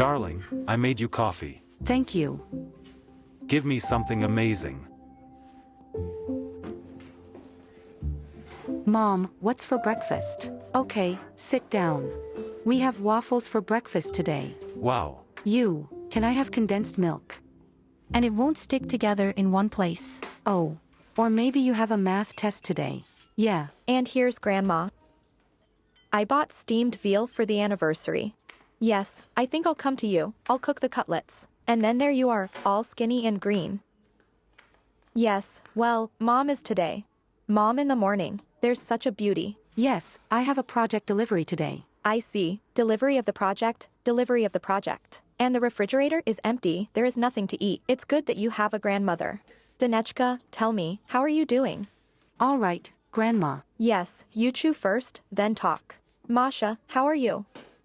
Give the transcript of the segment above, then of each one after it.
Darling, I made you coffee. Thank you. Give me something amazing. Mom, what's for breakfast? Okay, sit down. We have waffles for breakfast today. Wow. Can I have condensed milk? And it won't stick together in one place. Oh, or maybe you have a math test today. Yeah. And here's Grandma. I bought steamed veal for the anniversary. Yes, I think I'll come to you. I'll cook the cutlets. And then there you are, all skinny and green. Yes, well, Mom is today. Mom in the morning. There's such a beauty. Yes, I have a project delivery today. I see. Delivery of the project, delivery of the project. And the refrigerator is empty, there is nothing to eat. It's good that you have a grandmother. Danechka, tell me, how are you doing? All right, Grandma. Yes, you chew first, then talk. Masha, how are you?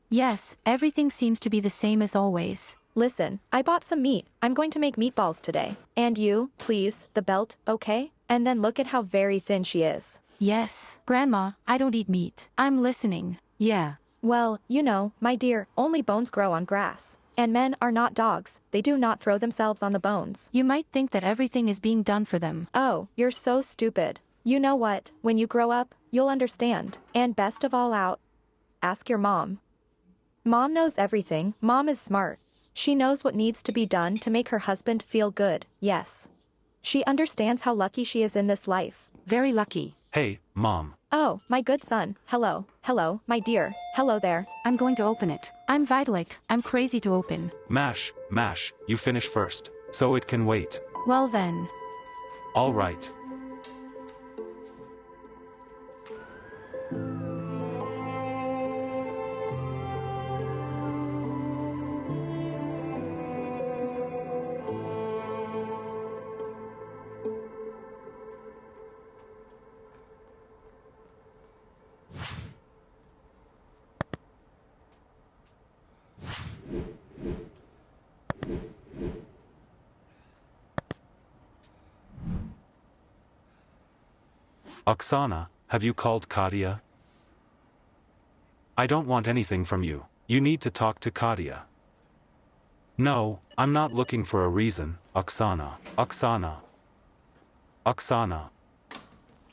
Yes, everything seems to be the same as always. Listen, I bought some meat. I'm going to make meatballs today. And you, please, the belt, okay? And then look at how very thin she is. Yes, Grandma, I don't eat meat. I'm listening. Yeah. Well, you know, my dear, only bones grow on grass. And men are not dogs. They do not throw themselves on the bones. You might think that everything is being done for them. Oh, you're so stupid. You know what? When you grow up, you'll understand. And best of all out, ask your mom. Mom knows everything. Mom is smart. She knows what needs to be done to make her husband feel good, yes. She understands how lucky she is in this life. Very lucky. Hey, Mom. Oh, my good son. Hello, my dear. Hello there. I'm going to open it. I'm Vitalik. I'm crazy to open. Mash, you finish first, so it can wait. Well then. All right. Oksana, have you called Katya? I don't want anything from you. You need to talk to Katya. No, I'm not looking for a reason, Oksana. Oksana.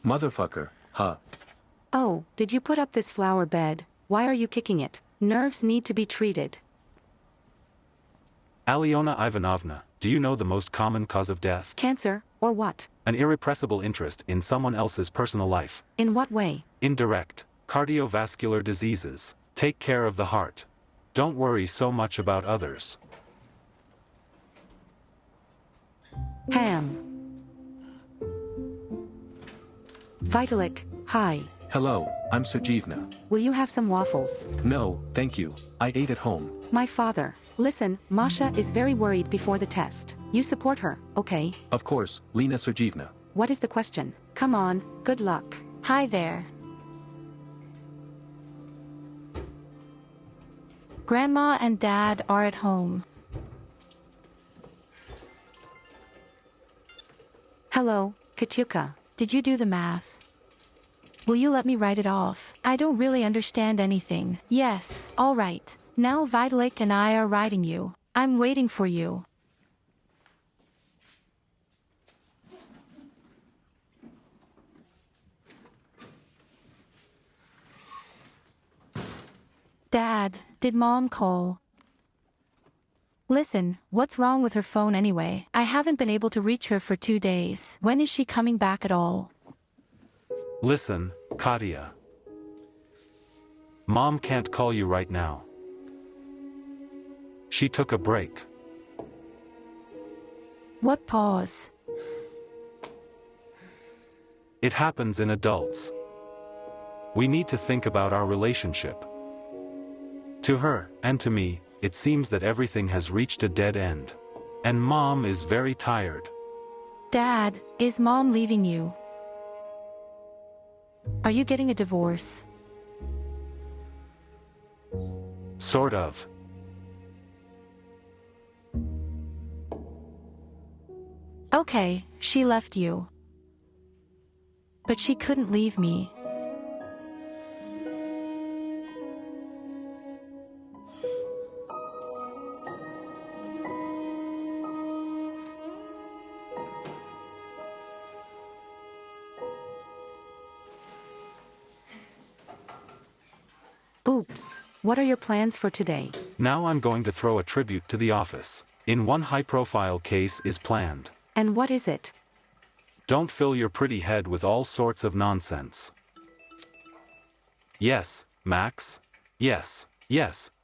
Motherfucker, huh? Oh, did you put up this flower bed? Why are you kicking it? Nerves need to be treated. Alyona Ivanovna, do you know the most common cause of death? Cancer, or what? An irrepressible interest in someone else's personal life. In what way? Indirect. Cardiovascular diseases. Take care of the heart. Don't worry so much about others. Ham. Vitalik, hi. Hello, I'm Sergeyevna. Will you have some waffles? No, thank you. I ate at home. My father. Listen, Masha is very worried before the test. You support her, okay? Of course, Lena Sergeyevna. What is the question? Come on, good luck. Hi there. Grandma and Dad are at home. Hello, Katyuka. Did you do the math? Will you let me write it off? I don't really understand anything. Yes, all right. Now Vitalik and I are writing you. I'm waiting for you. Dad, did Mom call? Listen, what's wrong with her phone anyway? I haven't been able to reach her for 2 days. When is she coming back at all? Listen, Katya. Mom can't call you right now. She took a break. What pause? It happens in adults. We need to think about our relationship. To her, and to me, it seems that everything has reached a dead end. And Mom is very tired. Dad, is Mom leaving you? Are you getting a divorce? Sort of. Okay, she left you. But she couldn't leave me. Oops. What are your plans for today? Now I'm going to throw a tribute to the office. In one high-profile case is planned. And what is it? Don't fill your pretty head with all sorts of nonsense. Yes, Max? Yes,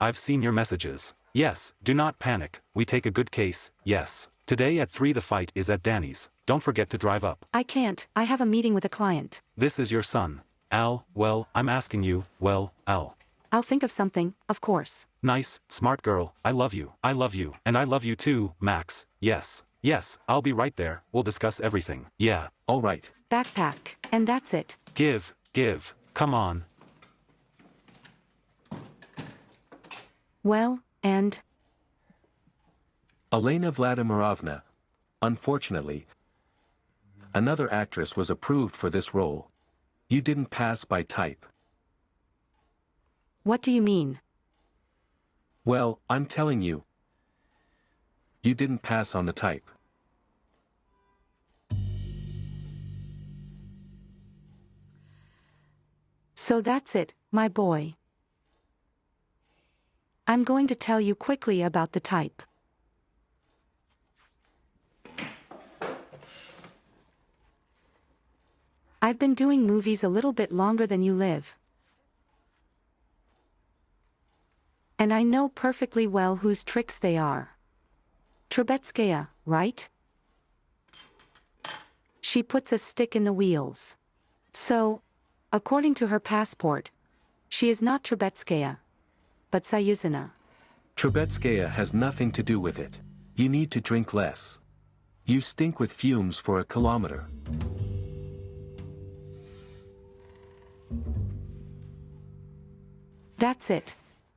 I've seen your messages. Yes, do not panic, we take a good case, yes. Today at 3 the fight is at Danny's, don't forget to drive up. I can't, I have a meeting with a client. This is your son. Al, well, I'm asking you, well, Al. I'll think of something, of course. Nice, smart girl, I love you, and I love you too, Max, yes, I'll be right there, we'll discuss everything, yeah. All right. Backpack, and that's it. Give, come on. Well, and? Elena Vladimirovna. Unfortunately, another actress was approved for this role. You didn't pass by type. What do you mean? Well, I'm telling you. You didn't pass on the type. So that's it, my boy. I'm going to tell you quickly about the type. I've been doing movies a little bit longer than you live. And I know perfectly well whose tricks they are. Trubetskaya, right? She puts a stick in the wheels. So, according to her passport, she is not Trubetskaya, but Sayuzina. Trubetskaya has nothing to do with it. You need to drink less. You stink with fumes for a kilometer. That's it.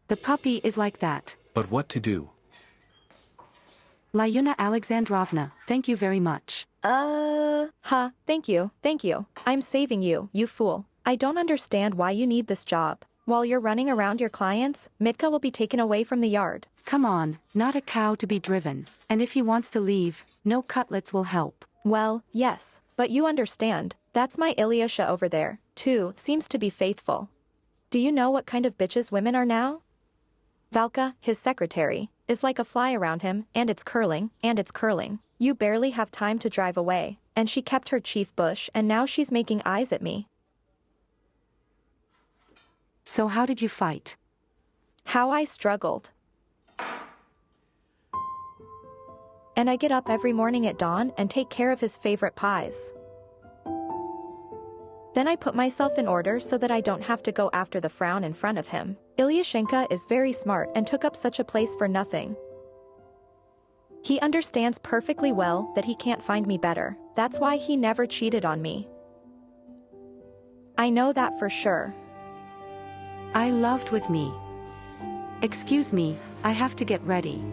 The puppy is like that. But what to do? Lyuna Alexandrovna, thank you very much. Thank you. I'm saving you, you fool. I don't understand why you need this job. While you're running around your clients, Mitka will be taken away from the yard. Come on, not a cow to be driven. And if he wants to leave, no cutlets will help. Well, yes, but you understand. That's my Ilyusha over there, too, seems to be faithful. Do you know what kind of bitches women are now? Valka, his secretary, is like a fly around him, and it's curling. You barely have time to drive away, and she kept her chief bush and now she's making eyes at me. So how did you fight? How I struggled. And I get up every morning at dawn and take care of his favorite pies. Then I put myself in order so that I don't have to go after the frown in front of him. Ilyushenka is very smart and took up such a place for nothing. He understands perfectly well that he can't find me better. That's why he never cheated on me. I know that for sure. I loved with me. Excuse me, I have to get ready.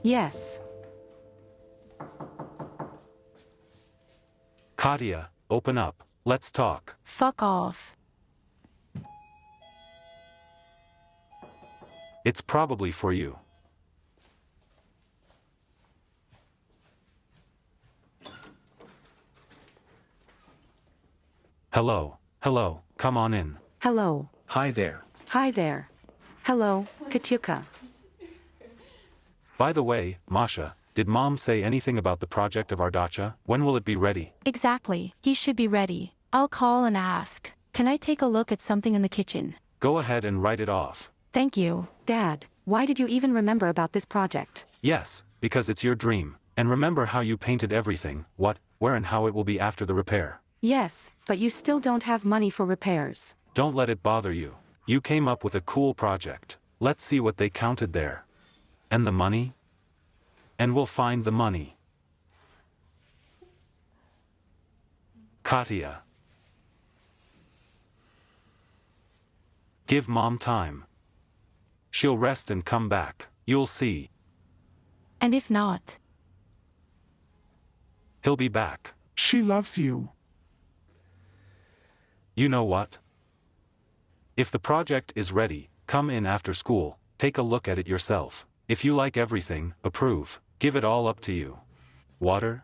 Yes. Katya, open up, let's talk. Fuck off. It's probably for you. Hello, come on in. Hello. Hi there. Hi there. Hello, Katyuka. By the way, Masha, did Mom say anything about the project of our dacha? When will it be ready? Exactly, he should be ready. I'll call and ask. Can I take a look at something in the kitchen? Go ahead and write it off. Thank you. Dad, why did you even remember about this project? Yes, because it's your dream. And remember how you painted everything, what, where and how it will be after the repair. Yes, but you still don't have money for repairs. Don't let it bother you. You came up with a cool project. Let's see what they counted there. And the money? And we'll find the money. Katya. Give Mom time. She'll rest and come back, you'll see. And if not? He'll be back. She loves you. You know what? If the project is ready, come in after school, take a look at it yourself. If you like everything, approve, give it all up to you. Water?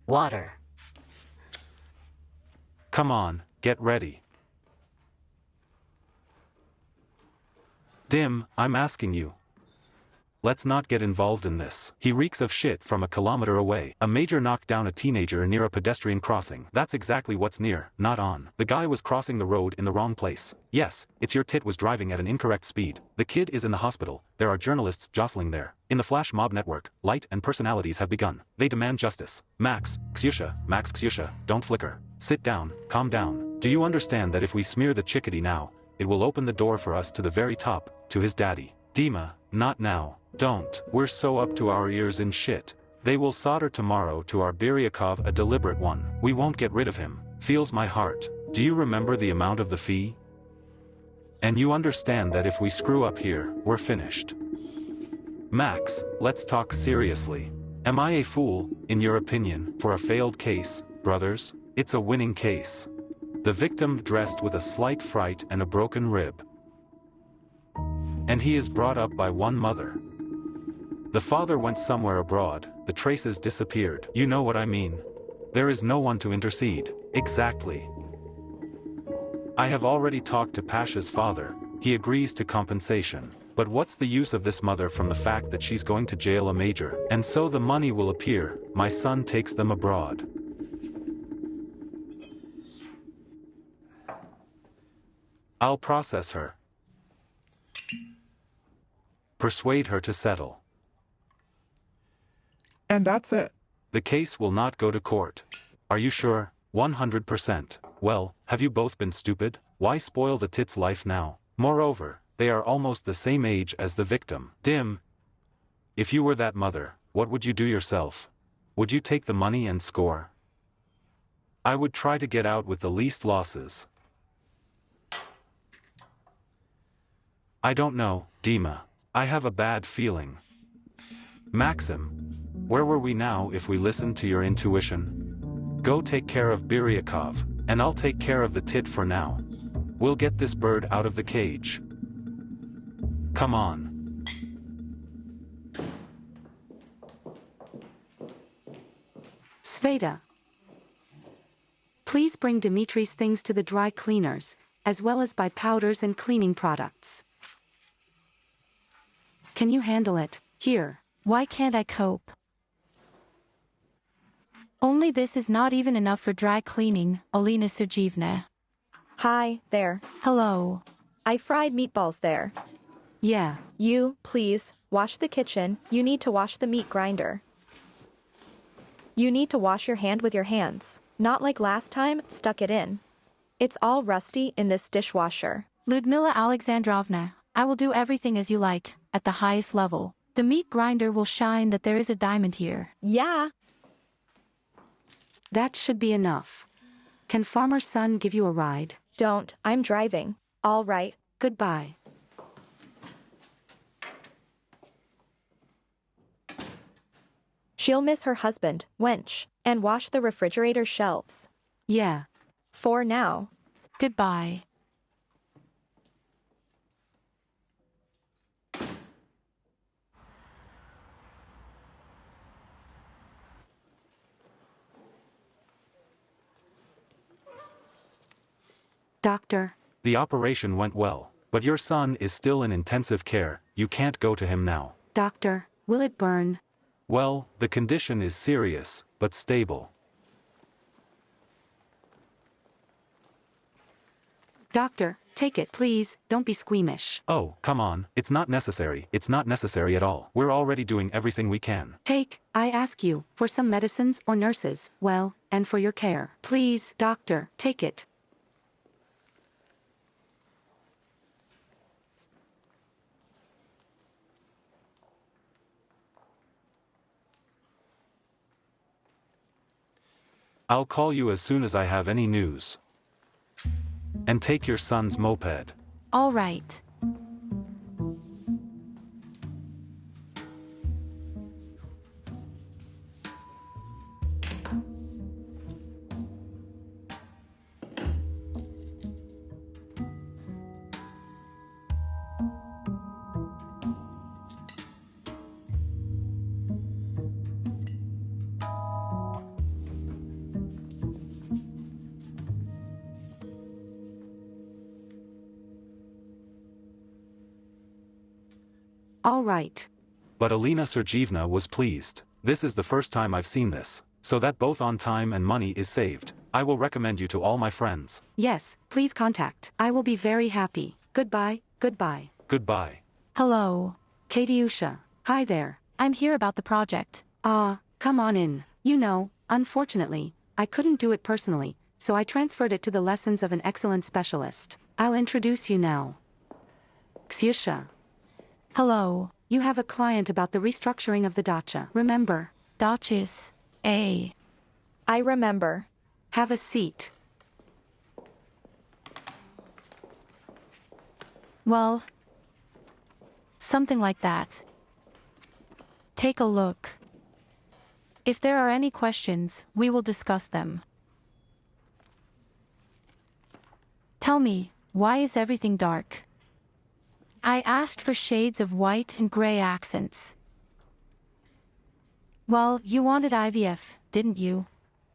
Water. Come on, get ready. Dim, I'm asking you. Let's not get involved in this. He reeks of shit from a kilometer away. A major knocked down a teenager near a pedestrian crossing. That's exactly what's near, not on. The guy was crossing the road in the wrong place. Yes, it's your tit was driving at an incorrect speed. The kid is in the hospital. There are journalists jostling there. In the flash mob network, light and personalities have begun. They demand justice. Max, Ksiusha, don't flicker. Sit down, calm down. Do you understand that if we smear the chickadee now, it will open the door for us to the very top, to his daddy? Dima, not now. Don't. We're so up to our ears in shit. They will solder tomorrow to our Biryakov, a deliberate one. We won't get rid of him. Feels my heart. Do you remember the amount of the fee? And you understand that if we screw up here, we're finished. Max, let's talk seriously. Am I a fool, in your opinion, for a failed case, brothers? It's a winning case. The victim dressed with a slight fright and a broken rib. And he is brought up by one mother. The father went somewhere abroad, the traces disappeared. You know what I mean. There is no one to intercede. Exactly. I have already talked to Pasha's father, he agrees to compensation. But what's the use of this mother from the fact that she's going to jail a major? And so the money will appear, my son takes them abroad. I'll process her. Persuade her to settle. And that's it. The case will not go to court. Are you sure? 100%. Well, have you both been stupid? Why spoil the tit's life now? Moreover, they are almost the same age as the victim. Dim. If you were that mother, what would you do yourself? Would you take the money and score? I would try to get out with the least losses. I don't know, Dima. I have a bad feeling. Maxim. Where were we now if we listened to your intuition? Go take care of Biryakov, and I'll take care of the tit for now. We'll get this bird out of the cage. Come on. Sveta. Please bring Dimitri's things to the dry cleaners, as well as buy powders and cleaning products. Can you handle it? Here. Why can't I cope? Only this is not even enough for dry cleaning, Alina Sergeyevna. Hi, there. Hello. I fried meatballs there. Yeah. You, please, wash the kitchen. You need to wash the meat grinder. You need to wash your hand with your hands. Not like last time, stuck it in. It's all rusty in this dishwasher. Ludmila Alexandrovna, I will do everything as you like, at the highest level. The meat grinder will shine that there is a diamond here. Yeah. That should be enough. Can Farmer's son give you a ride? Don't, I'm driving. All right. Goodbye. She'll miss her husband, wench, and wash the refrigerator shelves. Yeah. For now. Goodbye. Doctor. The operation went well, but your son is still in intensive care, you can't go to him now. Doctor, will it burn? Well, the condition is serious, but stable. Doctor, take it please, don't be squeamish. Oh, come on, it's not necessary at all. We're already doing everything we can. Take, I ask you, for some medicines or nurses, well, and for your care. Please, doctor, take it. I'll call you as soon as I have any news. And take your son's moped. All right. All right. But Alina Sergeyevna was pleased. This is the first time I've seen this, so that both on time and money is saved. I will recommend you to all my friends. Yes, please contact. I will be very happy. Goodbye, goodbye. Goodbye. Hello. Katiusha. Hi there. I'm here about the project. Come on in. You know, unfortunately, I couldn't do it personally, so I transferred it to the lessons of an excellent specialist. I'll introduce you now. Ksyusha. Hello. You have a client about the restructuring of the dacha, remember? Dachis. A. I remember. Have a seat. Well, something like that. Take a look. If there are any questions, we will discuss them. Tell me, why is everything dark? I asked for shades of white and gray accents. Well, you wanted IVF, didn't you?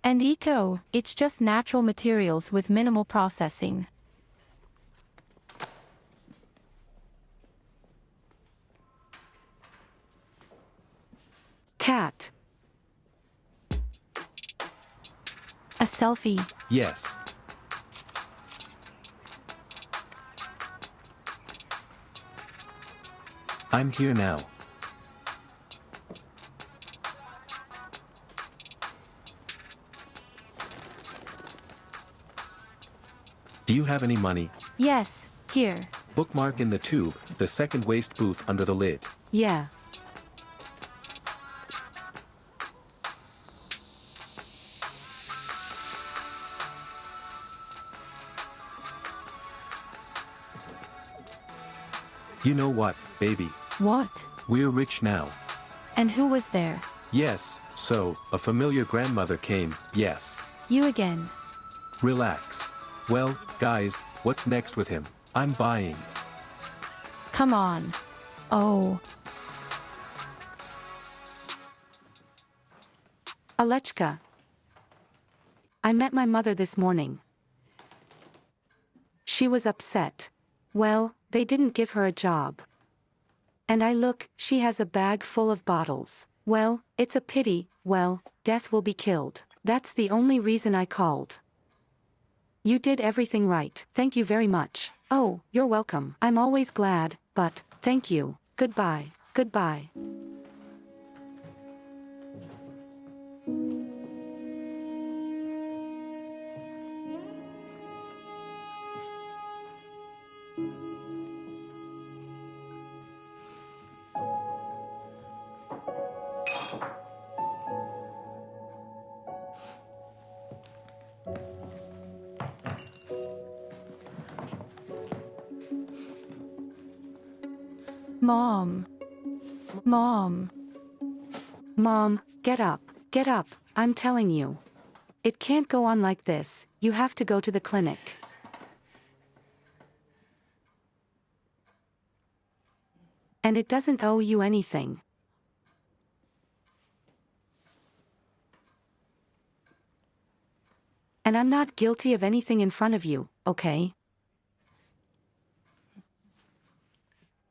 And eco, it's just natural materials with minimal processing. Cat. A selfie. Yes. I'm here now. Do you have any money? Yes, here. Bookmark in the tube, the second waste booth under the lid. Yeah. You know what, baby? What? We're rich now. And who was there? Yes, so, a familiar grandmother came, yes. You again. Relax. Well, guys, what's next with him? I'm buying. Come on. Oh. Alechka. I met my mother this morning. She was upset. Well, they didn't give her a job. And she has a bag full of bottles. Well, it's a pity, well, death will be killed. That's the only reason I called. You did everything right. Thank you very much. Oh, you're welcome. I'm always glad, but, thank you. Goodbye. Goodbye. Mom. Mom. Mom, get up. Get up, I'm telling you. It can't go on like this, you have to go to the clinic. And it doesn't owe you anything. And I'm not guilty of anything in front of you, okay?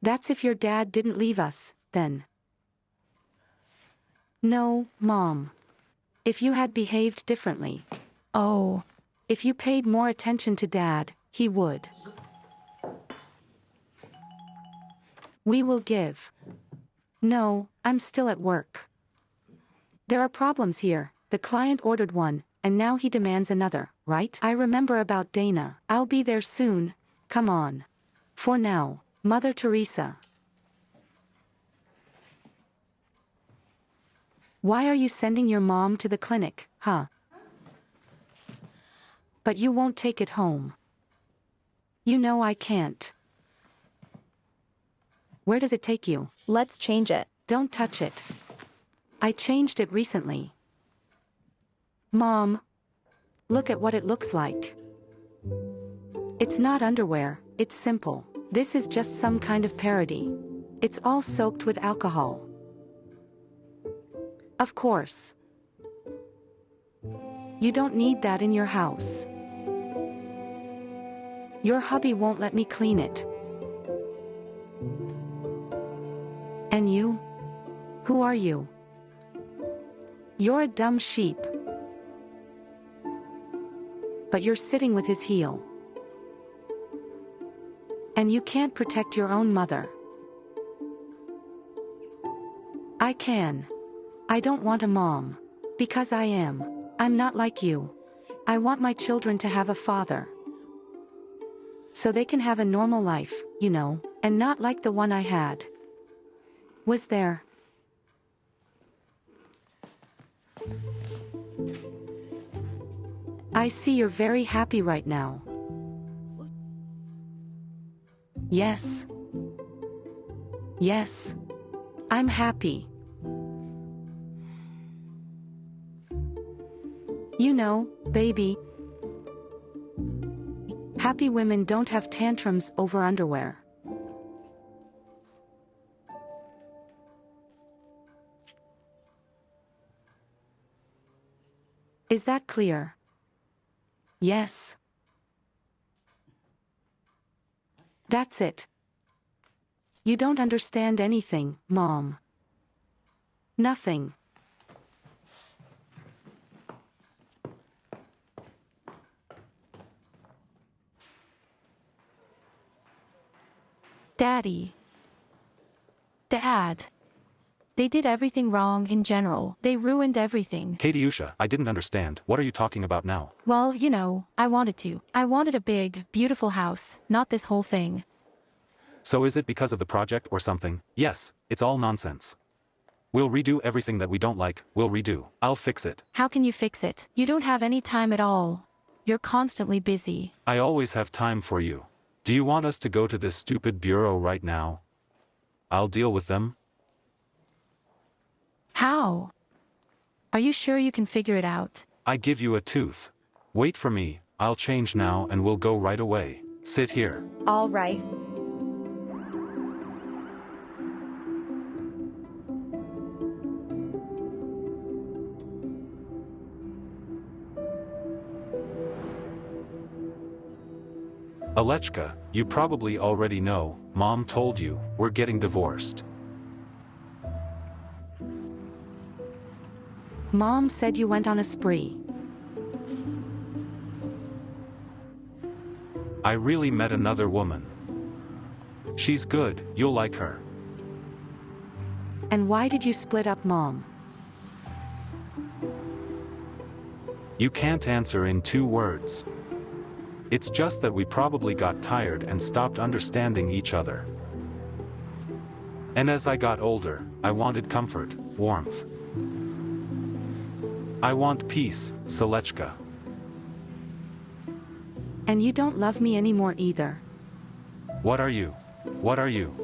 That's if your dad didn't leave us, then. No, Mom. If you had behaved differently. Oh. If you paid more attention to Dad, he would. We will give. No, I'm still at work. There are problems here. The client ordered one, and now he demands another, right? I remember about Dana. I'll be there soon. Come on. For now, Mother Teresa. Why are you sending your mom to the clinic, huh? But you won't take it home. You know I can't. Where does it take you? Let's change it. Don't touch it. I changed it recently. Mom, look at what it looks like. It's not underwear, it's simple. This is just some kind of parody. It's all soaked with alcohol. Of course. You don't need that in your house. Your hubby won't let me clean it. And you? Who are you? You're a dumb sheep. But you're sitting with his heel. And you can't protect your own mother. I can. I don't want a mom. Because I am. I'm not like you. I want my children to have a father. So they can have a normal life, you know, and not like the one I had. Was there? I see you're very happy right now. Yes. Yes. I'm happy. You know, baby. Happy women don't have tantrums over underwear. Is that clear? Yes. That's it. You don't understand anything, Mom. Nothing. Daddy. Dad. They did everything wrong in general. They ruined everything. Katiusha, I didn't understand. What are you talking about now? Well, you know, I wanted to. I wanted a big, beautiful house, not this whole thing. So is it because of the project or something? Yes, it's all nonsense. We'll redo everything that we don't like, we'll redo. I'll fix it. How can you fix it? You don't have any time at all. You're constantly busy. I always have time for you. Do you want us to go to this stupid bureau right now? I'll deal with them. How? Are you sure you can figure it out? I give you a tooth. Wait for me, I'll change now and we'll go right away. Sit here. All right. Alechka, you probably already know, Mom told you, we're getting divorced. Mom said you went on a spree. I really met another woman. She's good, you'll like her. And why did you split up, Mom? You can't answer in 2 words. It's just that we probably got tired and stopped understanding each other. And as I got older, I wanted comfort, warmth. I want peace, Selechka. And you don't love me anymore either. What are you? What are you?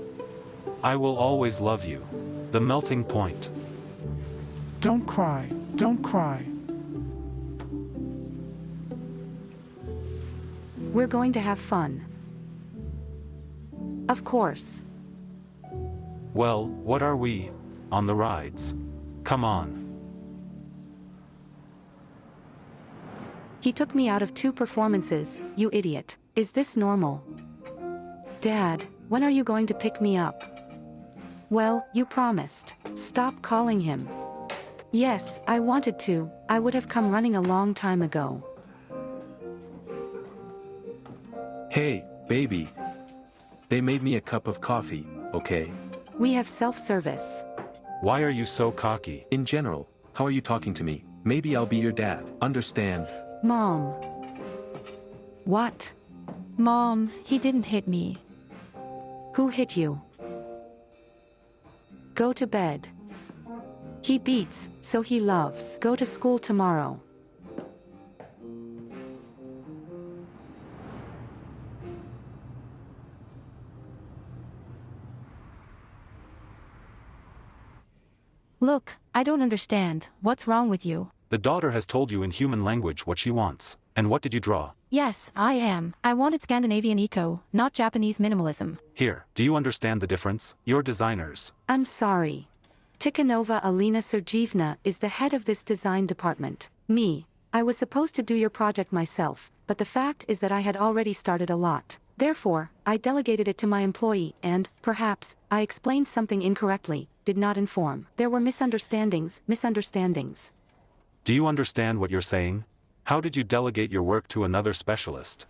I will always love you. The melting point. Don't cry, don't cry. We're going to have fun. Of course. Well, what are we? On the rides. Come on. He took me out of 2 performances, you idiot. Is this normal? Dad, when are you going to pick me up? Well, you promised. Stop calling him. Yes, I wanted to. I would have come running a long time ago. Hey, baby. They made me a cup of coffee, okay? We have self-service. Why are you so cocky? In general, how are you talking to me? Maybe I'll be your dad, understand? Mom. What? Mom, he didn't hit me. Who hit you? Go to bed. He beats, so he loves. Go to school tomorrow. Look, I don't understand. What's wrong with you? The daughter has told you in human language what she wants. And what did you draw? Yes, I am. I wanted Scandinavian eco, not Japanese minimalism. Here, do you understand the difference? You're designers. I'm sorry. Tikhonova Alina Sergeevna is the head of this design department. Me. I was supposed to do your project myself, but the fact is that I had already started a lot. Therefore, I delegated it to my employee and, perhaps, I explained something incorrectly, did not inform. There were misunderstandings. Do you understand what you're saying? How did you delegate your work to another specialist?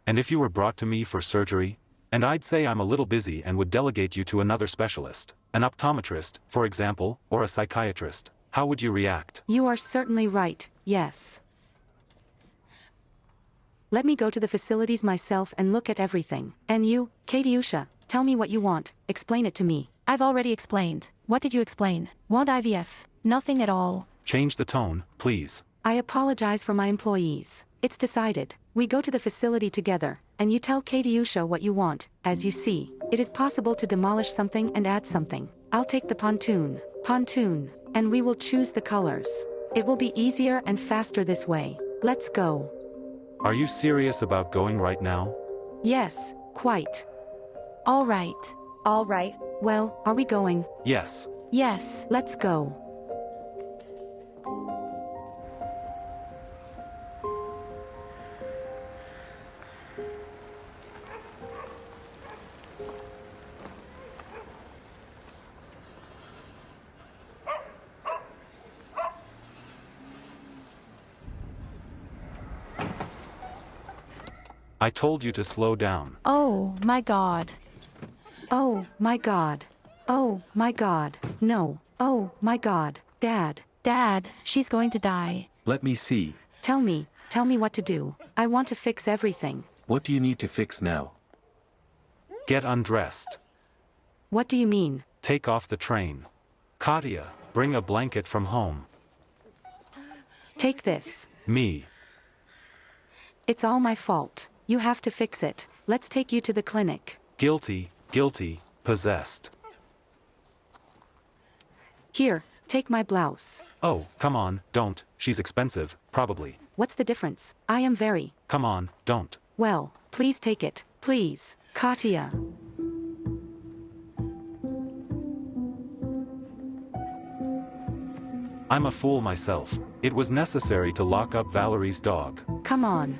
And if you were brought to me for surgery? And I'd say I'm a little busy and would delegate you to another specialist, an optometrist, for example, or a psychiatrist. How would you react? You are certainly right, yes. Let me go to the facilities myself and look at everything. And you, Katyusha, tell me what you want, explain it to me. I've already explained. What did you explain? Want IVF? Nothing at all. Change the tone, please. I apologize for my employees. It's decided. We go to the facility together, and you tell Katyusha what you want. As you see, it is possible to demolish something and add something. I'll take the pontoon, and we will choose the colors. It will be easier and faster this way. Let's go. Are you serious about going right now? Yes, quite. All right. All right. Well, are we going? Yes. Yes. Let's go. I told you to slow down. Oh, my God. Oh, my God. Oh, my God. No. Oh, my God. Dad. Dad, she's going to die. Let me see. Tell me what to do. I want to fix everything. What do you need to fix now? Get undressed. What do you mean? Take off the train. Katya, bring a blanket from home. Take this. Me. It's all my fault. You have to fix it. Let's take you to the clinic. Guilty, possessed. Here, take my blouse. Oh, come on, don't. She's expensive, probably. What's the difference? I am very. Come on, don't. Well, please take it. Please. Katya. I'm a fool myself. It was necessary to lock up Valerie's dog. Come on.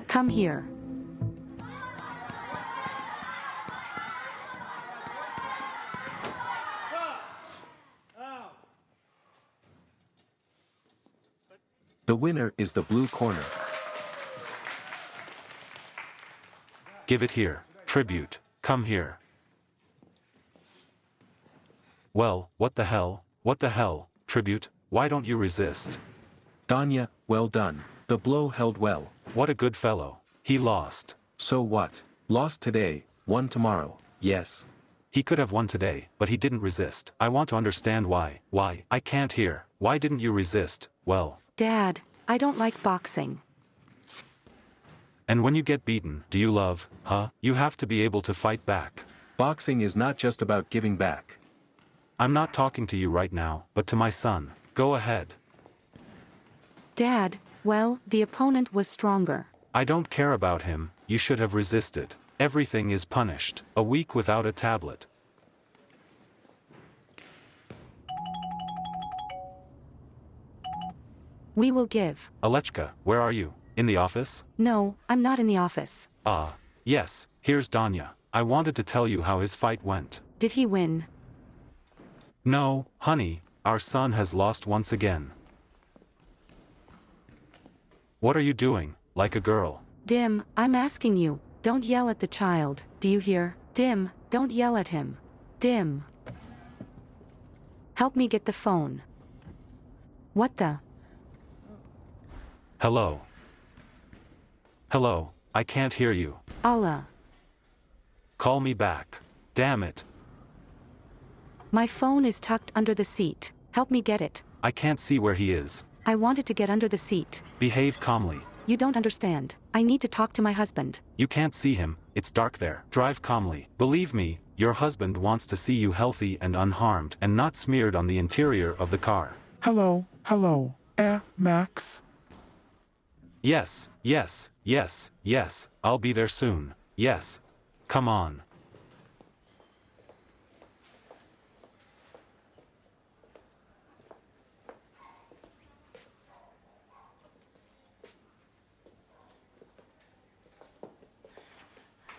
Come here. The winner is the blue corner. Give it here. Tribute. Come here. Well, what the hell? What the hell? Tribute, why don't you resist? Danya, well done. The blow held well. What a good fellow. He lost. So what? Lost today, won tomorrow. Yes. He could have won today, but he didn't resist. I want to understand why. Why? I can't hear. Why didn't you resist? Well. Dad, I don't like boxing. And when you get beaten, do you love, huh? You have to be able to fight back. Boxing is not just about giving back. I'm not talking to you right now, but to my son. Go ahead. Dad, well, the opponent was stronger. I don't care about him. You should have resisted. Everything is punished. A week without a tablet. We will give. Alechka, where are you? In the office? No, I'm not in the office. Yes, here's Danya. I wanted to tell you how his fight went. Did he win? No, honey, our son has lost once again. What are you doing, like a girl? Dim, I'm asking you, don't yell at the child, do you hear? Dim, don't yell at him. Dim. Help me get the phone. What the? Hello. Hello, I can't hear you. Allah. Call me back. Damn it. My phone is tucked under the seat. Help me get it. I can't see where he is. I wanted to get under the seat. Behave calmly. You don't understand. I need to talk to my husband. You can't see him, it's dark there. Drive calmly. Believe me, your husband wants to see you healthy and unharmed and not smeared on the interior of the car. Hello, Max? Yes, I'll be there soon. Yes. Come on.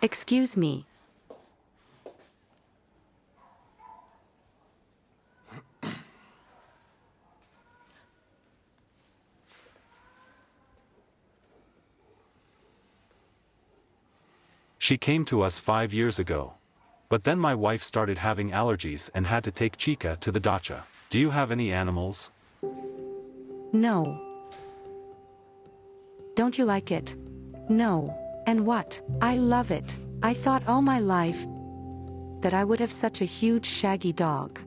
Excuse me. She came to us 5 years ago. But then my wife started having allergies and had to take Chica to the dacha. Do you have any animals? No. Don't you like it? No. And what? I love it. I thought all my life that I would have such a huge shaggy dog.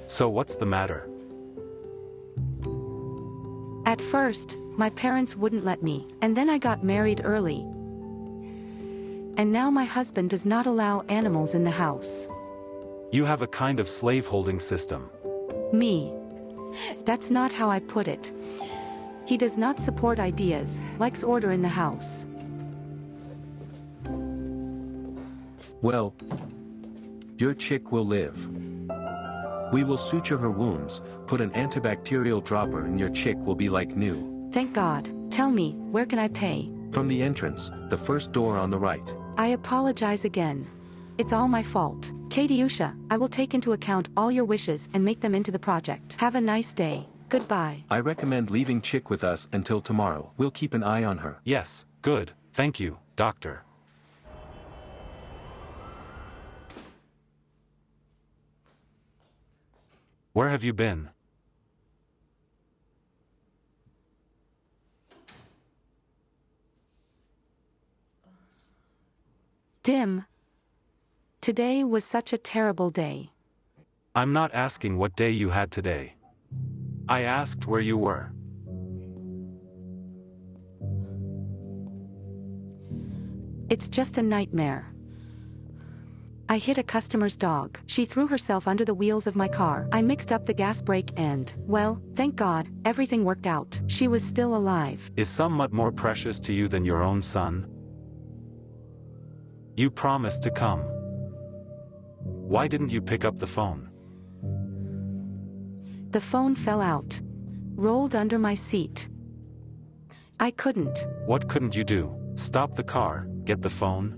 So what's the matter? At first, my parents wouldn't let me, and then I got married early. And now my husband does not allow animals in the house. You have a kind of slave-holding system. Me. That's not how I put it. He does not support ideas, likes order in the house. Well, your chick will live. We will suture her wounds, put an antibacterial dropper, and your chick will be like new. Thank God. Tell me, where can I pay? From the entrance, the first door on the right. I apologize again. It's all my fault. Katiusha, I will take into account all your wishes and make them into the project. Have a nice day. Goodbye. I recommend leaving chick with us until tomorrow. We'll keep an eye on her. Yes, good, thank you, doctor. Where have you been? Dim. Today was such a terrible day. I'm not asking what day you had today. I asked where you were. It's just a nightmare. I hit a customer's dog. She threw herself under the wheels of my car. I mixed up the gas brake and, well, thank God, everything worked out. She was still alive. Is some mutt more precious to you than your own son? You promised to come. Why didn't you pick up the phone? The phone fell out. Rolled under my seat. I couldn't. What couldn't you do? Stop the car, get the phone?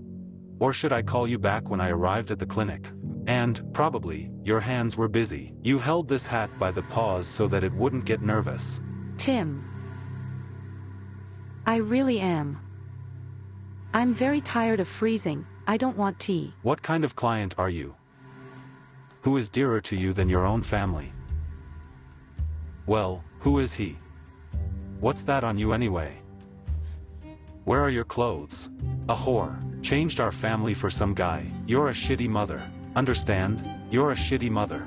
Or should I call you back when I arrived at the clinic? And, probably, your hands were busy. You held this hat by the paws so that it wouldn't get nervous. Tim. I really am. I'm very tired of freezing. I don't want tea. What kind of client are you? Who is dearer to you than your own family? Well, who is he? What's that on you anyway? Where are your clothes? A whore. Changed our family for some guy. You're a shitty mother. Understand? You're a shitty mother.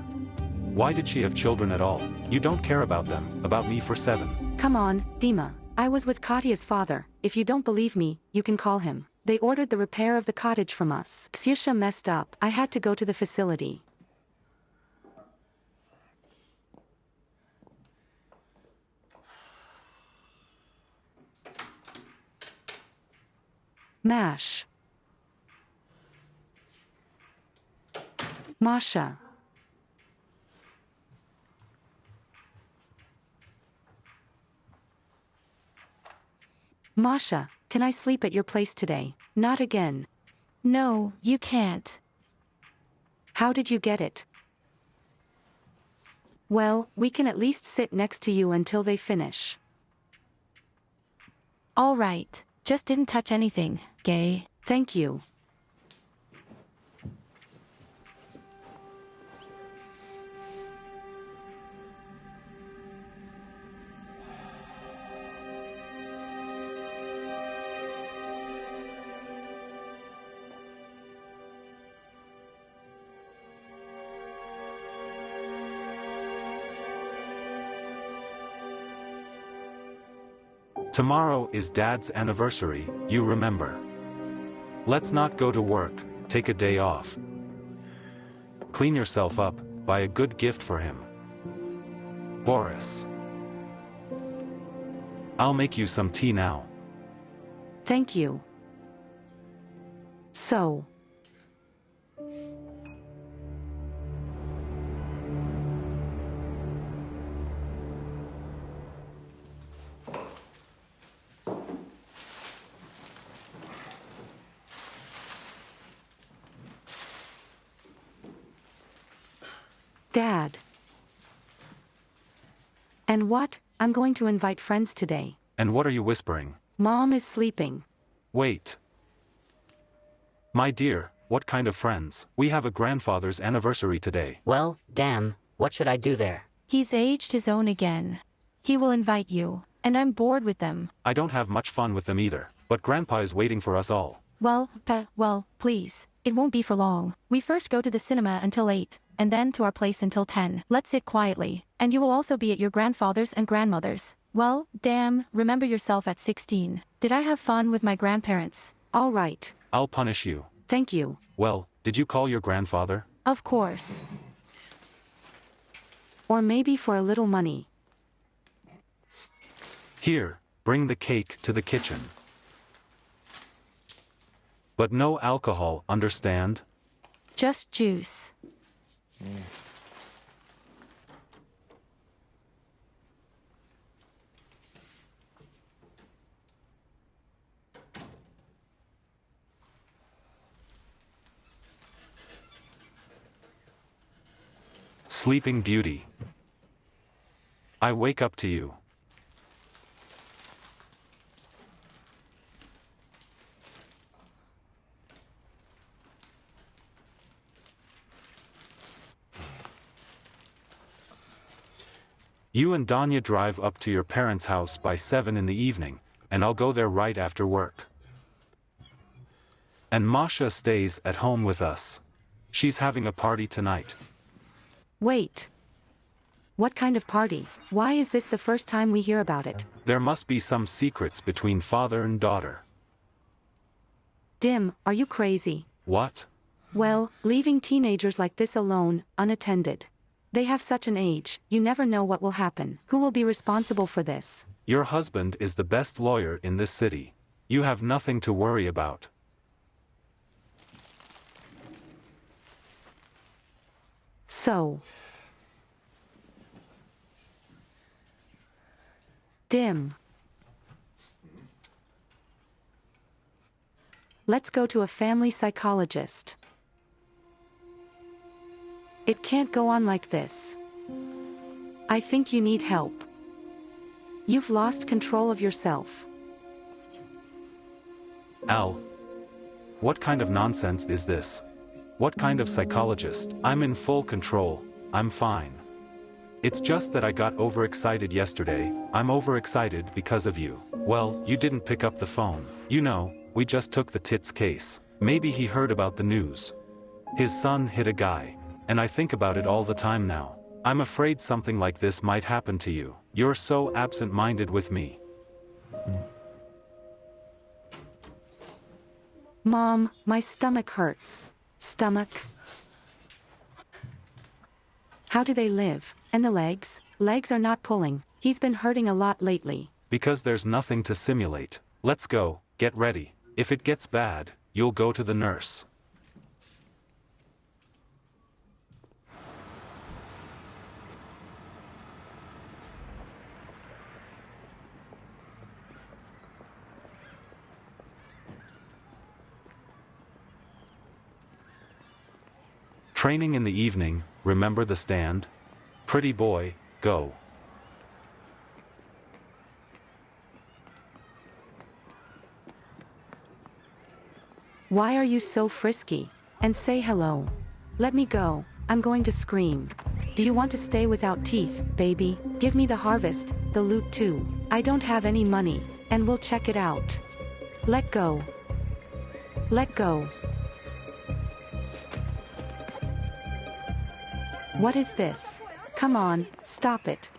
Why did she have children at all? You don't care about them, about me for 7. Come on, Dima. I was with Katya's father. If you don't believe me, you can call him. They ordered the repair of the cottage from us. Ksyusha messed up. I had to go to the facility. Mash. Masha. Masha, can I sleep at your place today? Not again. No, you can't. How did you get it? Well, we can at least sit next to you until they finish. All right, just didn't touch anything, gay. Thank you. Tomorrow is Dad's anniversary, you remember. Let's not go to work, take a day off. Clean yourself up, buy a good gift for him. Boris. I'll make you some tea now. Thank you. So. Dad. And what? I'm going to invite friends today. And what are you whispering? Mom is sleeping. Wait. My dear, what kind of friends? We have a grandfather's anniversary today. Well, damn, what should I do there? He's aged his own again. He will invite you, and I'm bored with them. I don't have much fun with them either, but Grandpa is waiting for us all. Well, please. It won't be for long. We first go to the cinema until 8, and then to our place until 10. Let's sit quietly, and you will also be at your grandfather's and grandmother's. Well, damn, remember yourself at 16. Did I have fun with my grandparents? All right. I'll punish you. Thank you. Well, did you call your grandfather? Of course. Or maybe for a little money. Here, bring the cake to the kitchen. But no alcohol, understand? Just juice. Sleeping Beauty. I wake up to you. You and Danya drive up to your parents' house by 7 in the evening, and I'll go there right after work. And Masha stays at home with us. She's having a party tonight. Wait. What kind of party? Why is this the first time we hear about it? There must be some secrets between father and daughter. Dim, are you crazy? What? Well, leaving teenagers like this alone, unattended. They have such an age, you never know what will happen. Who will be responsible for this? Your husband is the best lawyer in this city. You have nothing to worry about. So. Dim. Let's go to a family psychologist. It can't go on like this. I think you need help. You've lost control of yourself. Al. What kind of nonsense is this? What kind of psychologist? I'm in full control, I'm fine. It's just that I got overexcited yesterday. I'm overexcited because of you. Well, you didn't pick up the phone. You know, we just took the Tits case. Maybe he heard about the news. His son hit a guy. And I think about it all the time now. I'm afraid something like this might happen to you. You're so absent-minded with me. Mom, my stomach hurts. Stomach. How do they live? And the legs? Legs are not pulling. He's been hurting a lot lately. Because there's nothing to simulate. Let's go, get ready. If it gets bad, you'll go to the nurse. Training in the evening, remember the stand? Pretty boy, go. Why are you so frisky? And say hello. Let me go, I'm going to scream. Do you want to stay without teeth, baby? Give me the harvest, the loot too. I don't have any money, and we'll check it out. Let go. Let go. What is this? Come on, stop it.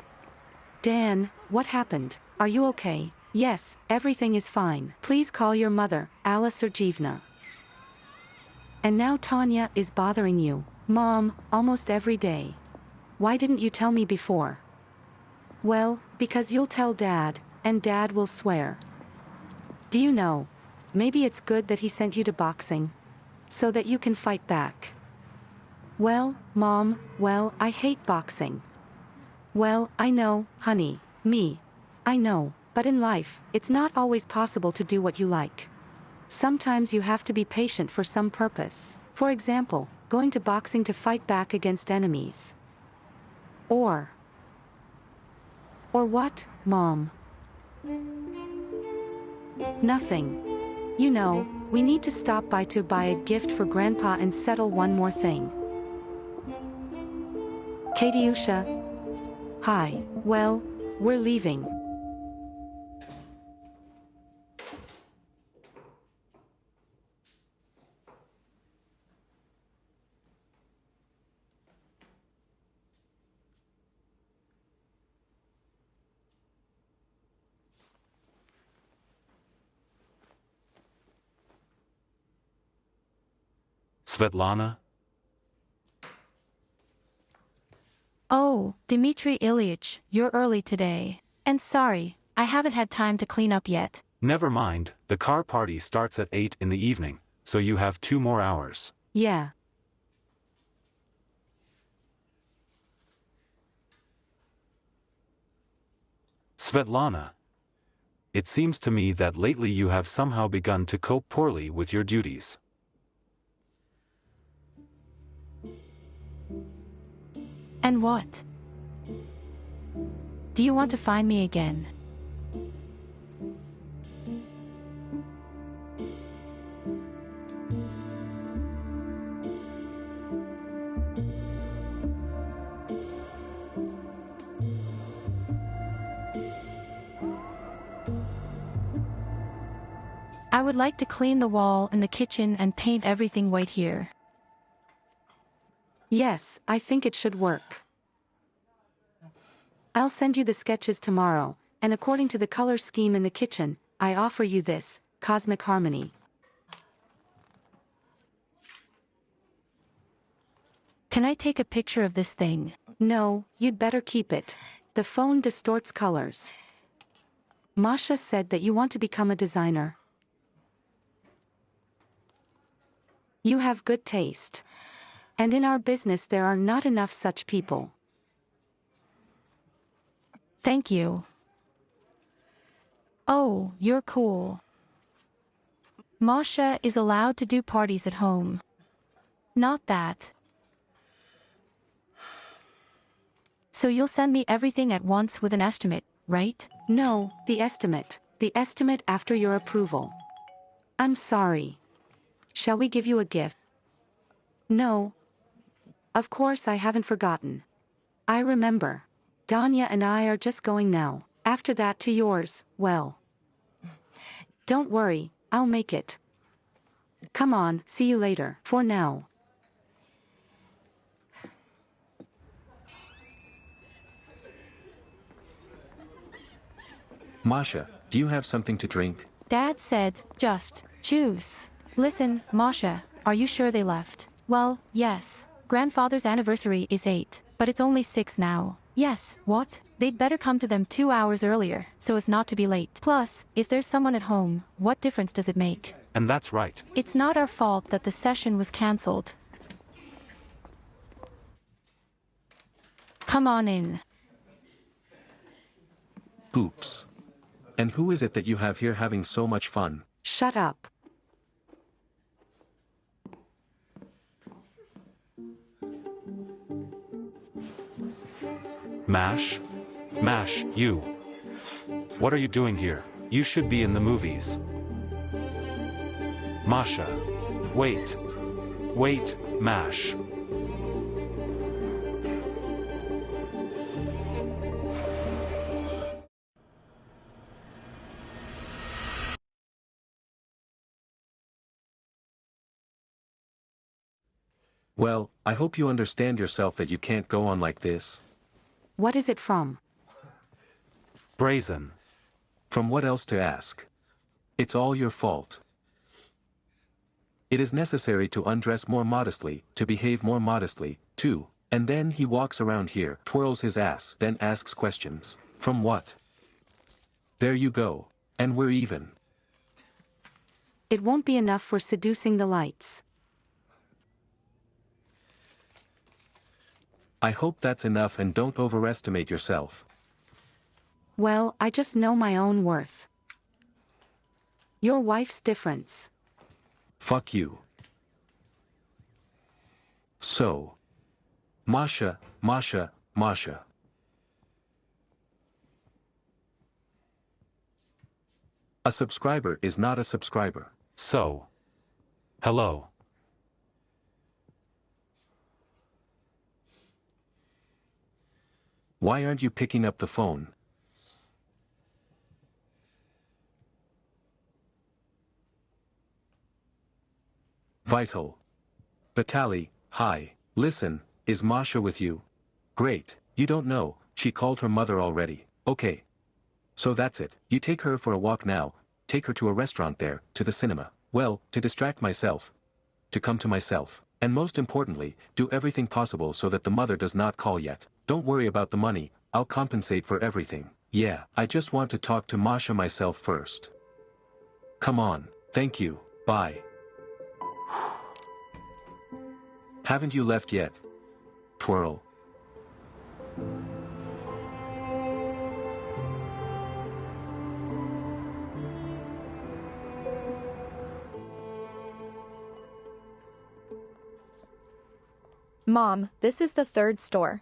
Dan, what happened? Are you okay? Yes, everything is fine. Please call your mother, Alla Sergeyevna. And now Tanya is bothering you, Mom, almost every day. Why didn't you tell me before? Well, because you'll tell Dad, and Dad will swear. Do you know? Maybe it's good that he sent you to boxing. So that you can fight back. Well, Mom, well, I hate boxing. Well, I know, honey, me. I know, but in life, it's not always possible to do what you like. Sometimes you have to be patient for some purpose. For example, going to boxing to fight back against enemies. Or what, Mom? Nothing. You know, we need to stop by to buy a gift for Grandpa and settle one more thing. Katiusha. Hi. Well, we're leaving. Svetlana? Oh, Dmitry Ilyich, you're early today. And sorry, I haven't had time to clean up yet. Never mind, the car party starts at 8 in the evening, so you have 2 more hours. Yeah. Svetlana. It seems to me that lately you have somehow begun to cope poorly with your duties. And what? Do you want to find me again? I would like to clean the wall in the kitchen and paint everything white here. Yes, I think it should work. I'll send you the sketches tomorrow, and according to the color scheme in the kitchen, I offer you this, Cosmic Harmony. Can I take a picture of this thing? No, you'd better keep it. The phone distorts colors. Masha said that you want to become a designer. You have good taste. And in our business there are not enough such people. Thank you. Oh, you're cool. Masha is allowed to do parties at home. Not that. So you'll send me everything at once with an estimate, right? No, the estimate. The estimate after your approval. I'm sorry. Shall we give you a gift? No. Of course I haven't forgotten. I remember. Danya and I are just going now. After that to yours, well. Don't worry, I'll make it. Come on, see you later. For now. Masha, do you have something to drink? Dad said, just juice. Listen, Masha, are you sure they left? Well, yes. Grandfather's anniversary is 8, but it's only 6 now. Yes, what? They'd better come to them 2 hours earlier, so as not to be late. Plus, if there's someone at home, what difference does it make? And that's right. It's not our fault that the session was cancelled. Come on in. Oops. And who is it that you have here having so much fun? Shut up. Mash? Mash, you. What are you doing here? You should be in the movies. Masha. Wait. Wait, Mash. Well, I hope you understand yourself that you can't go on like this. What is it from? Brazen. From what else to ask? It's all your fault. It is necessary to undress more modestly, to behave more modestly, too. And then he walks around here, twirls his ass, then asks questions. From what? There you go. And we're even. It won't be enough for seducing the lights. I hope that's enough and don't overestimate yourself. Well, I just know my own worth. Your wife's difference. Fuck you. So. Masha, Masha. A subscriber is not a subscriber. So. Hello. Why aren't you picking up the phone? Vital. Vitaly, hi. Listen, is Masha with you? Great, you don't know, she called her mother already. Okay. So that's it, you take her for a walk now, take her to a restaurant there, to the cinema. Well, to distract myself. To come to myself. And most importantly, do everything possible so that the mother does not call yet. Don't worry about the money, I'll compensate for everything. Yeah, I just want to talk to Masha myself first. Come on, thank you, bye. Haven't you left yet? Twirl. Mom, this is the third store.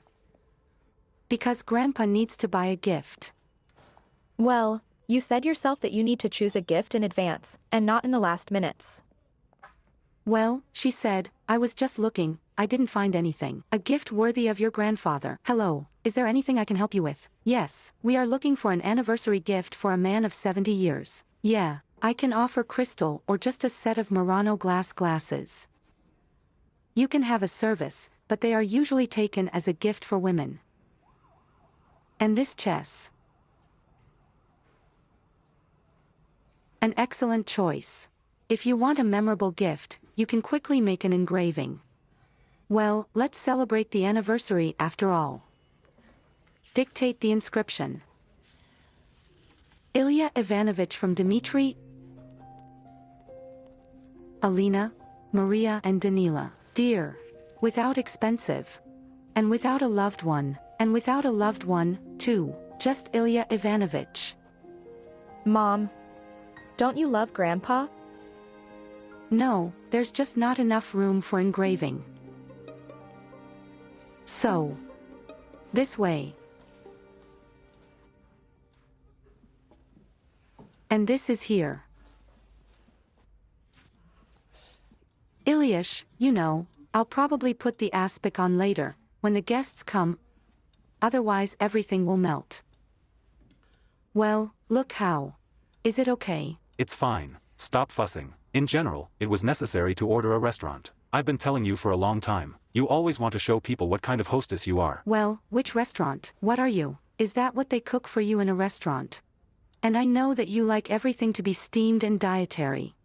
Because Grandpa needs to buy a gift. Well, you said yourself that you need to choose a gift in advance, and not in the last minutes. Well, she said, I was just looking, I didn't find anything. A gift worthy of your grandfather. Hello, is there anything I can help you with? Yes, we are looking for an anniversary gift for a man of 70 years. Yeah, I can offer crystal or just a set of Murano glass glasses. You can have a service, but they are usually taken as a gift for women. And this chess. An excellent choice. If you want a memorable gift, you can quickly make an engraving. Well, let's celebrate the anniversary after all. Dictate the inscription. Ilya Ivanovich from Dmitry, Alina, Maria and Danila. Dear, without expensive. And without a loved one, and without a loved one, too, just Ilya Ivanovich. Mom, don't you love Grandpa? No, there's just not enough room for engraving. So. This way. And this is here. Ilyush, you know, I'll probably put the aspic on later, when the guests come. Otherwise everything will melt. Well, look how. Is it okay? It's fine. Stop fussing. In general, it was necessary to order a restaurant. I've been telling you for a long time. You always want to show people what kind of hostess you are. Well, which restaurant? What are you? Is that what they cook for you in a restaurant? And I know that you like everything to be steamed and dietary.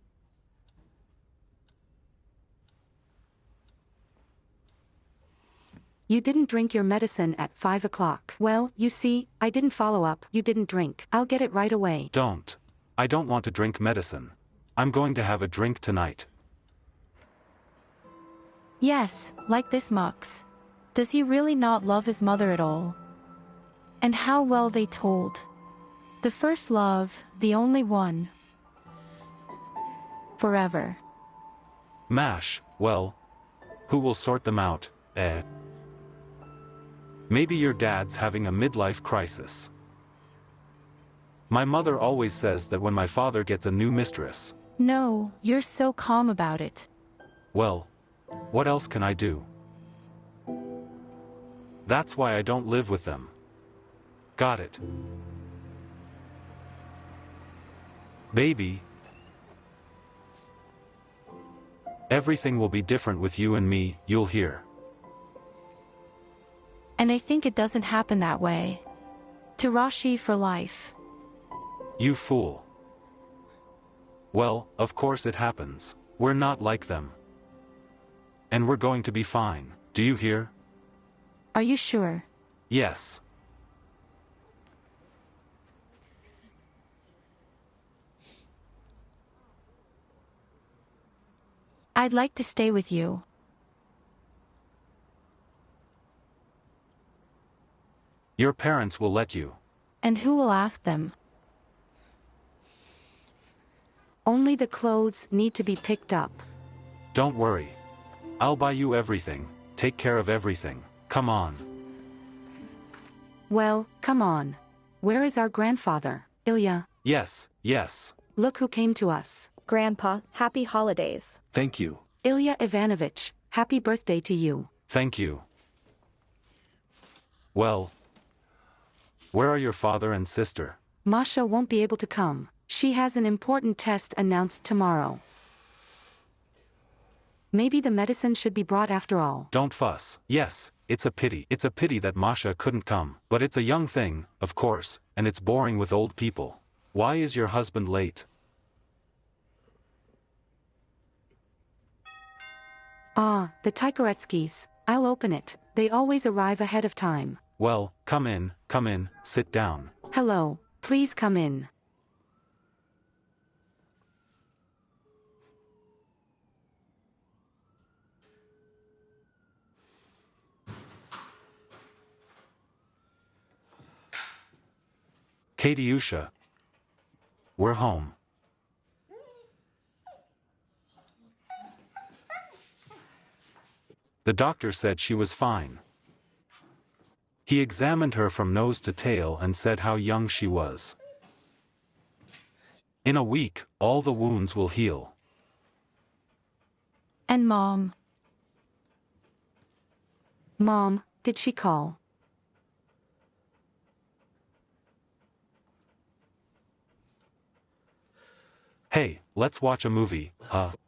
You didn't drink your medicine at 5 o'clock. Well, you see, I didn't follow up. You didn't drink. I'll get it right away. Don't. I don't want to drink medicine. I'm going to have a drink tonight. Yes, like this Mux. Does he really not love his mother at all? And how well they told. The first love, the only one. Forever. Mash, well. Who will sort them out, eh? Maybe your dad's having a midlife crisis. My mother always says that when my father gets a new mistress. No, you're so calm about it. Well, what else can I do? That's why I don't live with them. Got it. Baby. Everything will be different with you and me, you'll hear. And I think it doesn't happen that way. Tirashi for life. You fool. Well, of course it happens. We're not like them. And we're going to be fine, do you hear? Are you sure? Yes. I'd like to stay with you. Your parents will let you. And who will ask them? Only the clothes need to be picked up. Don't worry. I'll buy you everything, take care of everything, come on. Well, come on. Where is our grandfather, Ilya? Yes, yes. Look who came to us. Grandpa, happy holidays. Thank you. Ilya Ivanovich, happy birthday to you. Thank you. Well, where are your father and sister? Masha won't be able to come. She has an important test announced tomorrow. Maybe the medicine should be brought after all. Don't fuss. Yes, it's a pity. It's a pity that Masha couldn't come. But it's a young thing, of course, and it's boring with old people. Why is your husband late? Ah, the Tykoretsky's. I'll open it. They always arrive ahead of time. Well, come in, sit down. Hello, please come in. Katyusha. We're home. The doctor said she was fine. He examined her from nose to tail and said how young she was. In a week, all the wounds will heal. And Mom. Mom, did she call? Hey, let's watch a movie.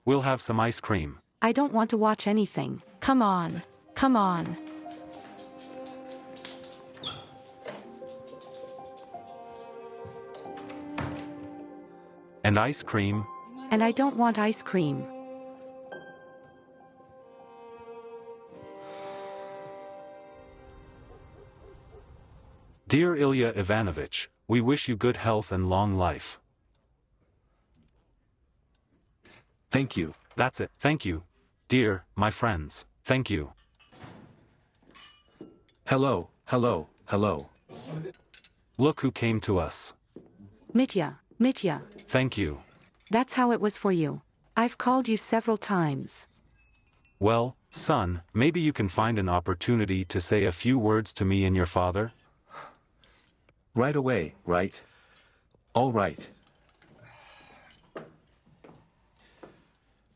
We'll have some ice cream. I don't want to watch anything. Come on. Come on. And ice cream? And I don't want ice cream. Dear Ilya Ivanovich, we wish you good health and long life. Thank you. That's it. Thank you. Dear, my friends, thank you. Hello, hello, hello. Look who came to us. Mitya. Thank you. That's how it was for you. I've called you several times. Well, son, maybe you can find an opportunity to say a few words to me and your father? Right away, right? All right.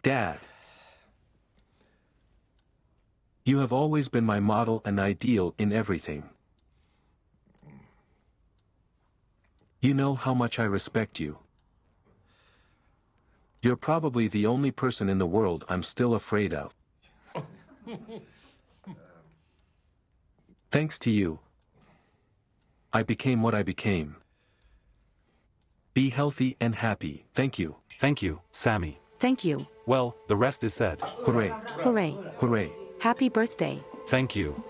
Dad. You have always been my model and ideal in everything. You know how much I respect you. You're probably the only person in the world I'm still afraid of. Thanks to you, I became what I became. Be healthy and happy. Thank you. Thank you, Sammy. Thank you. Well, the rest is said. Hooray. Hooray. Hooray. Happy birthday. Thank you.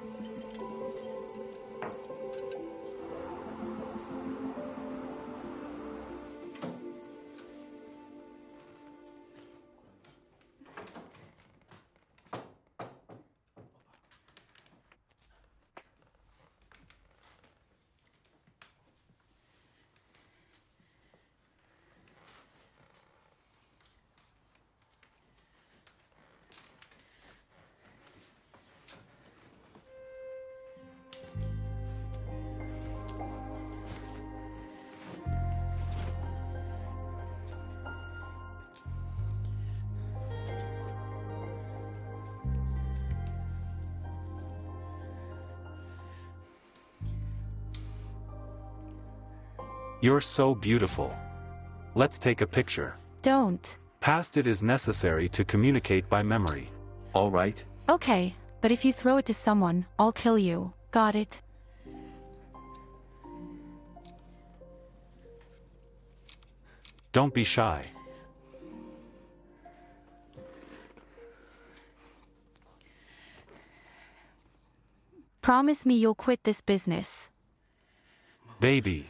You're so beautiful. Let's take a picture. Don't. Past it is necessary to communicate by memory. All right. Okay, but if you throw it to someone, I'll kill you. Got it? Don't be shy. Promise me you'll quit this business. Baby.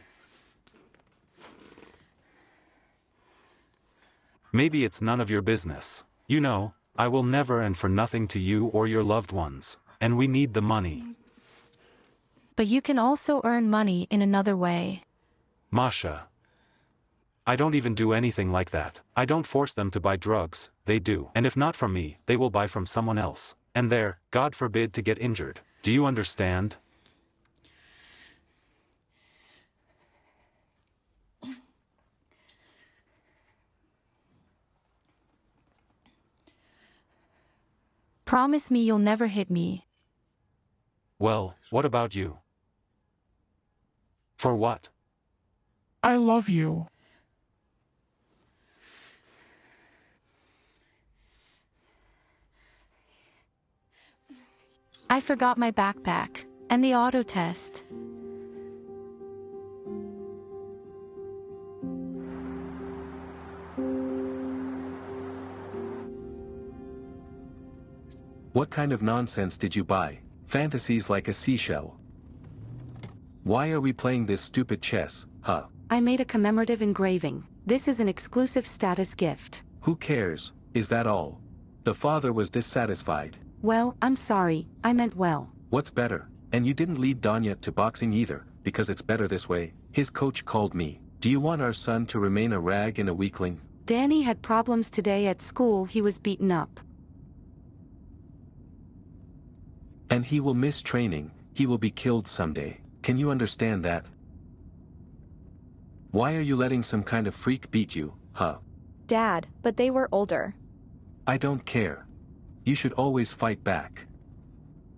Maybe it's none of your business. You know, I will never and for nothing to you or your loved ones, and we need the money. But you can also earn money in another way. Masha. I don't even do anything like that. I don't force them to buy drugs, they do. And if not from me, they will buy from someone else. And there, God forbid to get injured. Do you understand? Promise me you'll never hit me. Well, what about you? For what? I love you. I forgot my backpack. And the auto test. What kind of nonsense did you buy? Fantasies like a seashell. Why are we playing this stupid chess, huh? I made a commemorative engraving. This is an exclusive status gift. Who cares? Is that all? The father was dissatisfied. Well, I'm sorry, I meant well. What's better? And you didn't lead Danya to boxing either, because it's better this way. His coach called me. Do you want our son to remain a rag and a weakling? Danny had problems today at school. He was beaten up. And he will miss training. He will be killed someday. Can you understand that? Why are you letting some kind of freak beat you, huh? Dad, but they were older. I don't care. You should always fight back.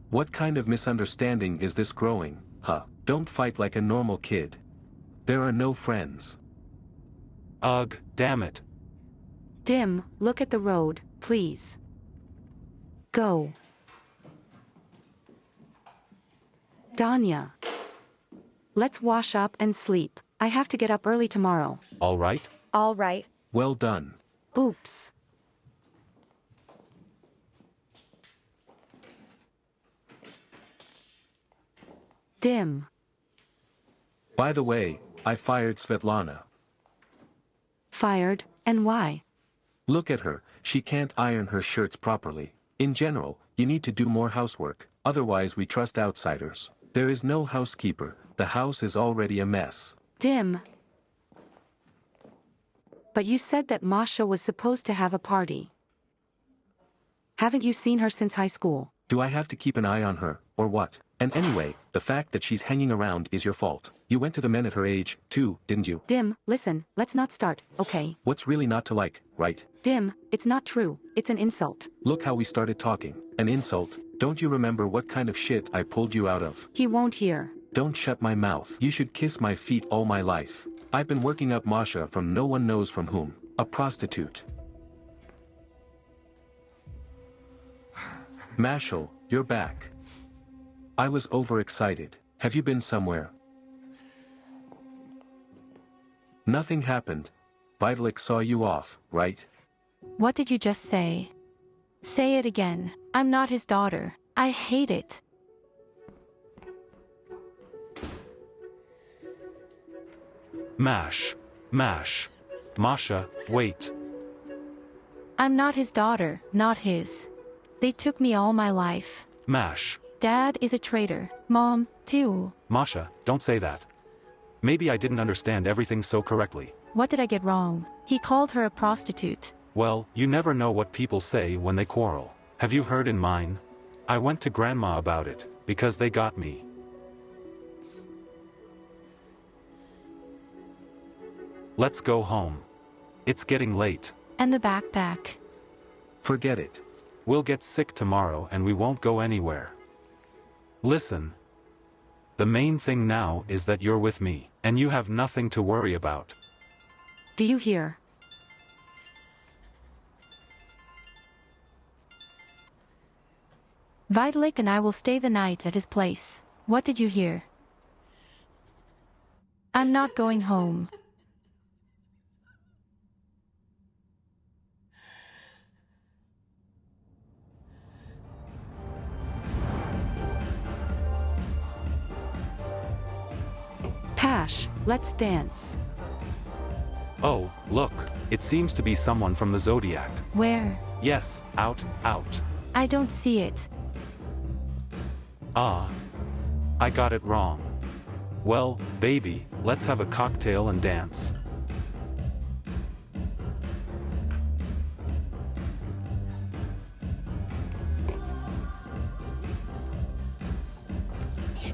What kind of misunderstanding is this growing, huh? Don't fight like a normal kid. There are no friends. Ugh, damn it. Dim, look at the road, please. Go. Danya. Let's wash up and sleep. I have to get up early tomorrow. All right? All right. Well done. Oops. Dim. By the way, I fired Svetlana. Fired, and why? Look at her, she can't iron her shirts properly. In general, you need to do more housework, otherwise we trust outsiders. There is no housekeeper, the house is already a mess. Dim. But you said that Masha was supposed to have a party. Haven't you seen her since high school? Do I have to keep an eye on her, or what? And anyway, the fact that she's hanging around is your fault. You went to the men at her age, too, didn't you? Dim, listen, let's not start, okay? What's really not to like, right? Dim, it's not true. It's an insult. Look how we started talking. An insult? Don't you remember what kind of shit I pulled you out of? He won't hear. Don't shut my mouth. You should kiss my feet all my life. I've been working up Masha from no one knows from whom. A prostitute. Mashal, you're back. I was overexcited. Have you been somewhere? Nothing happened. Vitalik saw you off, right? What did you just say? Say it again. I'm not his daughter. I hate it. Mash. Masha, wait. I'm not his daughter, not his. They took me all my life. Mash. Dad is a traitor. Mom, too. Masha, don't say that. Maybe I didn't understand everything so correctly. What did I get wrong? He called her a prostitute. Well, you never know what people say when they quarrel. Have you heard in mine? I went to Grandma about it, because they got me. Let's go home. It's getting late. And the backpack. Forget it. We'll get sick tomorrow and we won't go anywhere. Listen. The main thing now is that you're with me, and you have nothing to worry about. Do you hear? Vitalik and I will stay the night at his place. What did you hear? I'm not going home. Pash, let's dance. Oh, look, it seems to be someone from the Zodiac. Where? Yes, out. I don't see it. Ah. I got it wrong. Well, baby, let's have a cocktail and dance.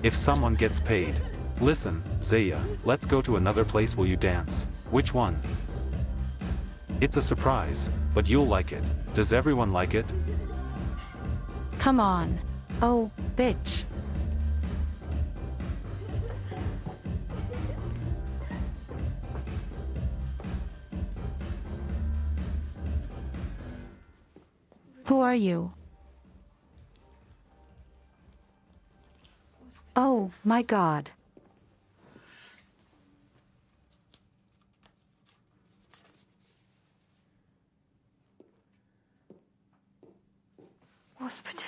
If someone gets paid. Listen, Zaya, let's go to another place. Will you dance? Which one? It's a surprise, but you'll like it. Does everyone like it? Come on. Oh, bitch. Who are you? Oh, my God. Господи.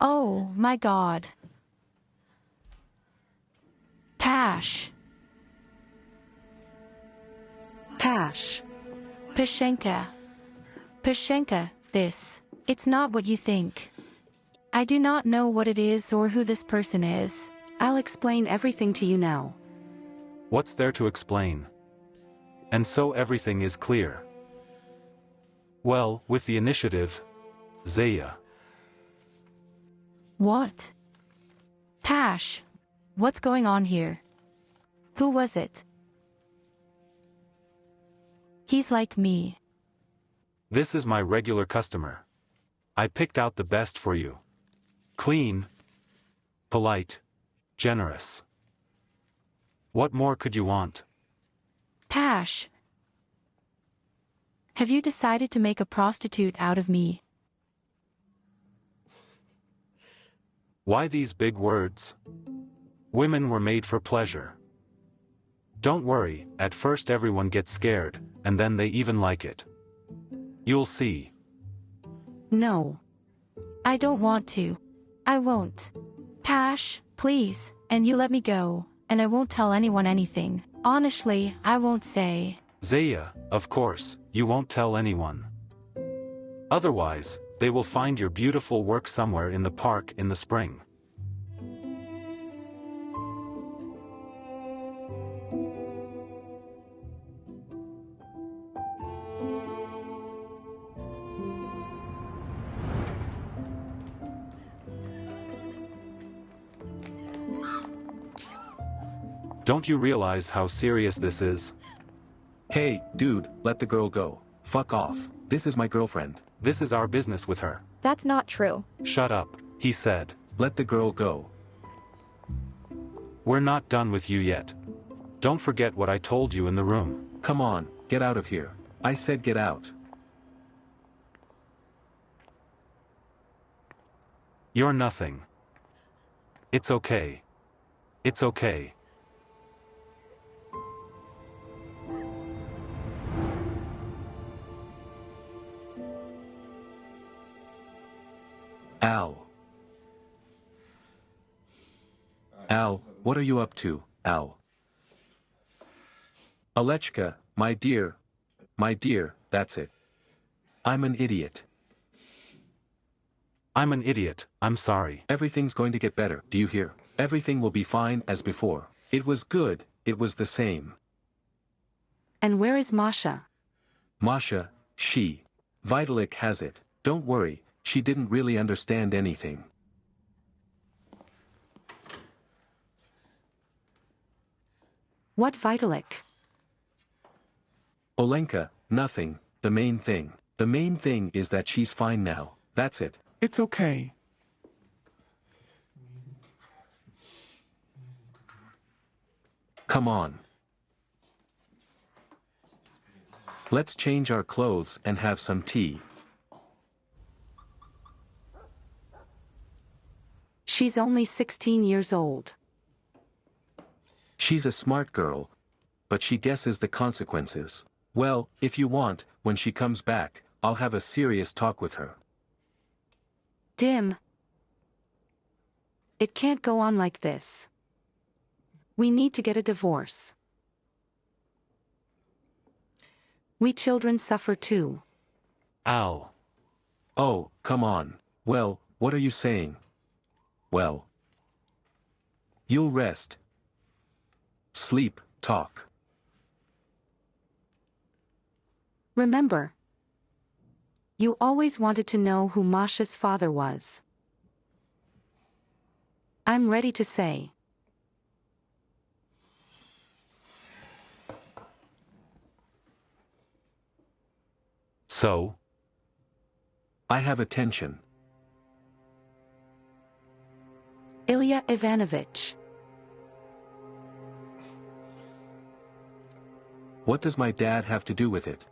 Oh, my God. Tash. Pash. Pashenka. Pashenka, this. It's not what you think. I do not know what it is or who this person is. I'll explain everything to you now. What's there to explain? And so everything is clear. Well, with the initiative, Zaya. What? Tash. What's going on here? Who was it? He's like me. This is my regular customer. I picked out the best for you. Clean, polite, generous. What more could you want? Tash. Have you decided to make a prostitute out of me? Why these big words? Women were made for pleasure. Don't worry, at first everyone gets scared, and then they even like it. You'll see. No. I don't want to. I won't. Tash, please, and you let me go, and I won't tell anyone anything. Honestly, I won't say. Zaya, of course, you won't tell anyone. Otherwise, they will find your beautiful work somewhere in the park in the spring. Don't you realize how serious this is? Hey, dude, let the girl go. Fuck off. This is my girlfriend. This is our business with her. That's not true. Shut up, he said. Let the girl go. We're not done with you yet. Don't forget what I told you in the room. Come on, get out of here. I said get out. You're nothing. It's okay. It's okay. Al. Al, what are you up to, Al? Alechka, my dear, that's it. I'm an idiot. I'm an idiot, I'm sorry. Everything's going to get better, do you hear? Everything will be fine as before. It was good, it was the same. And where is Masha? Masha, she. Vitalik has it. Don't worry, she didn't really understand anything. What Vitalik? Olenka, nothing, the main thing. The main thing is that she's fine now, that's it. It's okay. Come on. Let's change our clothes and have some tea. She's only 16 years old. She's a smart girl, but she guesses the consequences. Well, if you want, when she comes back, I'll have a serious talk with her. Dim. It can't go on like this. We need to get a divorce. We children suffer too. Al. Oh, come on. Well, what are you saying? Well. You'll rest. Sleep, talk. Remember. You always wanted to know who Masha's father was. I'm ready to say. So? I have attention. Ilya Ivanovich. What does my dad have to do with it?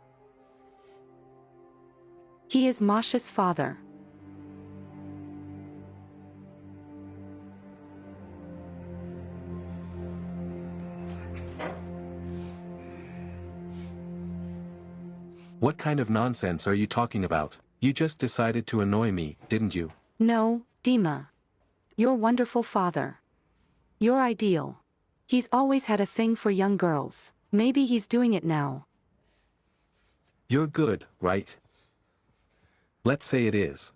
He is Masha's father. What kind of nonsense are you talking about? You just decided to annoy me, didn't you? No, Dima. Your wonderful father. Your ideal. He's always had a thing for young girls. Maybe he's doing it now. You're good, right? Let's say it is.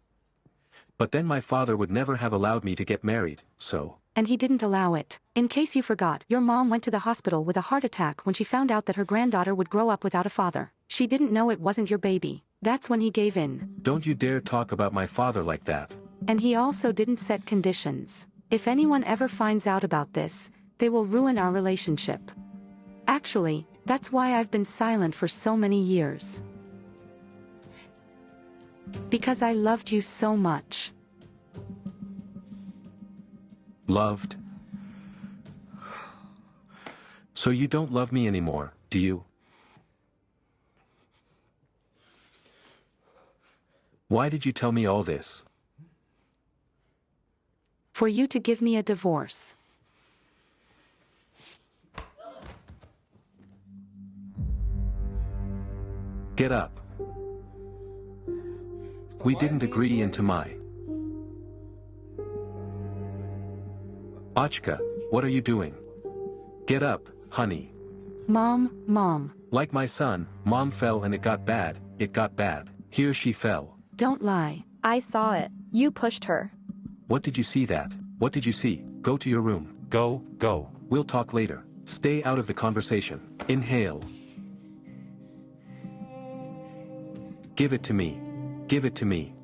But then my father would never have allowed me to get married, so... And he didn't allow it. In case you forgot, your mom went to the hospital with a heart attack when she found out that her granddaughter would grow up without a father. She didn't know it wasn't your baby. That's when he gave in. Don't you dare talk about my father like that. And he also didn't set conditions. If anyone ever finds out about this, they will ruin our relationship. Actually, that's why I've been silent for so many years. Because I loved you so much. Loved? So you don't love me anymore, do you? Why did you tell me all this? For you to give me a divorce. Get up. We didn't agree into my... Ochka, what are you doing? Get up, honey. Mom. Like my son, Mom fell and it got bad. Here she fell. Don't lie. I saw it. You pushed her. What did you see that? What did you see? Go to your room. Go. We'll talk later. Stay out of the conversation. Inhale. Give it to me. Give it to me.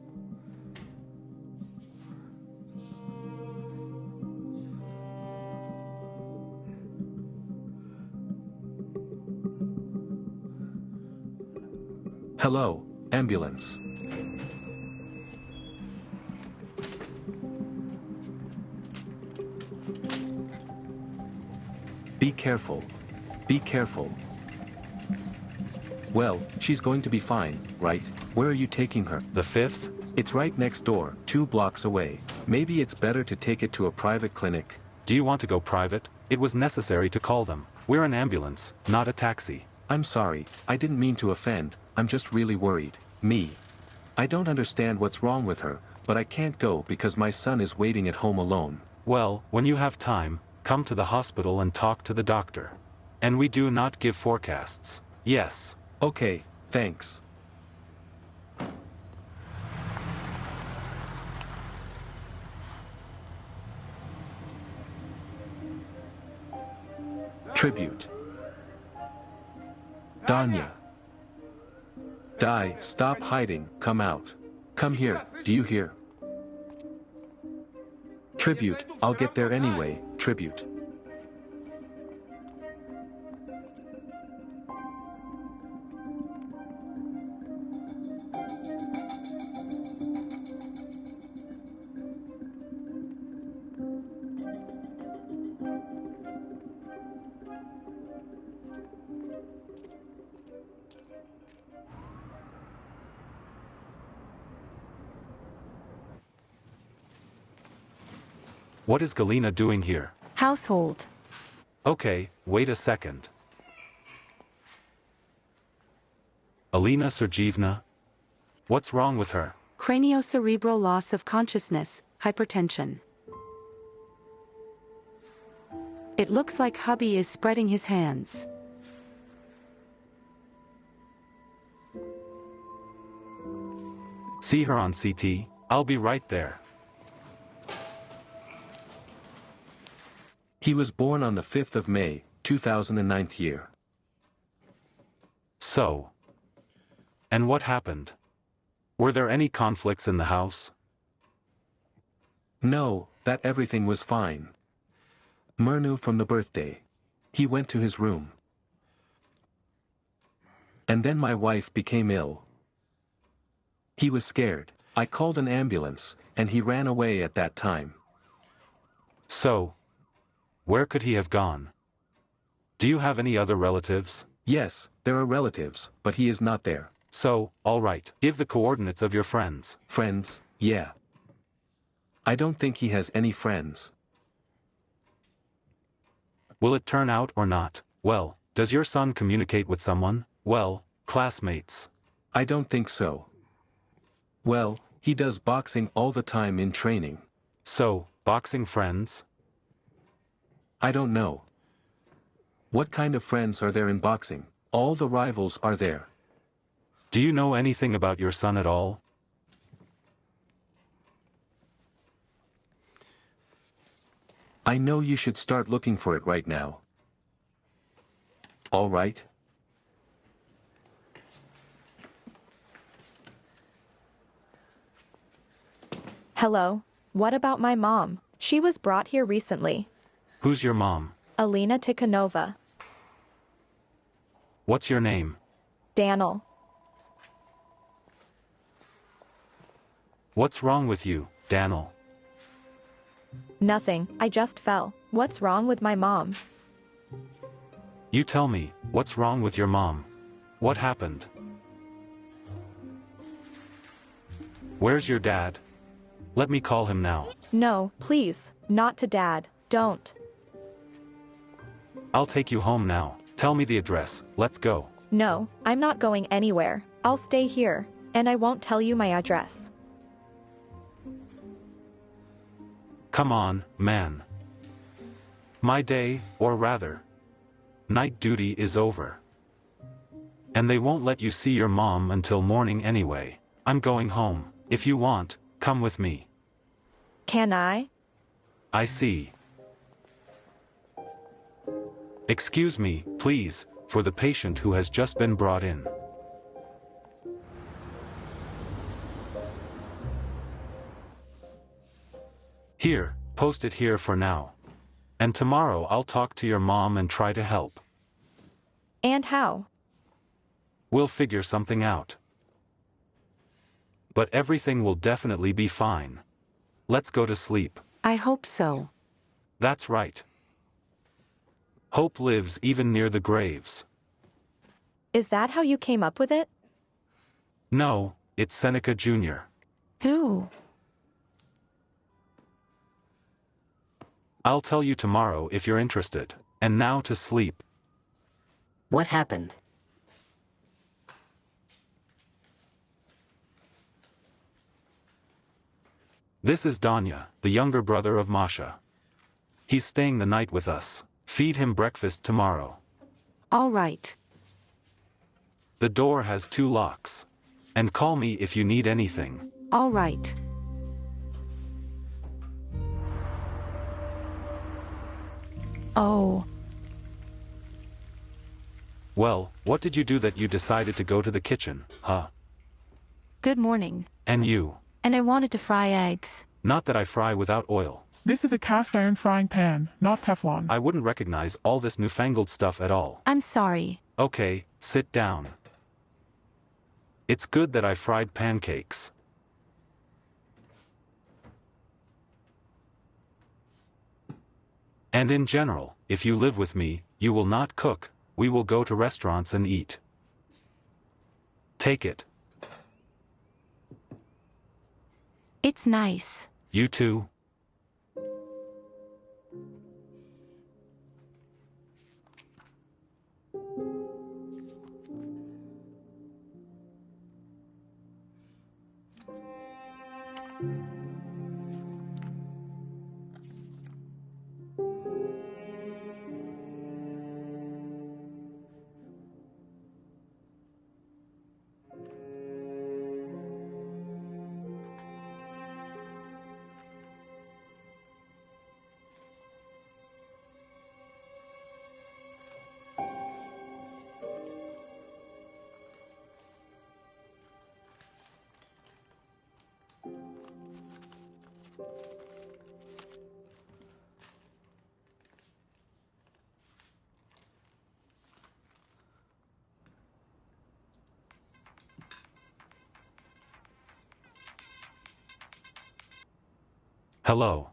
Hello, ambulance. Be careful. Be careful. Well, she's going to be fine, right? Where are you taking her? The 5th? It's right next door, 2 blocks away. Maybe it's better to take it to a private clinic. Do you want to go private? It was necessary to call them. We're an ambulance, not a taxi. I'm sorry, I didn't mean to offend, I'm just really worried. Me. I don't understand what's wrong with her, but I can't go because my son is waiting at home alone. Well, when you have time, come to the hospital and talk to the doctor. And we do not give forecasts. Yes. Okay, thanks. Tribute. Danya. Die, stop hiding, come out. Come here, do you hear? Tribute, I'll get there anyway, tribute. What is Galina doing here? Household. Okay, wait a second. Alina Sergeyevna? What's wrong with her? Craniocerebral loss of consciousness, hypertension. It looks like hubby is spreading his hands. See her on CT? I'll be right there. He was born on the 5th of May, 2009 year. So. And what happened? Were there any conflicts in the house? No, that everything was fine. Myrnu from the birthday. He went to his room. And then my wife became ill. He was scared. I called an ambulance, and he ran away at that time. So, where could he have gone? Do you have any other relatives? Yes, there are relatives, but he is not there. So, all right, give the coordinates of your friends. Friends, yeah. I don't think he has any friends. Will it turn out or not? Well, does your son communicate with someone? Well, classmates. I don't think so. Well, he does boxing all the time in training. So, boxing friends? I don't know. What kind of friends are there in boxing? All the rivals are there. Do you know anything about your son at all? I know you should start looking for it right now. All right? Hello. What about my mom? She was brought here recently. Who's your mom? Alina Tikhonova. What's your name? Daniel. What's wrong with you, Daniel? Nothing, I just fell. What's wrong with my mom? You tell me, what's wrong with your mom? What happened? Where's your dad? Let me call him now. No, please, not to Dad. Don't. I'll take you home now. Tell me the address, let's go. No, I'm not going anywhere. I'll stay here, and I won't tell you my address. Come on, man. My day, or rather, night duty is over. And they won't let you see your mom until morning anyway. I'm going home. If you want, come with me. Can I? I see. Excuse me, please, for the patient who has just been brought in. Here, post it here for now. And tomorrow I'll talk to your mom and try to help. And how? We'll figure something out. But everything will definitely be fine. Let's go to sleep. I hope so. That's right. Hope lives even near the graves. Is that how you came up with it? No, it's Seneca Jr. Who? I'll tell you tomorrow if you're interested. And now to sleep. What happened? This is Danya, the younger brother of Masha. He's staying the night with us. Feed him breakfast tomorrow. All right. The door has 2 locks. And call me if you need anything. All right. Oh. Well, what did you do that you decided to go to the kitchen, huh? Good morning. And you? And I wanted to fry eggs. Not that I fry without oil. This is a cast iron frying pan, not Teflon. I wouldn't recognize all this newfangled stuff at all. I'm sorry. Okay, sit down. It's good that I fried pancakes. And in general, if you live with me, you will not cook. We will go to restaurants and eat. Take it. It's nice. You too. Hello.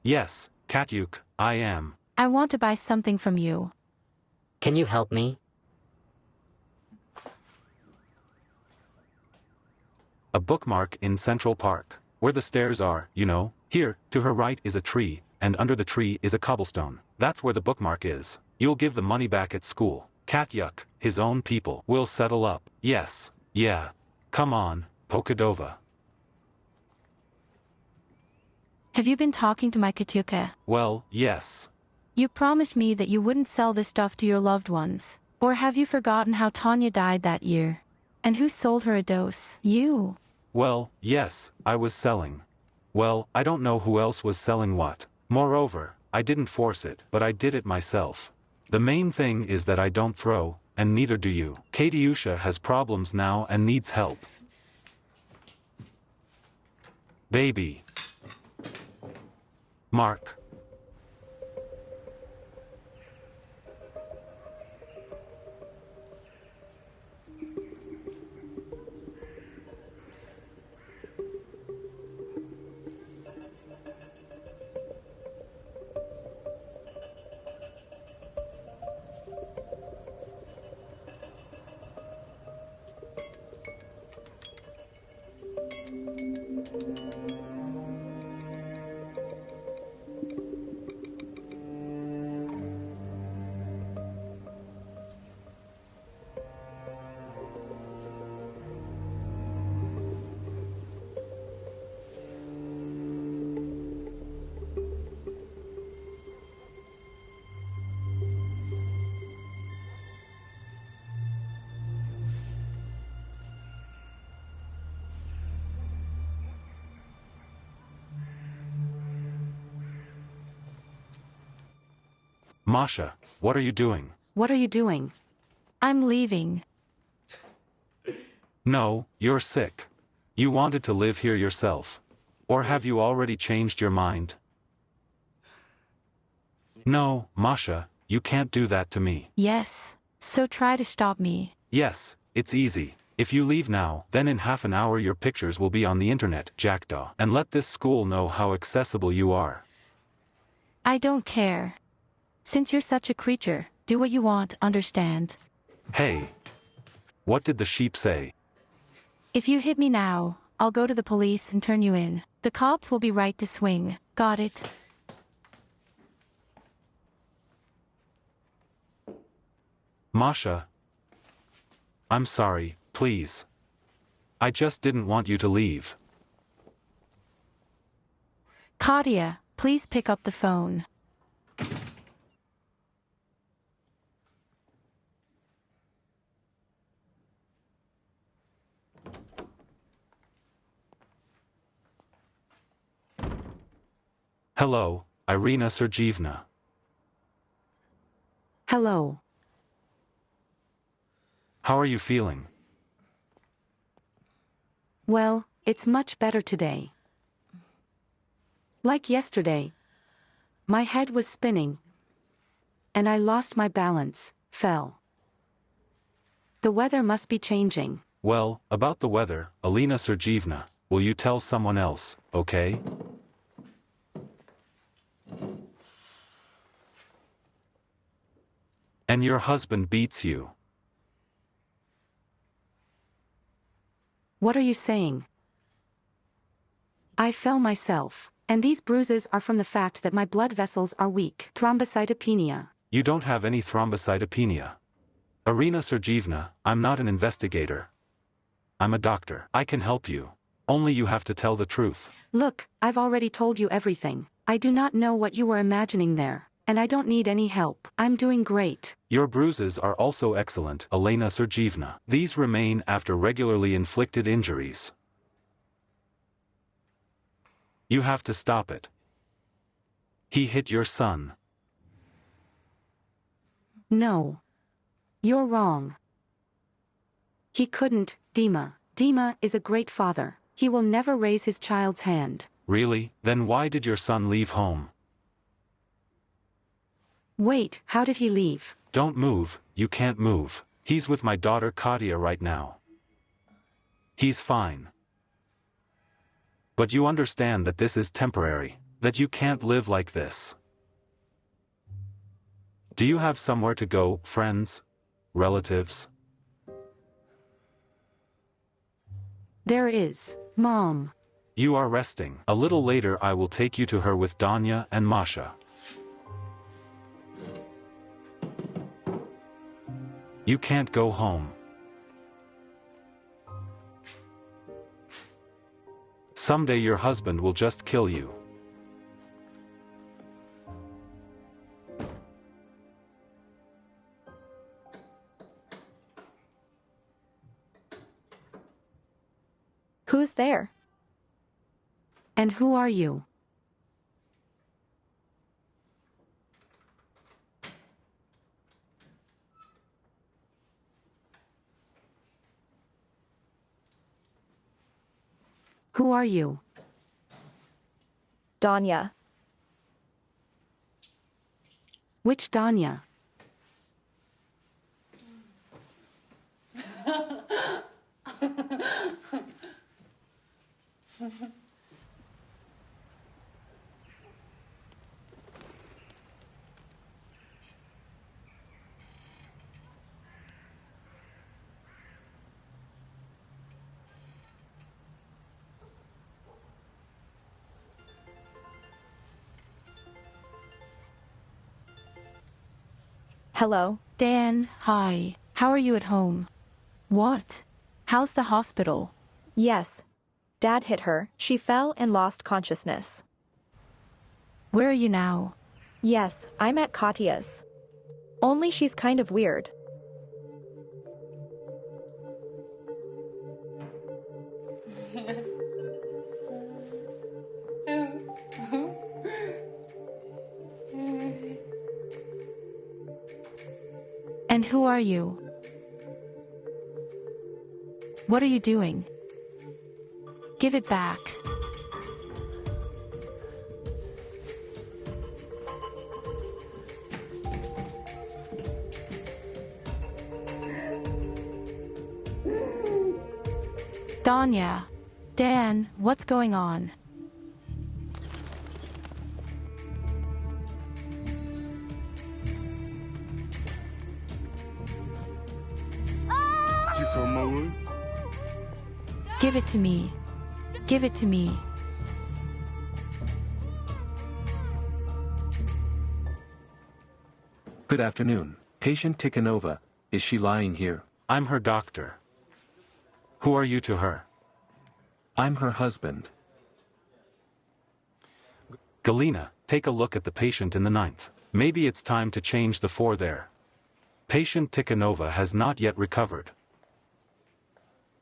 Yes, Katyuk, I am. I want to buy something from you. Can you help me? A bookmark in Central Park. Where the stairs are, you know. Here, to her right is a tree, and under the tree is a cobblestone. That's where the bookmark is. You'll give the money back at school. Katyuk, his own people, will settle up. Yes. Yeah. Come on, Pokadova. Have you been talking to my Katyuka? Well, yes. You promised me that you wouldn't sell this stuff to your loved ones. Or have you forgotten how Tanya died that year? And who sold her a dose? You. Well, yes, I was selling. Well, I don't know who else was selling what. Moreover, I didn't force it, but I did it myself. The main thing is that I don't throw, and neither do you. Katyusha has problems now and needs help. Baby. Mark. Masha, what are you doing? What are you doing? I'm leaving. No, you're sick. You wanted to live here yourself. Or have you already changed your mind? No, Masha, you can't do that to me. Yes. So try to stop me. Yes, it's easy. If you leave now, then in half an hour your pictures will be on the internet, Jackdaw. And let this school know how accessible you are. I don't care. Since you're such a creature, do what you want, understand? Hey. What did the sheep say? If you hit me now, I'll go to the police and turn you in. The cops will be right to swing. Got it? Masha. I'm sorry, please. I just didn't want you to leave. Katya, please pick up the phone. Hello, Irina Sergeevna. Hello. How are you feeling? Well, it's much better today. Like yesterday. My head was spinning. And I lost my balance, fell. The weather must be changing. Well, about the weather, Alina Sergeevna, will you tell someone else, okay? And your husband beats you. What are you saying? I fell myself, and these bruises are from the fact that my blood vessels are weak. Thrombocytopenia. You don't have any thrombocytopenia. Irina Sergeevna, I'm not an investigator. I'm a doctor. I can help you. Only you have to tell the truth. Look, I've already told you everything. I do not know what you were imagining there, and I don't need any help. I'm doing great. Your bruises are also excellent, Elena Sergeevna. These remain after regularly inflicted injuries. You have to stop it. He hit your son. No. You're wrong. He couldn't, Dima. Dima is a great father. He will never raise his child's hand. Really? Then why did your son leave home? Wait, how did he leave? Don't move, you can't move. He's with my daughter Katya right now. He's fine. But you understand that this is temporary, that you can't live like this. Do you have somewhere to go, friends? Relatives? There is, Mom. You are resting. A little later I will take you to her with Danya and Masha. You can't go home. Someday your husband will just kill you. Who's there? And who are you? Who are you? Danya. Which Danya? Hello. Dan, hi. How are you at home? What? How's the hospital? Yes. Dad hit her. She fell and lost consciousness. Where are you now? Yes, I'm at Katya's. Only she's kind of weird. And who are you? What are you doing? Give it back. Danya. Dan, what's going on? Give it to me. Give it to me. Good afternoon. Patient Tikhonova, is she lying here? I'm her doctor. Who are you to her? I'm her husband. Galina, take a look at the patient in the 9th. Maybe it's time to change the 4 there. Patient Tikhonova has not yet recovered.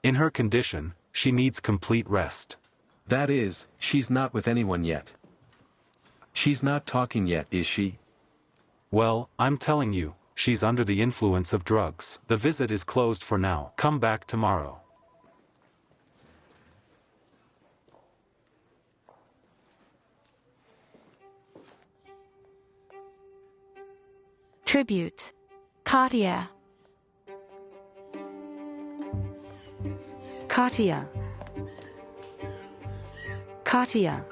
In her condition, she needs complete rest. That is, she's not with anyone yet. She's not talking yet, is she? Well, I'm telling you, she's under the influence of drugs. The visit is closed for now. Come back tomorrow. Tribute. Katya. Katya. Katya.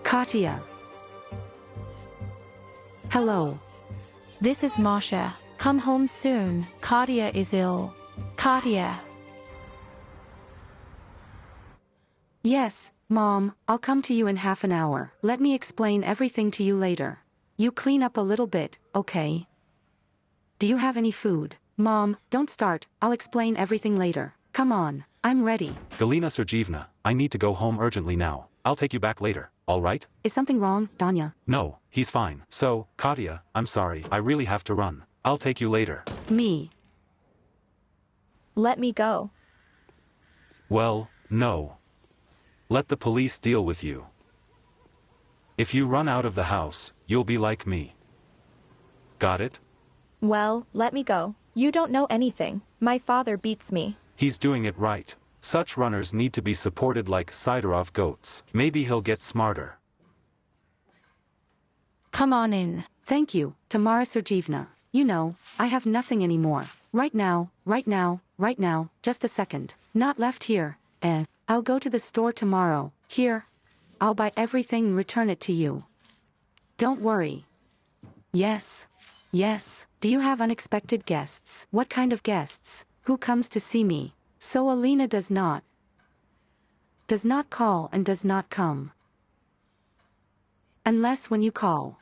Katya. Hello. This is Masha. Come home soon. Katya is ill. Katya. Yes, Mom, I'll come to you in half an hour. Let me explain everything to you later. You clean up a little bit, okay? Do you have any food? Mom, don't start, I'll explain everything later. Come on, I'm ready. Galina Sergeyevna, I need to go home urgently now. I'll take you back later, all right? Is something wrong, Danya? No, he's fine. So, Katya, I'm sorry, I really have to run. I'll take you later. Me. Let me go. Well, no. Let the police deal with you. If you run out of the house, you'll be like me. Got it? Well, let me go. You don't know anything. My father beats me. He's doing it right. Such runners need to be supported like Sidorov goats. Maybe he'll get smarter. Come on in. Thank you, Tamara Sergeyevna. You know, I have nothing anymore. Right now, right now, just a second. Not left here, I'll go to the store tomorrow, here. I'll buy everything and return it to you. Don't worry. Yes. Yes. Do you have unexpected guests? What kind of guests? Who comes to see me? So Alina does not call and does not come. Unless when you call.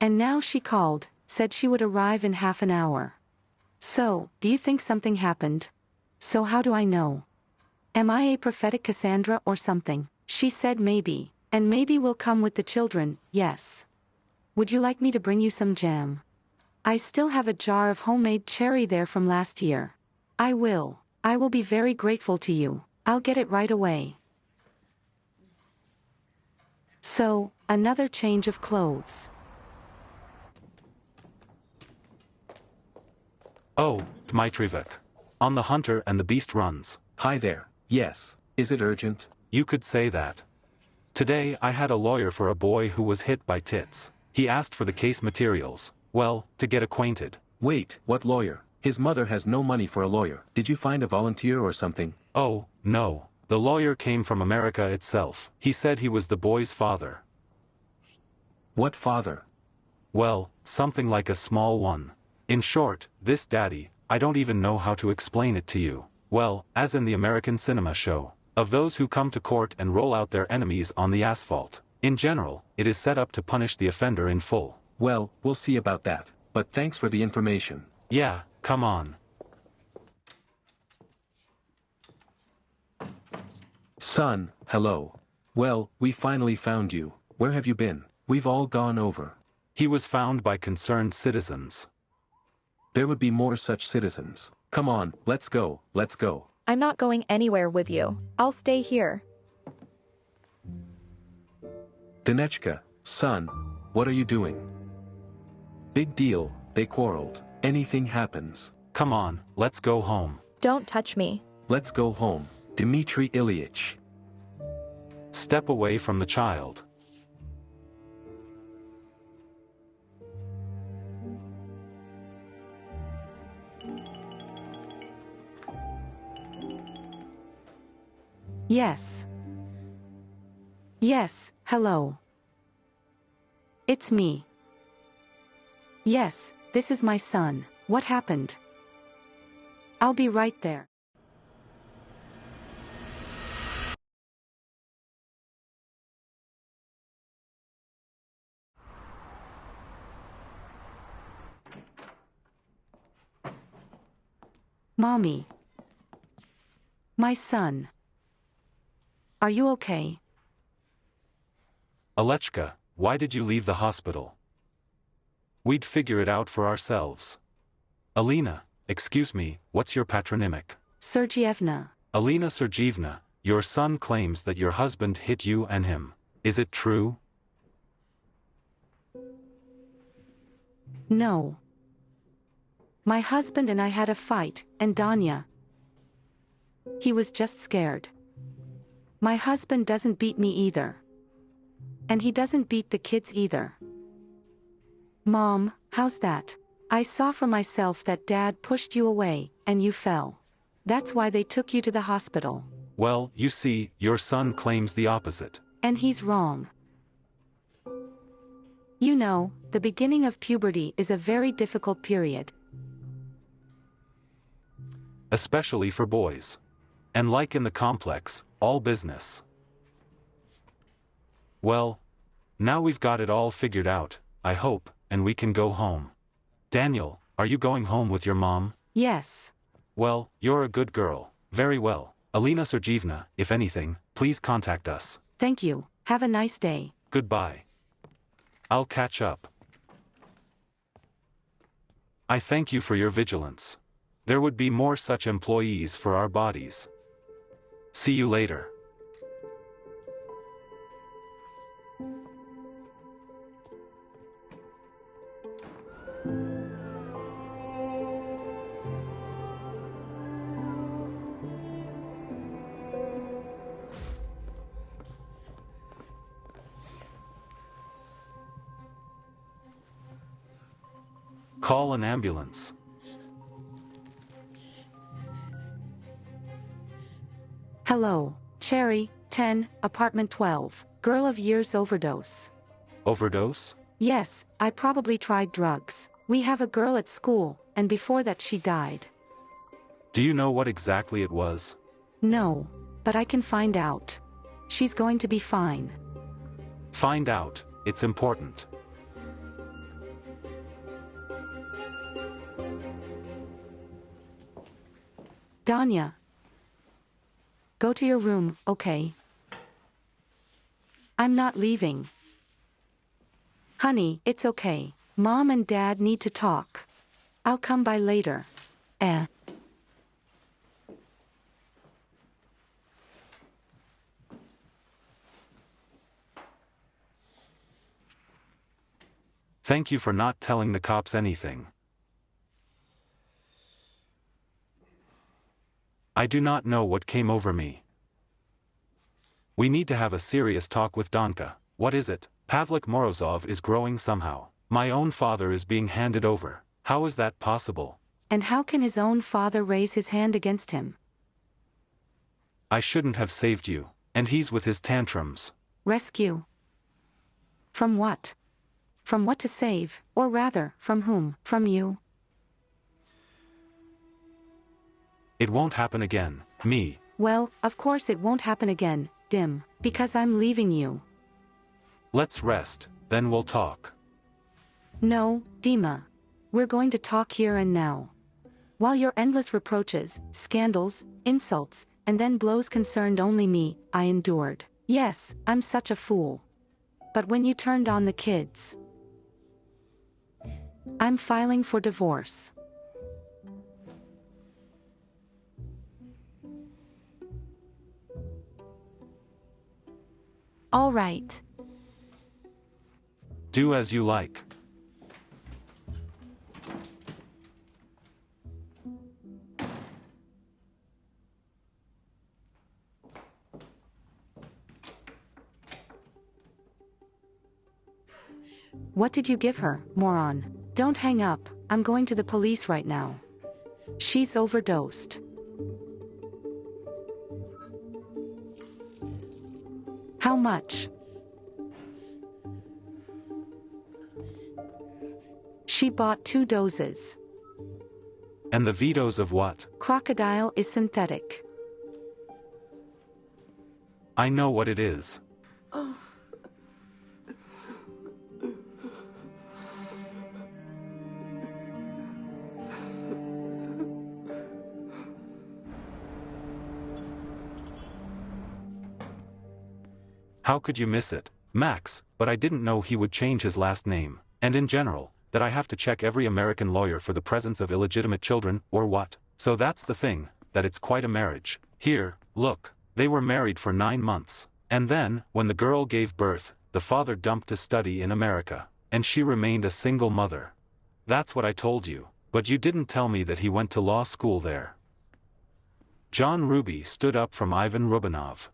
And now she called, said she would arrive in half an hour. So, do you think something happened? So how do I know? Am I a prophetic Cassandra or something? She said maybe, and maybe we'll come with the children, yes. Would you like me to bring you some jam? I still have a jar of homemade cherry there from last year. I will be very grateful to you. I'll get it right away. So, another change of clothes. Oh, Dmitrivik. On the hunter and the beast runs. Hi there. Yes. Is it urgent? You could say that. Today I had a lawyer for a boy who was hit by tits. He asked for the case materials, well, to get acquainted. Wait, what lawyer? His mother has no money for a lawyer. Did you find a volunteer or something? Oh, no. The lawyer came from America itself. He said he was the boy's father. What father? Well, something like a small one. In short, this daddy, I don't even know how to explain it to you. Well, as in the American cinema show, of those who come to court and roll out their enemies on the asphalt. In general, it is set up to punish the offender in full. Well, we'll see about that. But thanks for the information. Yeah, come on. Son, hello. Well, we finally found you. Where have you been? We've all gone over. He was found by concerned citizens. There would be more such citizens. Come on, let's go, let's go. I'm not going anywhere with you. I'll stay here. Dinechka, son, what are you doing? Big deal, they quarreled. Anything happens. Come on, let's go home. Don't touch me. Let's go home, Dmitry Ilyich. Step away from the child. Yes. Yes, hello. It's me. Yes, this is my son. What happened? I'll be right there. Mommy. My son. Are you okay? Alechka, why did you leave the hospital? We'd figure it out for ourselves. Alina, excuse me, what's your patronymic? Sergeyevna. Alina Sergeyevna, your son claims that your husband hit you and him. Is it true? No. My husband and I had a fight, and Danya. He was just scared. My husband doesn't beat me either. And he doesn't beat the kids either. Mom, how's that? I saw for myself that Dad pushed you away, and you fell. That's why they took you to the hospital. Well, you see, your son claims the opposite. And he's wrong. You know, the beginning of puberty is a very difficult period. Especially for boys. And like in the complex, all business. Well, now we've got it all figured out, I hope, and we can go home. Daniel, are you going home with your mom? Yes. Well, you're a good girl. Very well. Alina Sergeyevna, if anything, please contact us. Thank you. Have a nice day. Goodbye. I'll catch up. I thank you for your vigilance. There would be more such employees for our bodies. See you later. Call an ambulance. Hello, Cherry, 10, apartment 12, girl of years overdose. Overdose? Yes, I probably tried drugs. We have a girl at school, and before that she died. Do you know what exactly it was? No, but I can find out. She's going to be fine. Find out, it's important. Danya. Go to your room, okay? I'm not leaving. Honey, it's okay. Mom and Dad need to talk. I'll come by later. Thank you for not telling the cops anything. I do not know what came over me. We need to have a serious talk with Danka. What is it? Pavlik Morozov is growing somehow. My own father is being handed over. How is that possible? And how can his own father raise his hand against him? I shouldn't have saved you. And he's with his tantrums. Rescue? From what? From what to save, or rather, from whom? From you? It won't happen again. Me. Well, of course it won't happen again, Dim, because I'm leaving you. Let's rest, then we'll talk. No, Dima. We're going to talk here and now. While your endless reproaches, scandals, insults, and then blows concerned only me, I endured. Yes, I'm such a fool. But when you turned on the kids, I'm filing for divorce. All right. Do as you like. What did you give her, moron? Don't hang up, I'm going to the police right now. She's overdosed. How much? She bought 2 doses. And the vetoes of what? Crocodile is synthetic. I know what it is. How could you miss it, Max? But I didn't know he would change his last name, and in general, that I have to check every American lawyer for the presence of illegitimate children, or what. So that's the thing, that it's quite a marriage. Here, look, they were married for 9 months. And then, when the girl gave birth, the father dumped to study in America, and she remained a single mother. That's what I told you, but you didn't tell me that he went to law school there. John Ruby stood up from Ivan Rubinov.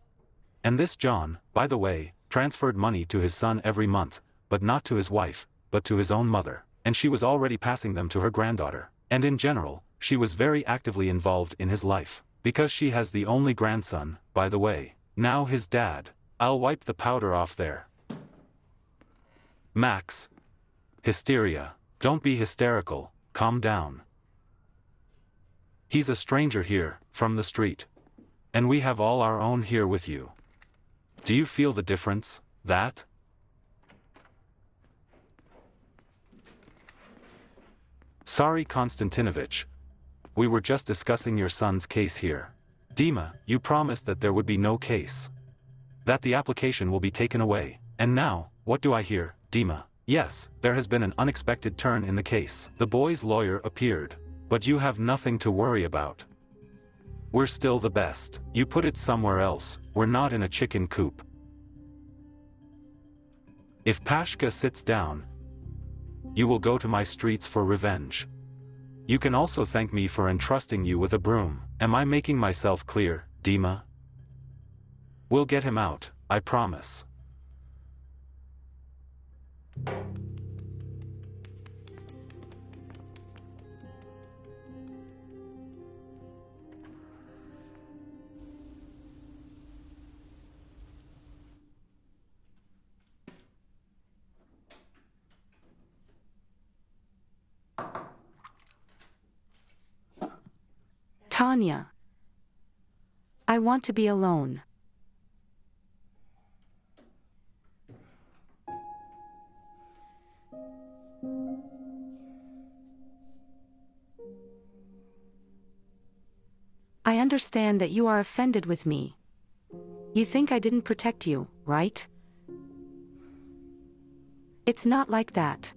And this John, by the way, transferred money to his son every month, but not to his wife, but to his own mother, and she was already passing them to her granddaughter. And in general, she was very actively involved in his life, because she has the only grandson, by the way. Now his dad. I'll wipe the powder off there. Max. Hysteria. Don't be hysterical, calm down. He's a stranger here, from the street. And we have all our own here with you. Do you feel the difference, that? Sorry, Konstantinovich. We were just discussing your son's case here. Dima, you promised that there would be no case. That the application will be taken away. And now, what do I hear, Dima? Yes, there has been an unexpected turn in the case. The boy's lawyer appeared. But you have nothing to worry about. We're still the best. You put it somewhere else, we're not in a chicken coop. If Pashka sits down, you will go to my streets for revenge. You can also thank me for entrusting you with a broom. Am I making myself clear, Dima? We'll get him out, I promise. Tanya. I want to be alone. I understand that you are offended with me. You think I didn't protect you, right? It's not like that.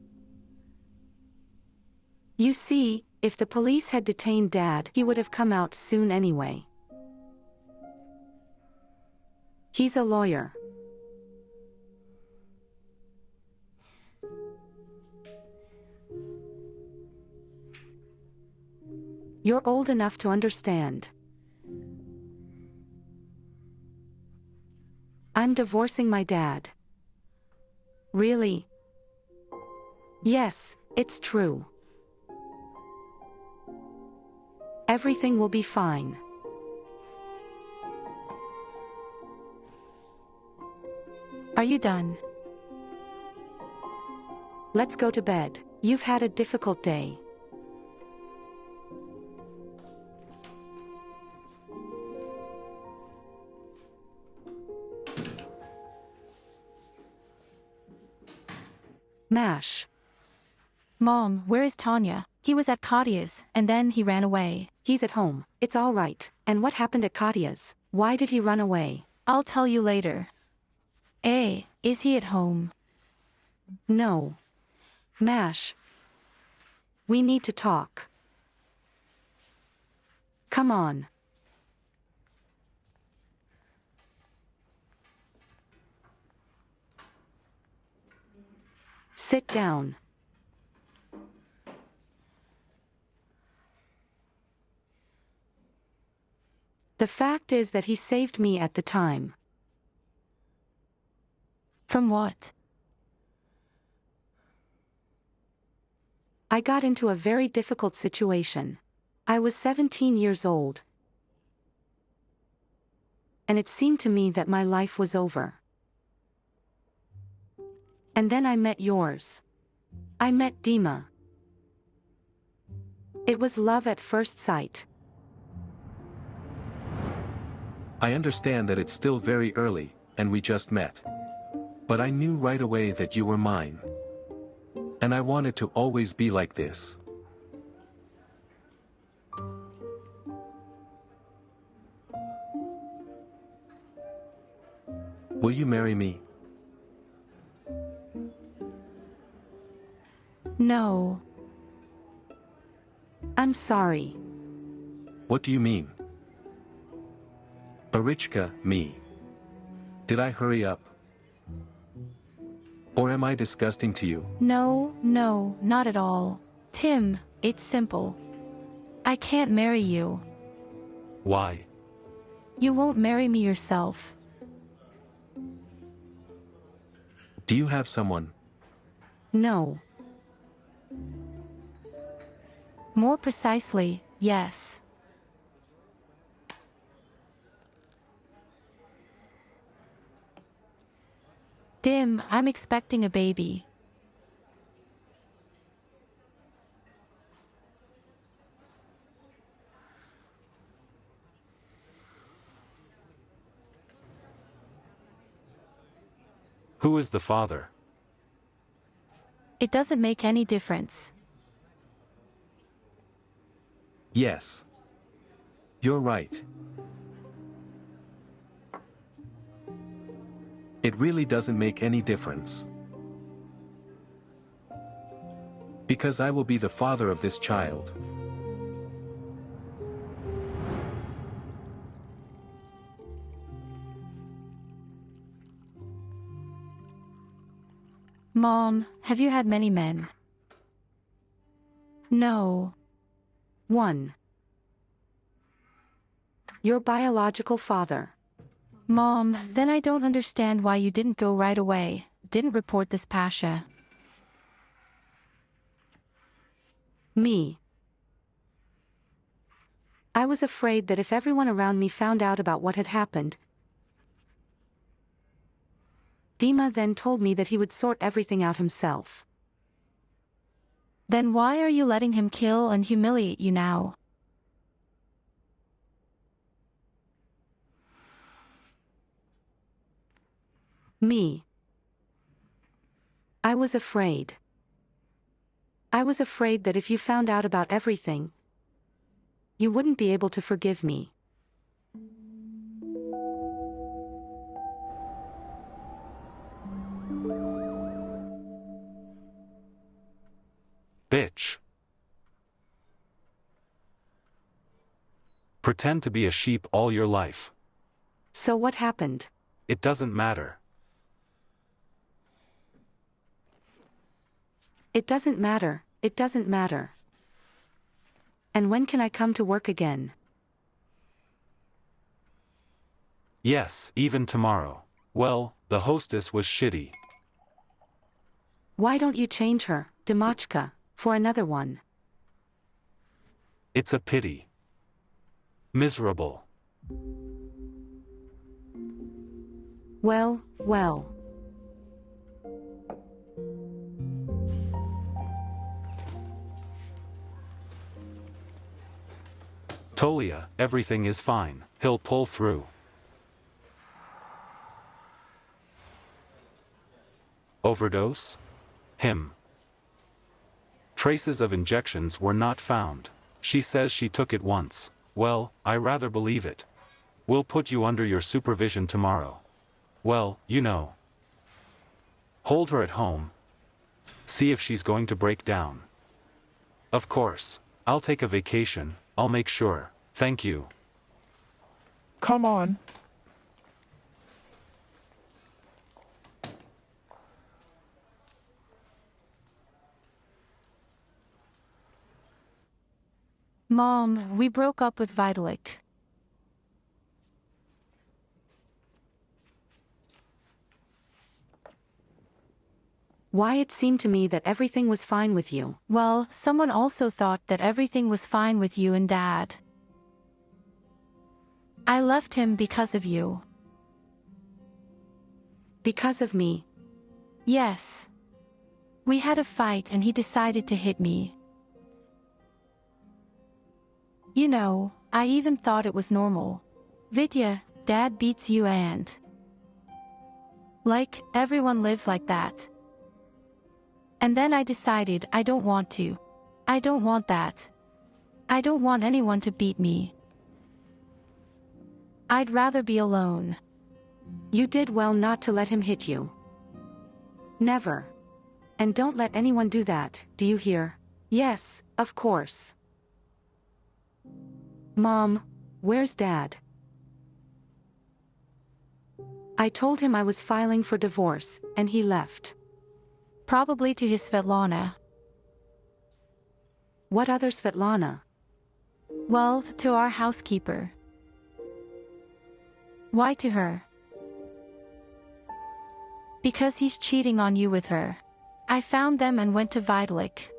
You see, if the police had detained Dad, he would have come out soon anyway. He's a lawyer. You're old enough to understand. I'm divorcing my dad. Really? Yes, it's true. Everything will be fine. Are you done? Let's go to bed. You've had a difficult day. Mash. Mom, where is Tanya? He was at Katya's, and then he ran away. He's at home. It's all right. And what happened at Katya's? Why did he run away? I'll tell you later. Is he at home? No. Mash. We need to talk. Come on. Sit down. The fact is that he saved me at the time. From what? I got into a very difficult situation. I was 17 years old. And it seemed to me that my life was over. And then I met yours. I met Dima. It was love at first sight. I understand that it's still very early, and we just met. But I knew right away that you were mine. And I wanted to always be like this. Will you marry me? No. I'm sorry. What do you mean? Arichka, me. Did I hurry up? Or am I disgusting to you? No, not at all. Tim, it's simple. I can't marry you. Why? You won't marry me yourself. Do you have someone? No. More precisely, yes. Dim, I'm expecting a baby. Who is the father? It doesn't make any difference. Yes. You're right. It really doesn't make any difference. Because I will be the father of this child. Mom, have you had many men? No. One. Your biological father. Mom, then I don't understand why you didn't go right away, didn't report this Pasha. Me. I was afraid that if everyone around me found out about what had happened, Dima then told me that he would sort everything out himself. Then why are you letting him kill and humiliate you now? Me. I was afraid. I was afraid that if you found out about everything, you wouldn't be able to forgive me. Bitch. Pretend to be a sheep all your life. So what happened? It doesn't matter. It doesn't matter, it doesn't matter. And when can I come to work again? Yes, even tomorrow. Well, the hostess was shitty. Why don't you change her, Demochka, for another one? It's a pity. Miserable. Well, well. Tolia, everything is fine. He'll pull through. Overdose? Him. Traces of injections were not found. She says she took it once. Well, I rather believe it. We'll put you under your supervision tomorrow. Well, you know. Hold her at home. See if she's going to break down. Of course. I'll take a vacation, I'll make sure. Thank you. Come on. Mom, we broke up with Vitalik. Why it seemed to me that everything was fine with you. Well, someone also thought that everything was fine with you and Dad. I left him because of you. Because of me. Yes. We had a fight and he decided to hit me. You know, I even thought it was normal. Vitya, Dad beats you and... like, everyone lives like that. And then I decided I don't want to. I don't want that. I don't want anyone to beat me. I'd rather be alone. You did well not to let him hit you. Never. And don't let anyone do that, do you hear? Yes, of course. Mom, where's Dad? I told him I was filing for divorce, and he left. Probably to his Svetlana. What other Svetlana? Well, to our housekeeper. Why to her? Because he's cheating on you with her. I found them and went to Vitalik.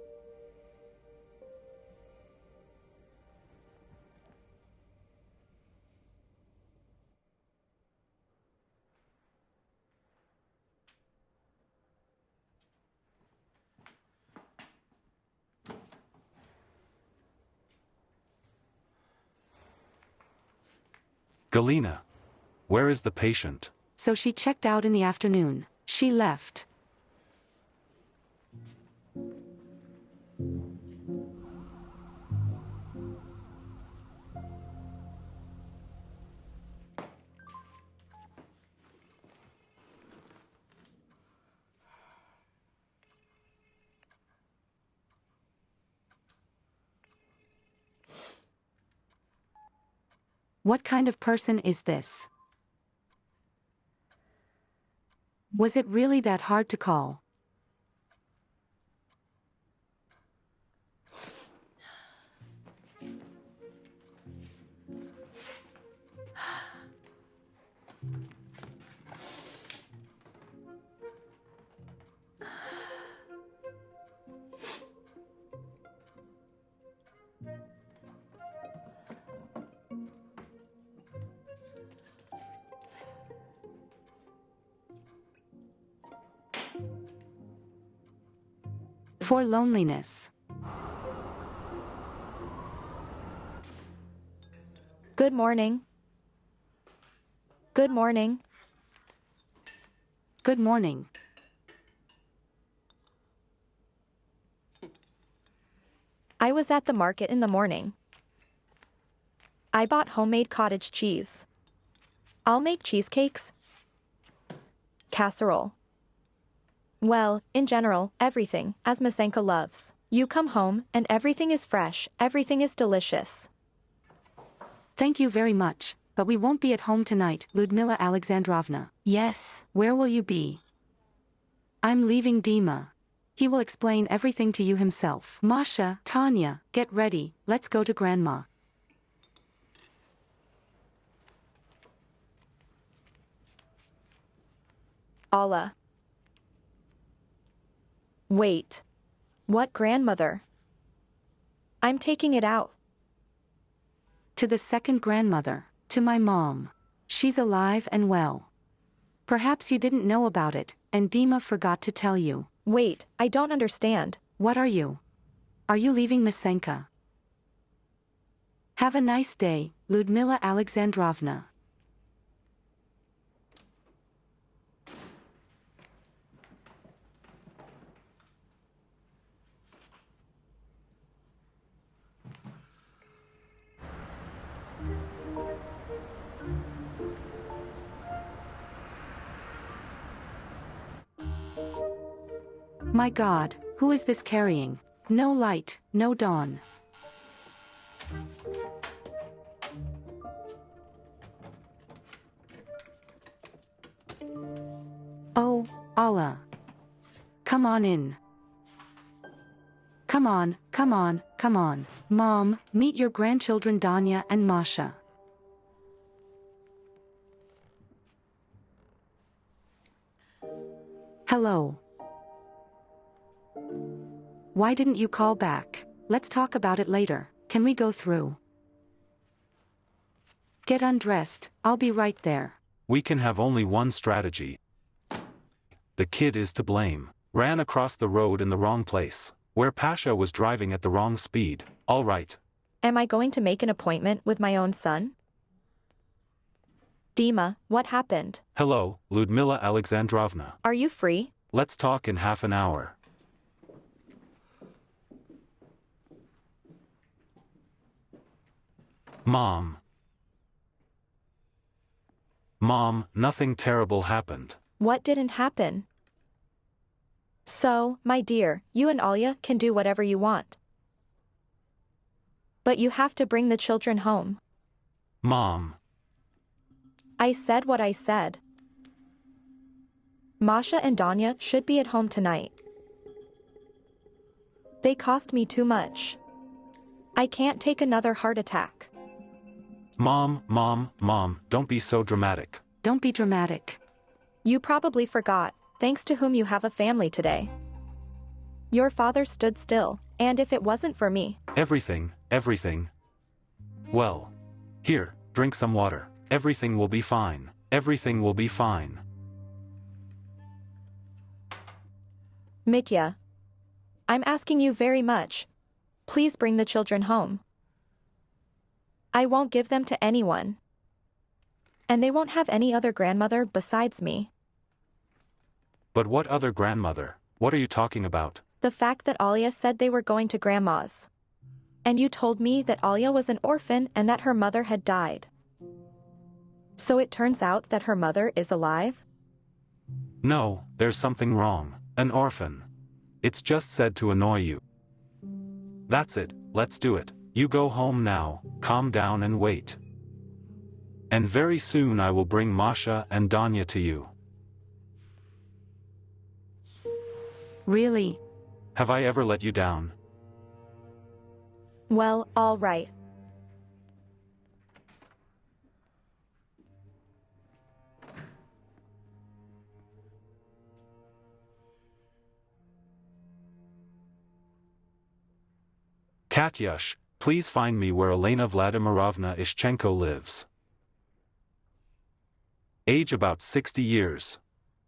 Galina. Where is the patient? So she checked out in the afternoon. She left. What kind of person is this? Was it really that hard to call? For loneliness. Good morning. Good morning. Good morning. I was at the market in the morning. I bought homemade cottage cheese. I'll make cheesecakes. Casserole. Well, in general, everything, as Masenka loves. You come home, and everything is fresh, everything is delicious. Thank you very much, but we won't be at home tonight, Ludmila Alexandrovna. Yes. Where will you be? I'm leaving Dima. He will explain everything to you himself. Masha, Tanya, get ready, let's go to Grandma. Allah. Wait. What grandmother? I'm taking it out. To the second grandmother, to my mom. She's alive and well. Perhaps you didn't know about it, and Dima forgot to tell you. Wait, I don't understand. What are you? Are you leaving Masenka? Have a nice day, Ludmila Alexandrovna. My God, who is this carrying? No light, no dawn. Oh, Allah. Come on in. Come on, come on, come on. Mom, meet your grandchildren Danya and Masha. Hello. Why didn't you call back? Let's talk about it later. Can we go through? Get undressed, I'll be right there. We can have only one strategy. The kid is to blame. Ran across the road in the wrong place, where Pasha was driving at the wrong speed. All right. Am I going to make an appointment with my own son? Dima, what happened? Hello, Ludmila Alexandrovna. Are you free? Let's talk in half an hour. Mom. Mom, nothing terrible happened. What didn't happen? So, my dear, you and Alia can do whatever you want. But you have to bring the children home. Mom. I said what I said. Masha and Danya should be at home tonight. They cost me too much. I can't take another heart attack. Mom, don't be so dramatic. Don't be dramatic. You probably forgot, thanks to whom you have a family today. Your father stood still, and if it wasn't for me... Everything. Well. Here, drink some water. Everything will be fine. Everything will be fine. Mitya. I'm asking you very much. Please bring the children home. I won't give them to anyone. And they won't have any other grandmother besides me. But what other grandmother? What are you talking about? The fact that Alia said they were going to grandma's. And you told me that Alia was an orphan and that her mother had died. So it turns out that her mother is alive? No, there's something wrong. An orphan. It's just said to annoy you. That's it, let's do it. You go home now, calm down and wait. And very soon I will bring Masha and Danya to you. Really? Have I ever let you down? Well, all right. Katyush, please find me where Elena Vladimirovna Ishchenko lives. Age about 60 years.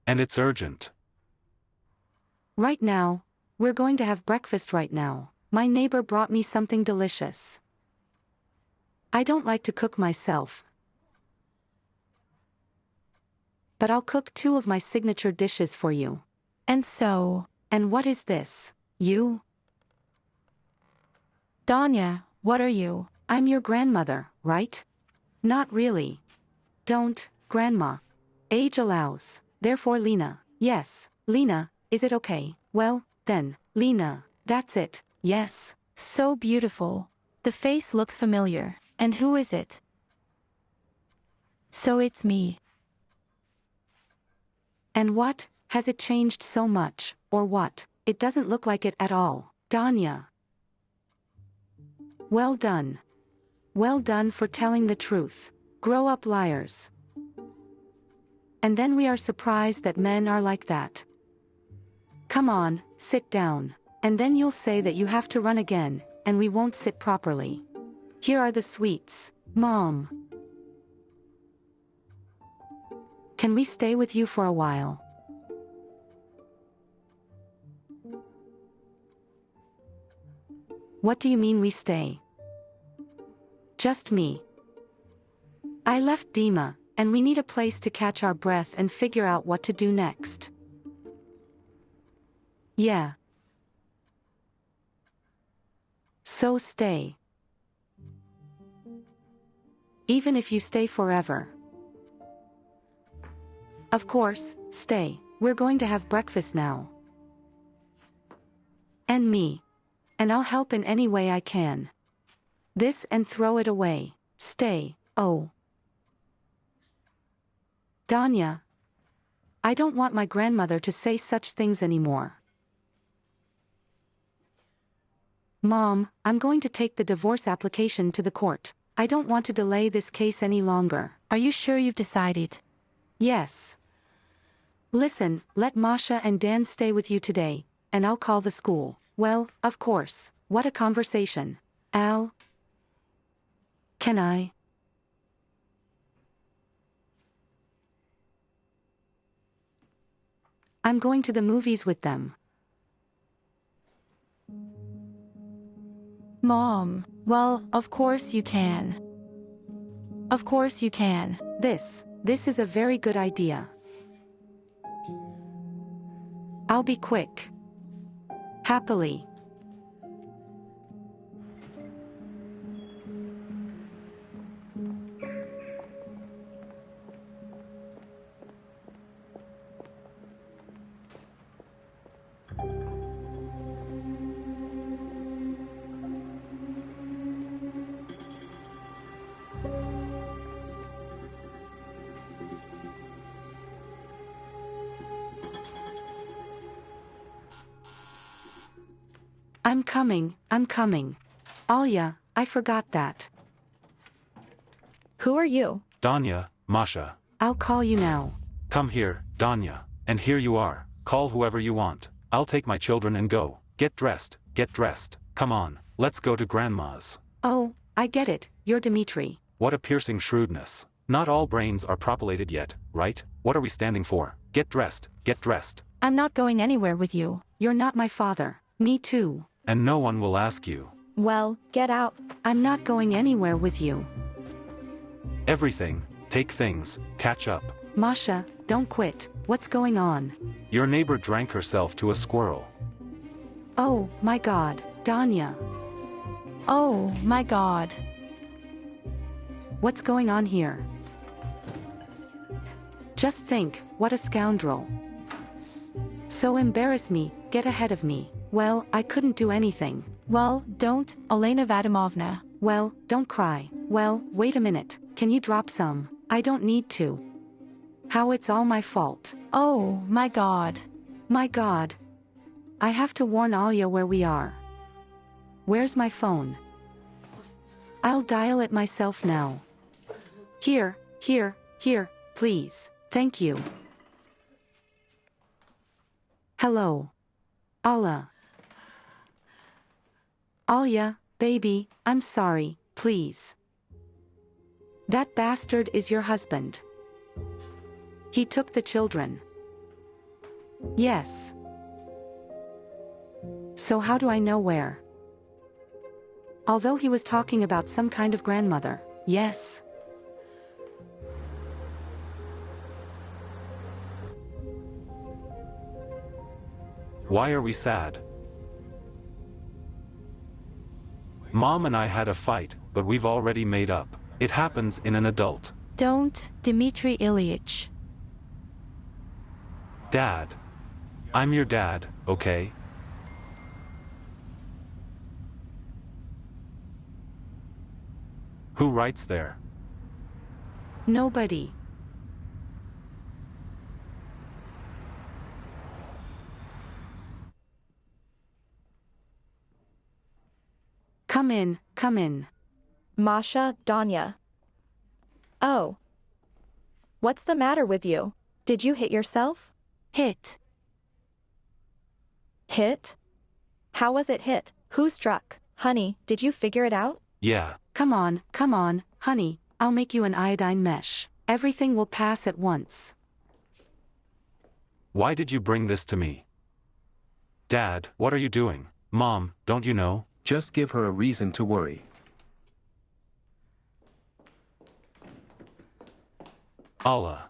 And it's urgent. Right now. We're going to have breakfast right now. My neighbor brought me something delicious. I don't like to cook myself. But I'll cook 2 of my signature dishes for you. And so... And what is this? You? Danya, what are you? I'm your grandmother, right? Not really. Don't, Grandma. Age allows. Therefore Lena. Yes, Lena, is it okay? Well, then, Lena, that's it, yes. So beautiful. The face looks familiar. And who is it? So it's me. And what? Has it changed so much, or what? It doesn't look like it at all, Danya. Well done. Well done for telling the truth. Grow up liars. And then we are surprised that men are like that. Come on, sit down. And then you'll say that you have to run again, and we won't sit properly. Here are the sweets, Mom. Can we stay with you for a while? What do you mean we stay? Just me. I left Dima, and we need a place to catch our breath and figure out what to do next. Yeah. So stay. Even if you stay forever. Of course, stay. We're going to have breakfast now. And me. And I'll help in any way I can. This and throw it away. Stay, oh. Danya. I don't want my grandmother to say such things anymore. Mom, I'm going to take the divorce application to the court. I don't want to delay this case any longer. Are you sure you've decided? Yes. Listen, let Masha and Dan stay with you today, and I'll call the school. Well, of course. What a conversation. Al? Can I? I'm going to the movies with them. Mom, well, of course you can. Of course you can. This is a very good idea. I'll be quick. Happily. I'm coming. Alya, I forgot that. Who are you? Danya, Masha. I'll call you now. Come here, Danya. And here you are. Call whoever you want. I'll take my children and go. Get dressed, get dressed. Come on, let's go to Grandma's. Oh, I get it, you're Dmitri. What a piercing shrewdness. Not all brains are populated yet, right? What are we standing for? Get dressed, get dressed. I'm not going anywhere with you. You're not my father. Me too. And no one will ask you. Well, get out. I'm not going anywhere with you. Everything, take things, catch up. Masha, don't quit. What's going on? Your neighbor drank herself to a squirrel. Oh, my God, Danya. Oh, my God. What's going on here? Just think, what a scoundrel. So embarrass me, get ahead of me. Well, I couldn't do anything. Well, don't, Elena Vadimovna. Well, don't cry. Well, wait a minute. Can you drop some? I don't need to. How it's all my fault. Oh, my God. My God. I have to warn Alya where we are. Where's my phone? I'll dial it myself now. Here, please. Thank you. Hello. Alla. Alya, baby, I'm sorry, please. That bastard is your husband. He took the children. Yes. So how do I know where? Although he was talking about some kind of grandmother, yes. Why are we sad? Mom and I had a fight, but we've already made up. It happens in an adult. Don't, Dmitry Ilyich. Dad. I'm your dad, okay? Who writes there? Nobody. Come in, come in. Masha, Danya. Oh. What's the matter with you? Did you hit yourself? Hit. Hit? How was it hit? Who struck? Honey, did you figure it out? Yeah. Come on, honey, I'll make you an iodine mesh. Everything will pass at once. Why did you bring this to me? Dad, what are you doing? Mom, don't you know? Just give her a reason to worry. Allah.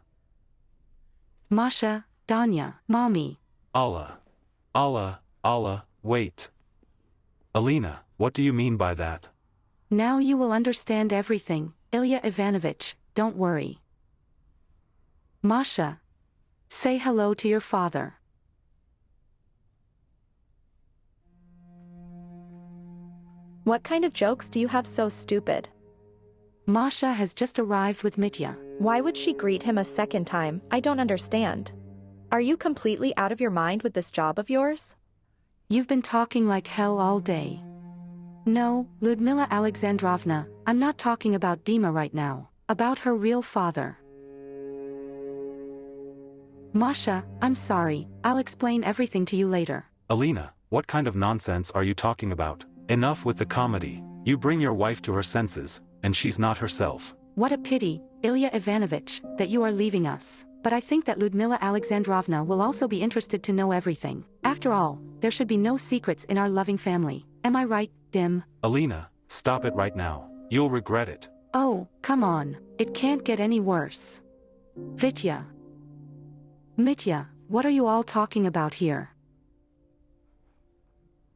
Masha, Danya, Mommy. Allah. Allah, wait. Alina, what do you mean by that? Now you will understand everything, Ilya Ivanovich, don't worry. Masha. Say hello to your father. What kind of jokes do you have so stupid? Masha has just arrived with Mitya. Why would she greet him a second time? I don't understand. Are you completely out of your mind with this job of yours? You've been talking like hell all day. No, Ludmila Alexandrovna, I'm not talking about Dima right now. About her real father. Masha, I'm sorry, I'll explain everything to you later. Alina, what kind of nonsense are you talking about? Enough with the comedy. You bring your wife to her senses, and she's not herself. What a pity, Ilya Ivanovich, that you are leaving us. But I think that Ludmila Alexandrovna will also be interested to know everything. After all, there should be no secrets in our loving family. Am I right, Dim? Alina, stop it right now. You'll regret it. Oh, come on. It can't get any worse. Vitya. Mitya, what are you all talking about here?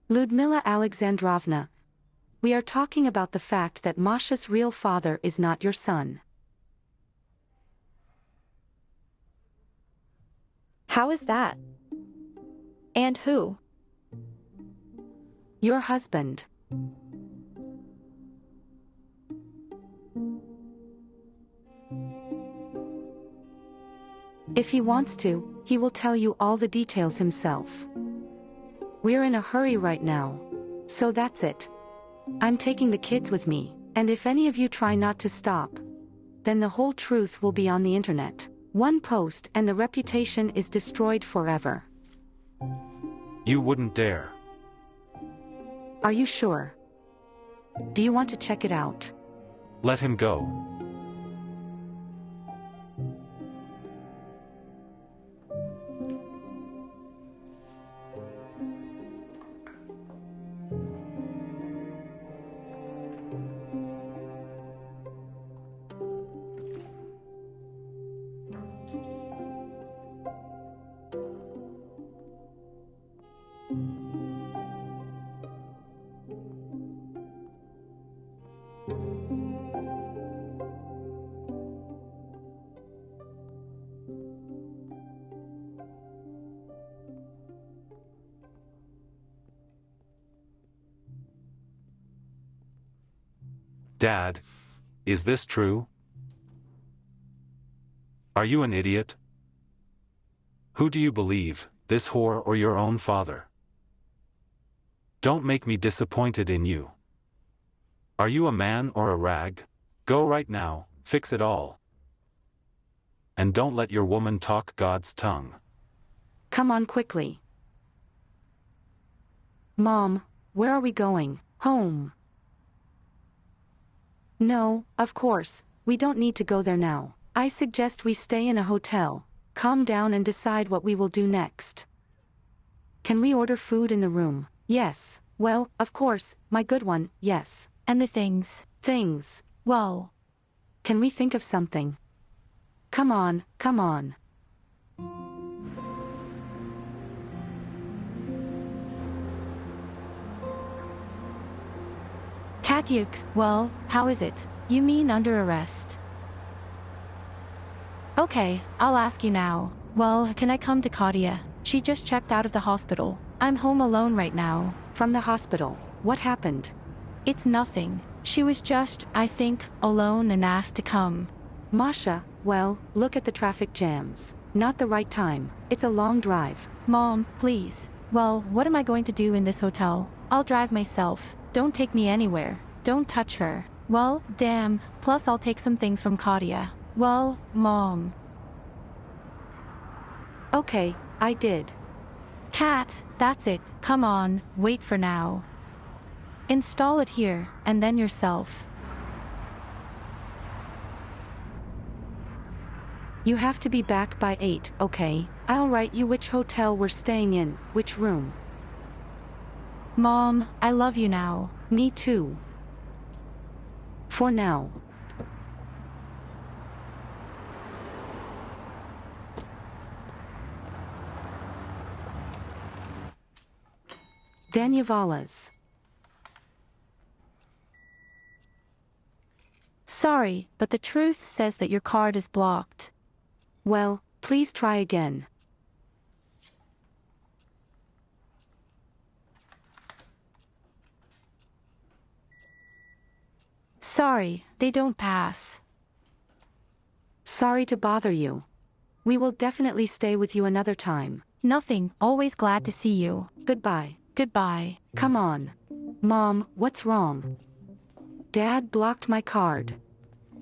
Ludmila Alexandrovna. We are talking about the fact that Masha's real father is not your son. How is that? And who? Your husband. If he wants to, he will tell you all the details himself. We're in a hurry right now. So that's it. I'm taking the kids with me, and if any of you try not to stop, then the whole truth will be on the internet. One post and the reputation is destroyed forever. You wouldn't dare. Are you sure? Do you want to check it out? Let him go. Dad, is this true? Are you an idiot? Who do you believe, this whore or your own father? Don't make me disappointed in you. Are you a man or a rag? Go right now, fix it all. And don't let your woman talk God's tongue. Come on quickly. Mom, where are we going? Home. No, of course, we don't need to go there now. I suggest we stay in a hotel, calm down and decide what we will do next. Can we order food in the room? Yes. Well, of course, my good one, yes. And the things. Things. Well. Can we think of something? Come on, come on. Katyuk, well, how is it? You mean under arrest? Okay, I'll ask you now. Well, can I come to Katya? She just checked out of the hospital. I'm home alone right now. From the hospital. What happened? It's nothing. She was just, I think, alone and asked to come. Masha, well, look at the traffic jams. Not the right time. It's a long drive. Mom, please. Well, what am I going to do in this hotel? I'll drive myself. Don't take me anywhere. Don't touch her. Well, damn. Plus I'll take some things from Katya. Well, Mom. Okay, I did. Kat, that's it. Come on, wait for now. Install it here, and then yourself. You have to be back by 8, okay? I'll write you which hotel we're staying in, which room. Mom, I love you now. Me too. For now. Danyevalas. Sorry, but the truth says that your card is blocked. Well, please try again. Sorry, they don't pass. Sorry to bother you. We will definitely stay with you another time. Nothing, always glad to see you. Goodbye. Goodbye. Come on. Mom, what's wrong? Dad blocked my card.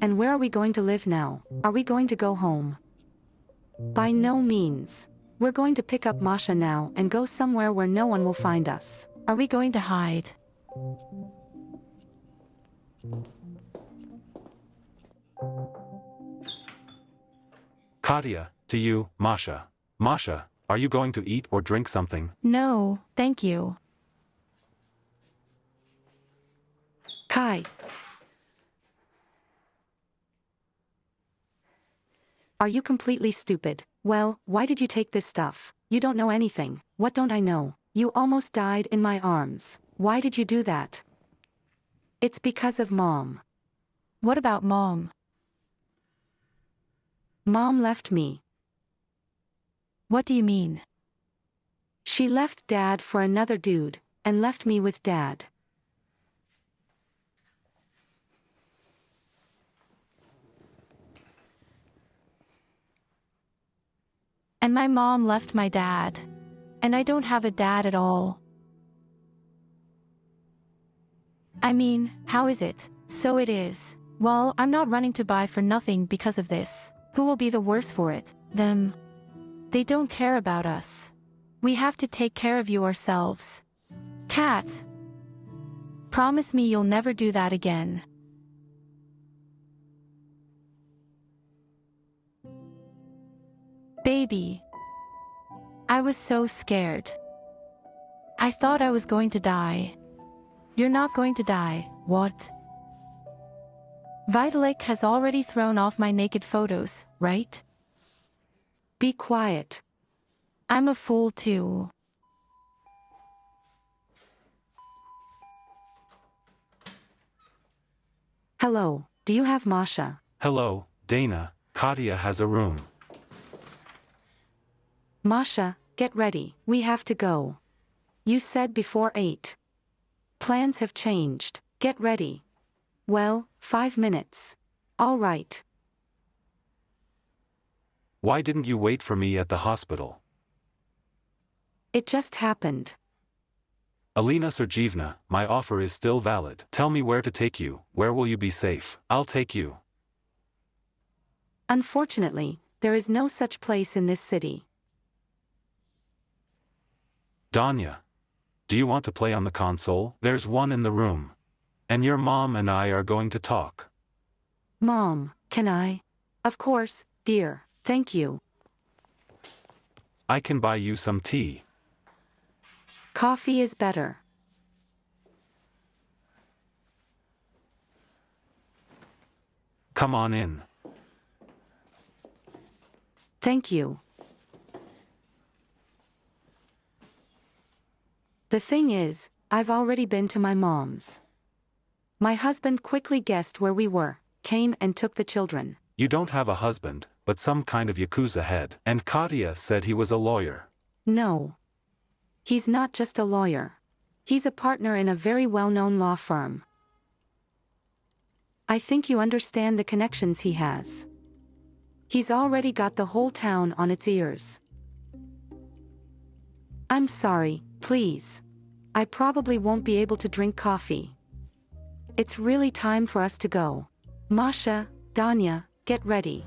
And where are we going to live now? Are we going to go home? By no means. We're going to pick up Masha now and go somewhere where no one will find us. Are we going to hide? Katya, to you, Masha. Masha, are you going to eat or drink something? No, thank you. Kai. Are you completely stupid? Well, why did you take this stuff? You don't know anything. What don't I know? You almost died in my arms. Why did you do that? It's because of Mom. What about Mom? Mom left me. What do you mean? She left Dad for another dude, and left me with Dad. And my mom left my dad. And I don't have a dad at all. I mean, how is it? So it is. Well, I'm not running to buy for nothing because of this. Who will be the worse for it? Them. They don't care about us. We have to take care of you ourselves. Kat. Promise me you'll never do that again. Baby. I was so scared. I thought I was going to die. You're not going to die, what? Vitalik has already thrown off my naked photos, right? Be quiet. I'm a fool too. Hello, do you have Masha? Hello, Dana. Katya has a room. Masha, get ready. We have to go. You said before 8. Plans have changed. Get ready. Well, 5 minutes. All right. Why didn't you wait for me at the hospital? It just happened. Alina Sergeyevna, my offer is still valid. Tell me where to take you. Where will you be safe? I'll take you. Unfortunately, there is no such place in this city. Danya. Do you want to play on the console? There's one in the room. And your mom and I are going to talk. Mom, can I? Of course, dear. Thank you. I can buy you some tea. Coffee is better. Come on in. Thank you. The thing is, I've already been to my mom's. My husband quickly guessed where we were, came and took the children. You don't have a husband, but some kind of Yakuza head. And Katya said he was a lawyer. No. He's not just a lawyer. He's a partner in a very well-known law firm. I think you understand the connections he has. He's already got the whole town on its ears. I'm sorry, please. I probably won't be able to drink coffee. It's really time for us to go. Masha, Danya, get ready.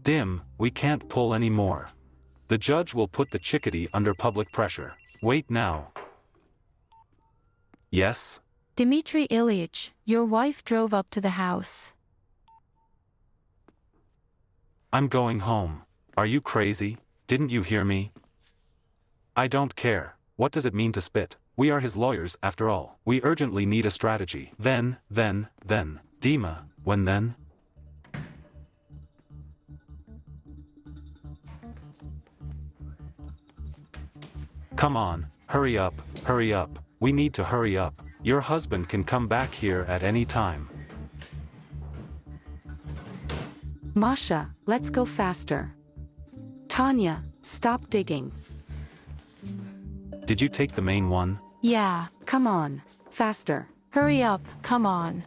Dim, we can't pull any more. The judge will put the chickadee under public pressure. Wait now. Yes? Dmitry Ilyich, your wife drove up to the house. I'm going home. Are you crazy? Didn't you hear me? I don't care. What does it mean to spit? We are his lawyers after all. We urgently need a strategy. Then. Dima, when then? Come on, hurry up. We need to hurry up. Your husband can come back here at any time. Masha, let's go faster. Tanya, stop digging. Did you take the main one? Yeah. Come on, faster. Hurry up, come on.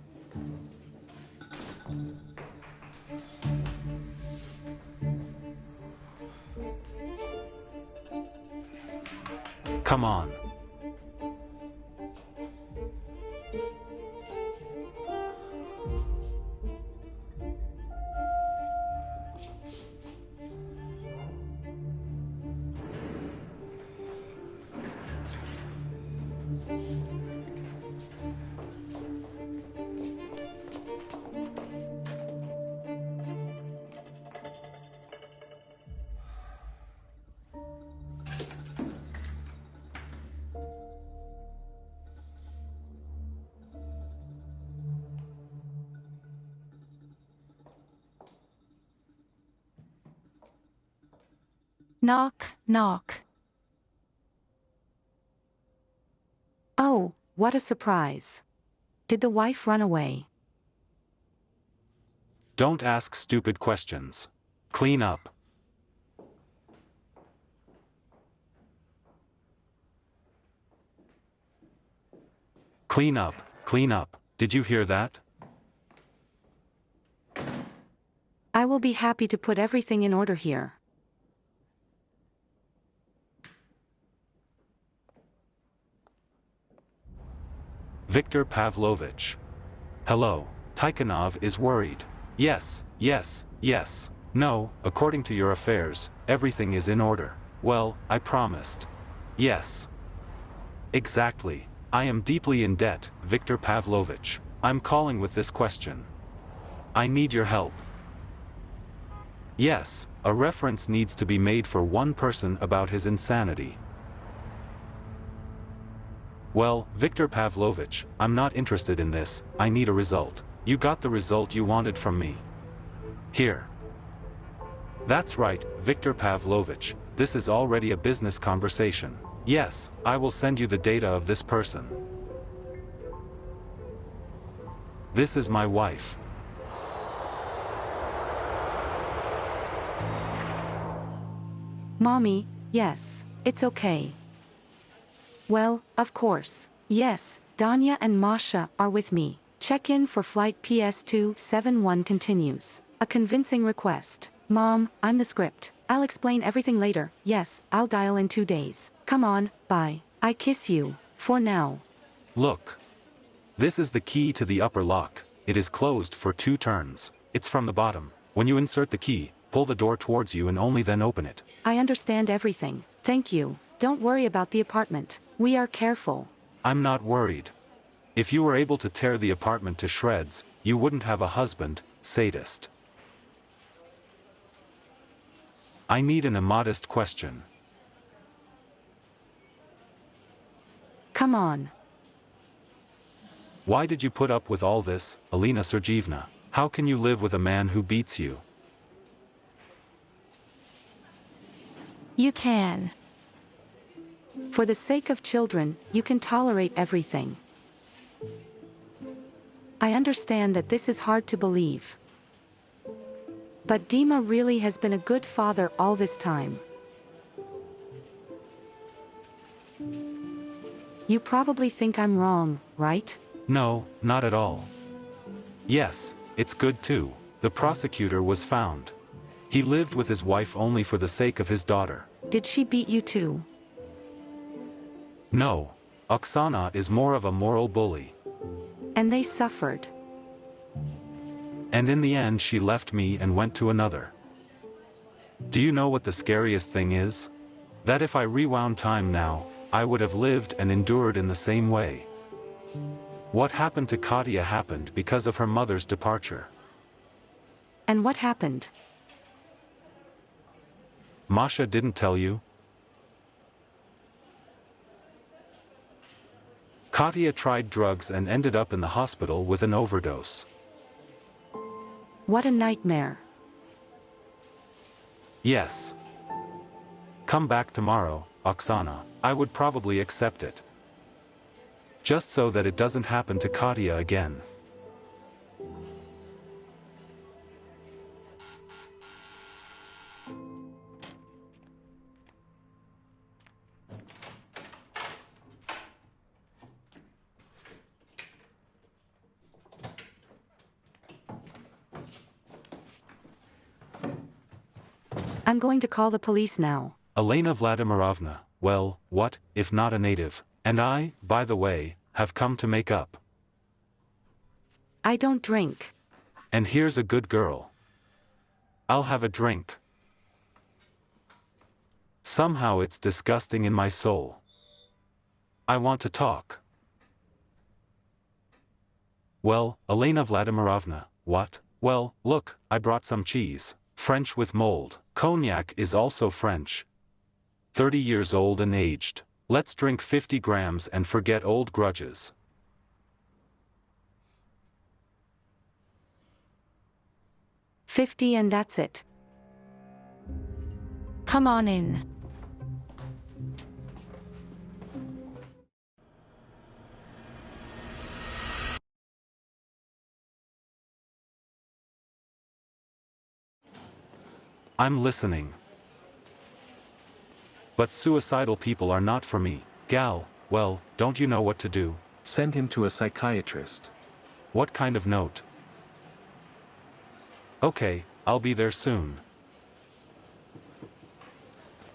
Come on. Knock, knock. Oh, what a surprise. Did the wife run away? Don't ask stupid questions. Clean up. Clean up. Did you hear that? I will be happy to put everything in order here. Viktor Pavlovich. Hello, Tikhonov is worried. Yes. No, according to your affairs, everything is in order. Well, I promised. Yes. Exactly. I am deeply in debt, Viktor Pavlovich. I'm calling with this question. I need your help. Yes, a reference needs to be made for one person about his insanity. Well, Viktor Pavlovich, I'm not interested in this, I need a result. You got the result you wanted from me. Here. That's right, Viktor Pavlovich, this is already a business conversation. Yes, I will send you the data of this person. This is my wife. Mommy, yes, it's okay. Well, of course. Yes, Danya and Masha are with me. Check-in for flight PS271 continues. A convincing request. Mom, I'm the script. I'll explain everything later. Yes, I'll dial in 2 days. Come on, bye. I kiss you. For now. Look. This is the key to the upper lock. It is closed for 2 turns. It's from the bottom. When you insert the key, pull the door towards you and only then open it. I understand everything. Thank you. Don't worry about the apartment. We are careful. I'm not worried. If you were able to tear the apartment to shreds, you wouldn't have a husband, sadist. I need an immodest question. Come on. Why did you put up with all this, Alina Sergeyevna? How can you live with a man who beats you? You can. For the sake of children, you can tolerate everything. I understand that this is hard to believe. But Dima really has been a good father all this time. You probably think I'm wrong, right? No, not at all. Yes, it's good too. The prosecutor was found. He lived with his wife only for the sake of his daughter. Did she beat you too? No, Oksana is more of a moral bully. And they suffered. And in the end she left me and went to another. Do you know what the scariest thing is? That if I rewound time now, I would have lived and endured in the same way. What happened to Katya happened because of her mother's departure. And what happened? Masha didn't tell you? Katya tried drugs and ended up in the hospital with an overdose. What a nightmare. Yes. Come back tomorrow, Oksana. I would probably accept it. Just so that it doesn't happen to Katya again. I'm going to call the police now. Elena Vladimirovna, well, what, if not a native? And I, by the way, have come to make up. I don't drink. And here's a good girl. I'll have a drink. Somehow it's disgusting in my soul. I want to talk. Well, Elena Vladimirovna, what? Well, look, I brought some cheese. French with mold. Cognac is also French. 30 years old and aged. Let's drink 50 grams and forget old grudges. $50 and that's it. Come on in. I'm listening. But suicidal people are not for me. Gal, well, don't you know what to do? Send him to a psychiatrist. What kind of note? Okay, I'll be there soon.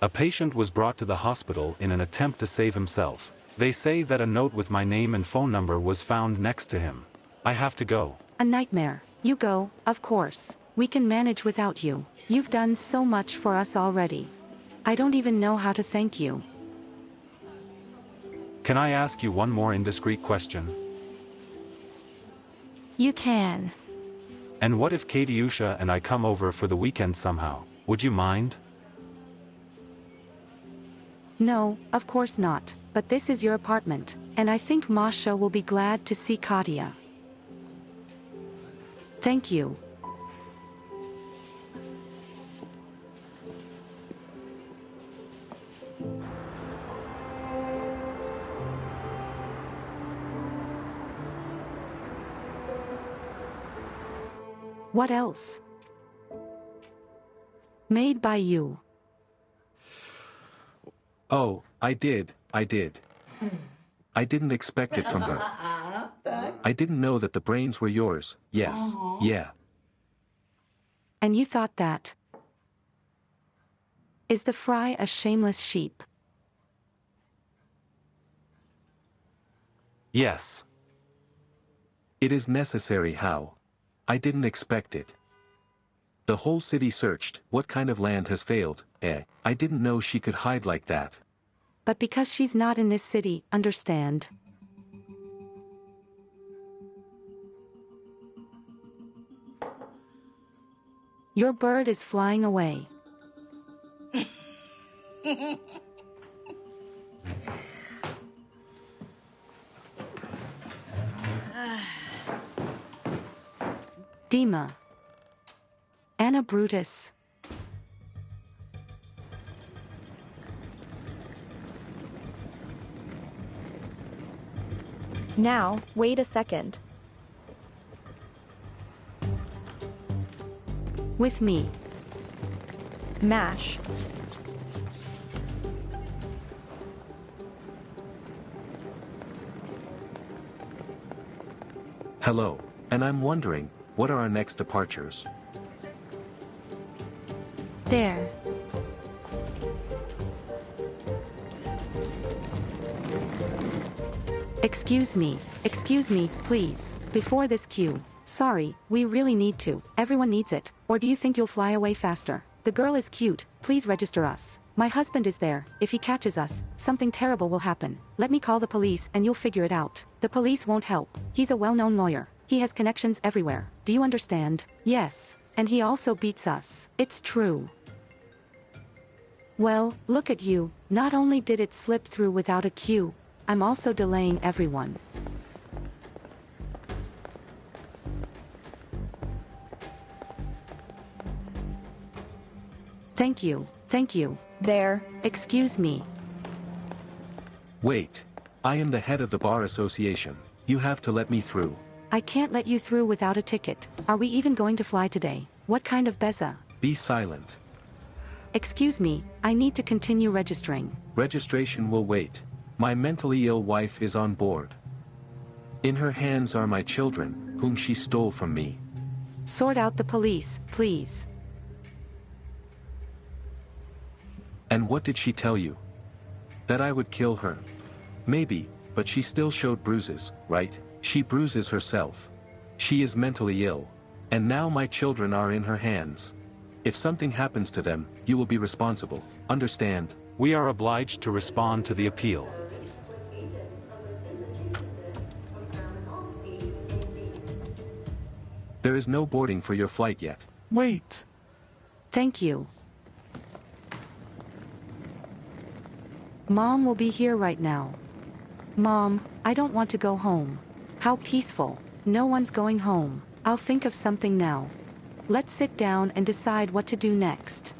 A patient was brought to the hospital in an attempt to save himself. They say that a note with my name and phone number was found next to him. I have to go. A nightmare. You go, of course. We can manage without you. You've done so much for us already. I don't even know how to thank you. Can I ask you one more indiscreet question? You can. And what if Katyusha and I come over for the weekend somehow? Would you mind? No, of course not. But this is your apartment, and I think Masha will be glad to see Katya. Thank you. What else? Made by you. Oh, I did. I didn't expect it from her. I didn't know that the brains were yours. Yes, yeah. And you thought that? Is the fry a shameless sheep? Yes. It is necessary how? I didn't expect it. The whole city searched. What kind of land has failed? I didn't know she could hide like that. But because she's not in this city, understand? Your bird is flying away. Dima. Anna Brutus. Now, wait a second. With me. Mash. Hello, and I'm wondering, what are our next departures? There. Excuse me, please, before this queue. Sorry, we really need to. Everyone needs it. Or do you think you'll fly away faster? The girl is cute, please register us. My husband is there. If he catches us, something terrible will happen. Let me call the police and you'll figure it out. The police won't help. He's a well-known lawyer. He has connections everywhere. Do you understand? Yes. And he also beats us. It's true. Well, look at you. Not only did it slip through without a queue, I'm also delaying everyone. Thank you. There. Excuse me. Wait. I am the head of the bar association. You have to let me through. I can't let you through without a ticket. Are we even going to fly today? What kind of beza? Be silent. Excuse me, I need to continue registering. Registration will wait. My mentally ill wife is on board. In her hands are my children, whom she stole from me. Sort out the police, please. And what did she tell you? That I would kill her. Maybe, but she still showed bruises, right? She bruises herself. She is mentally ill. And now my children are in her hands. If something happens to them, you will be responsible. Understand? We are obliged to respond to the appeal. There is no boarding for your flight yet. Wait. Thank you. Mom will be here right now. Mom, I don't want to go home. How peaceful. No one's going home. I'll think of something now. Let's sit down and decide what to do next.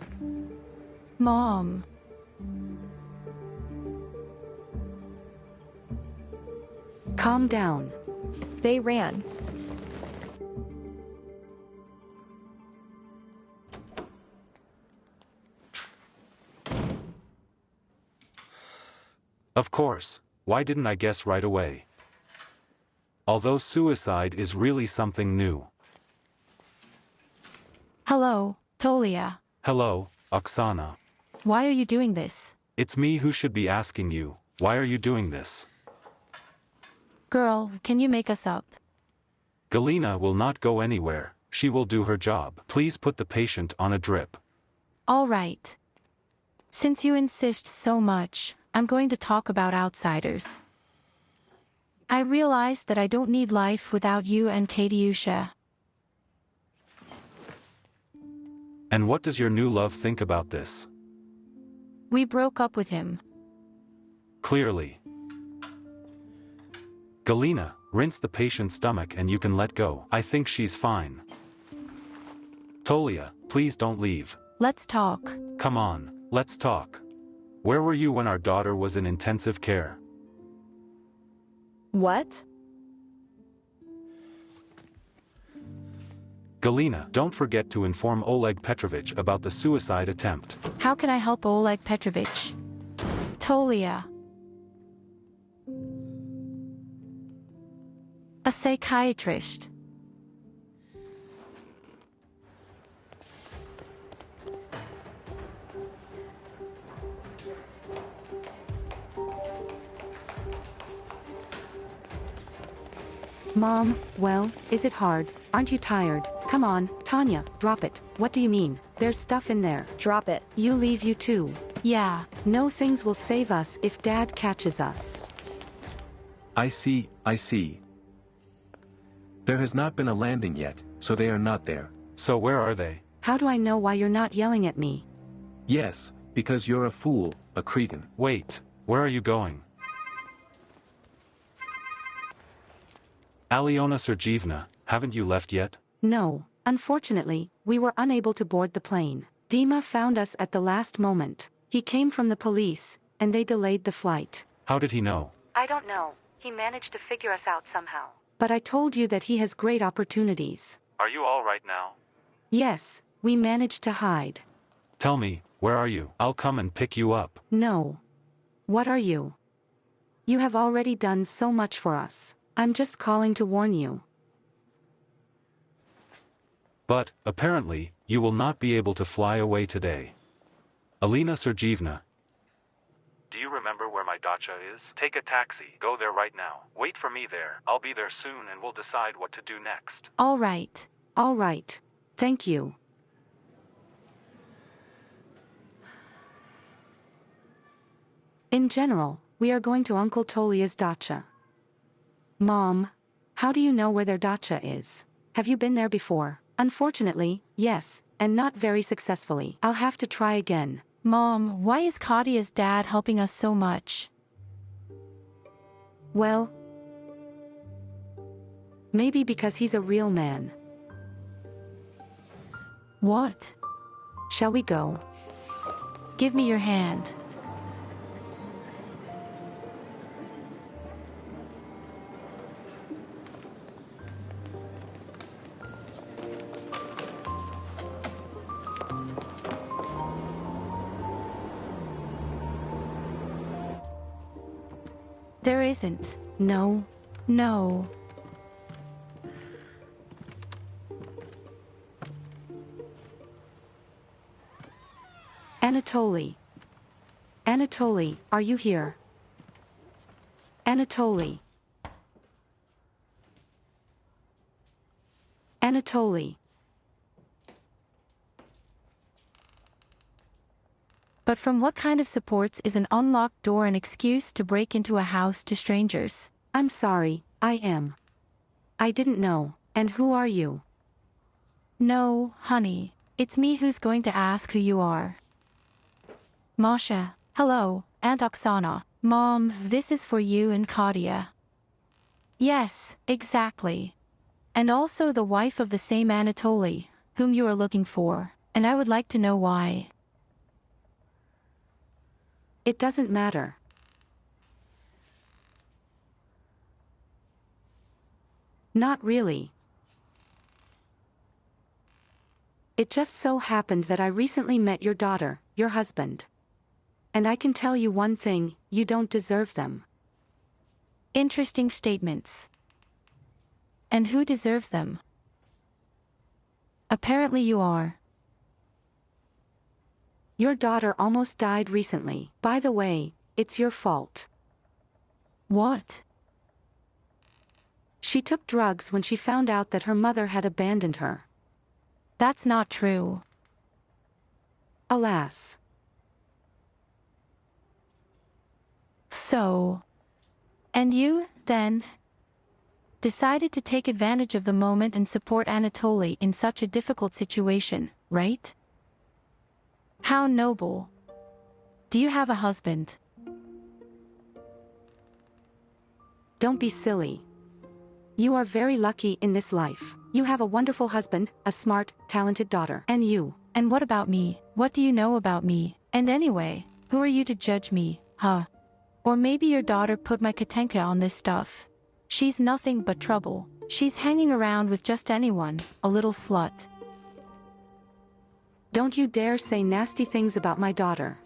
Mom. Calm down. They ran. Of course, why didn't I guess right away? Although suicide is really something new. Hello, Tolia. Hello, Oksana. Why are you doing this? It's me who should be asking you, why are you doing this? Girl, can you make us up? Galina will not go anywhere, she will do her job. Please put the patient on a drip. All right. Since you insist so much, I'm going to talk about outsiders. I realize that I don't need life without you and Katiusha. And what does your new love think about this? We broke up with him. Clearly. Galina, rinse the patient's stomach and you can let go. I think she's fine. Tolia, please don't leave. Let's talk. Come on, let's talk. Where were you when our daughter was in intensive care? What? Galina, don't forget to inform Oleg Petrovich about the suicide attempt. How can I help Oleg Petrovich? Tolia. A psychiatrist. Mom, well, is it hard? Aren't you tired? Come on, Tanya, drop it. What do you mean? There's stuff in there. Drop it. You leave you too. Yeah. No things will save us if Dad catches us. I see. There has not been a landing yet, so they are not there. So where are they? How do I know why you're not yelling at me? Yes, because you're a fool, a cretin. Wait, where are you going? Aliona Sergeyevna, haven't you left yet? No, unfortunately, we were unable to board the plane. Dima found us at the last moment. He came from the police, and they delayed the flight. How did he know? I don't know. He managed to figure us out somehow. But I told you that he has great opportunities. Are you all right now? Yes, we managed to hide. Tell me, where are you? I'll come and pick you up. No. What are you? You have already done so much for us. I'm just calling to warn you. But, apparently, you will not be able to fly away today. Alina Sergeyevna. Do you remember where my dacha is? Take a taxi. Go there right now. Wait for me there. I'll be there soon and we'll decide what to do next. All right. All right. Thank you. In general, we are going to Uncle Tolia's dacha. Mom, how do you know where their dacha is? Have you been there before? Unfortunately, yes, and not very successfully. I'll have to try again. Mom, why is Kadia's dad helping us so much? Well, maybe because he's a real man. What? Shall we go? Give me your hand. There isn't. No. No. Anatoly. Anatoly, are you here? Anatoly. Anatoly. But from what kind of supports is an unlocked door an excuse to break into a house to strangers? I'm sorry, I am. I didn't know. And who are you? No, honey. It's me who's going to ask who you are. Masha. Hello, Aunt Oksana. Mom, this is for you and Kadia. Yes, exactly. And also the wife of the same Anatoly, whom you are looking for, and I would like to know why. It doesn't matter. Not really. It just so happened that I recently met your daughter, your husband. And I can tell you one thing, you don't deserve them. Interesting statements. And who deserves them? Apparently you are. Your daughter almost died recently. By the way, it's your fault. What? She took drugs when she found out that her mother had abandoned her. That's not true. Alas. So. And you, then, decided to take advantage of the moment and support Anatoly in such a difficult situation, right? How noble. Do you have a husband? Don't be silly. You are very lucky in this life. You have a wonderful husband, a smart, talented daughter, and you. And what about me? What do you know about me? And anyway, who are you to judge me, huh? Or maybe your daughter put my Katenka on this stuff. She's nothing but trouble. She's hanging around with just anyone, a little slut. Don't you dare say nasty things about my daughter.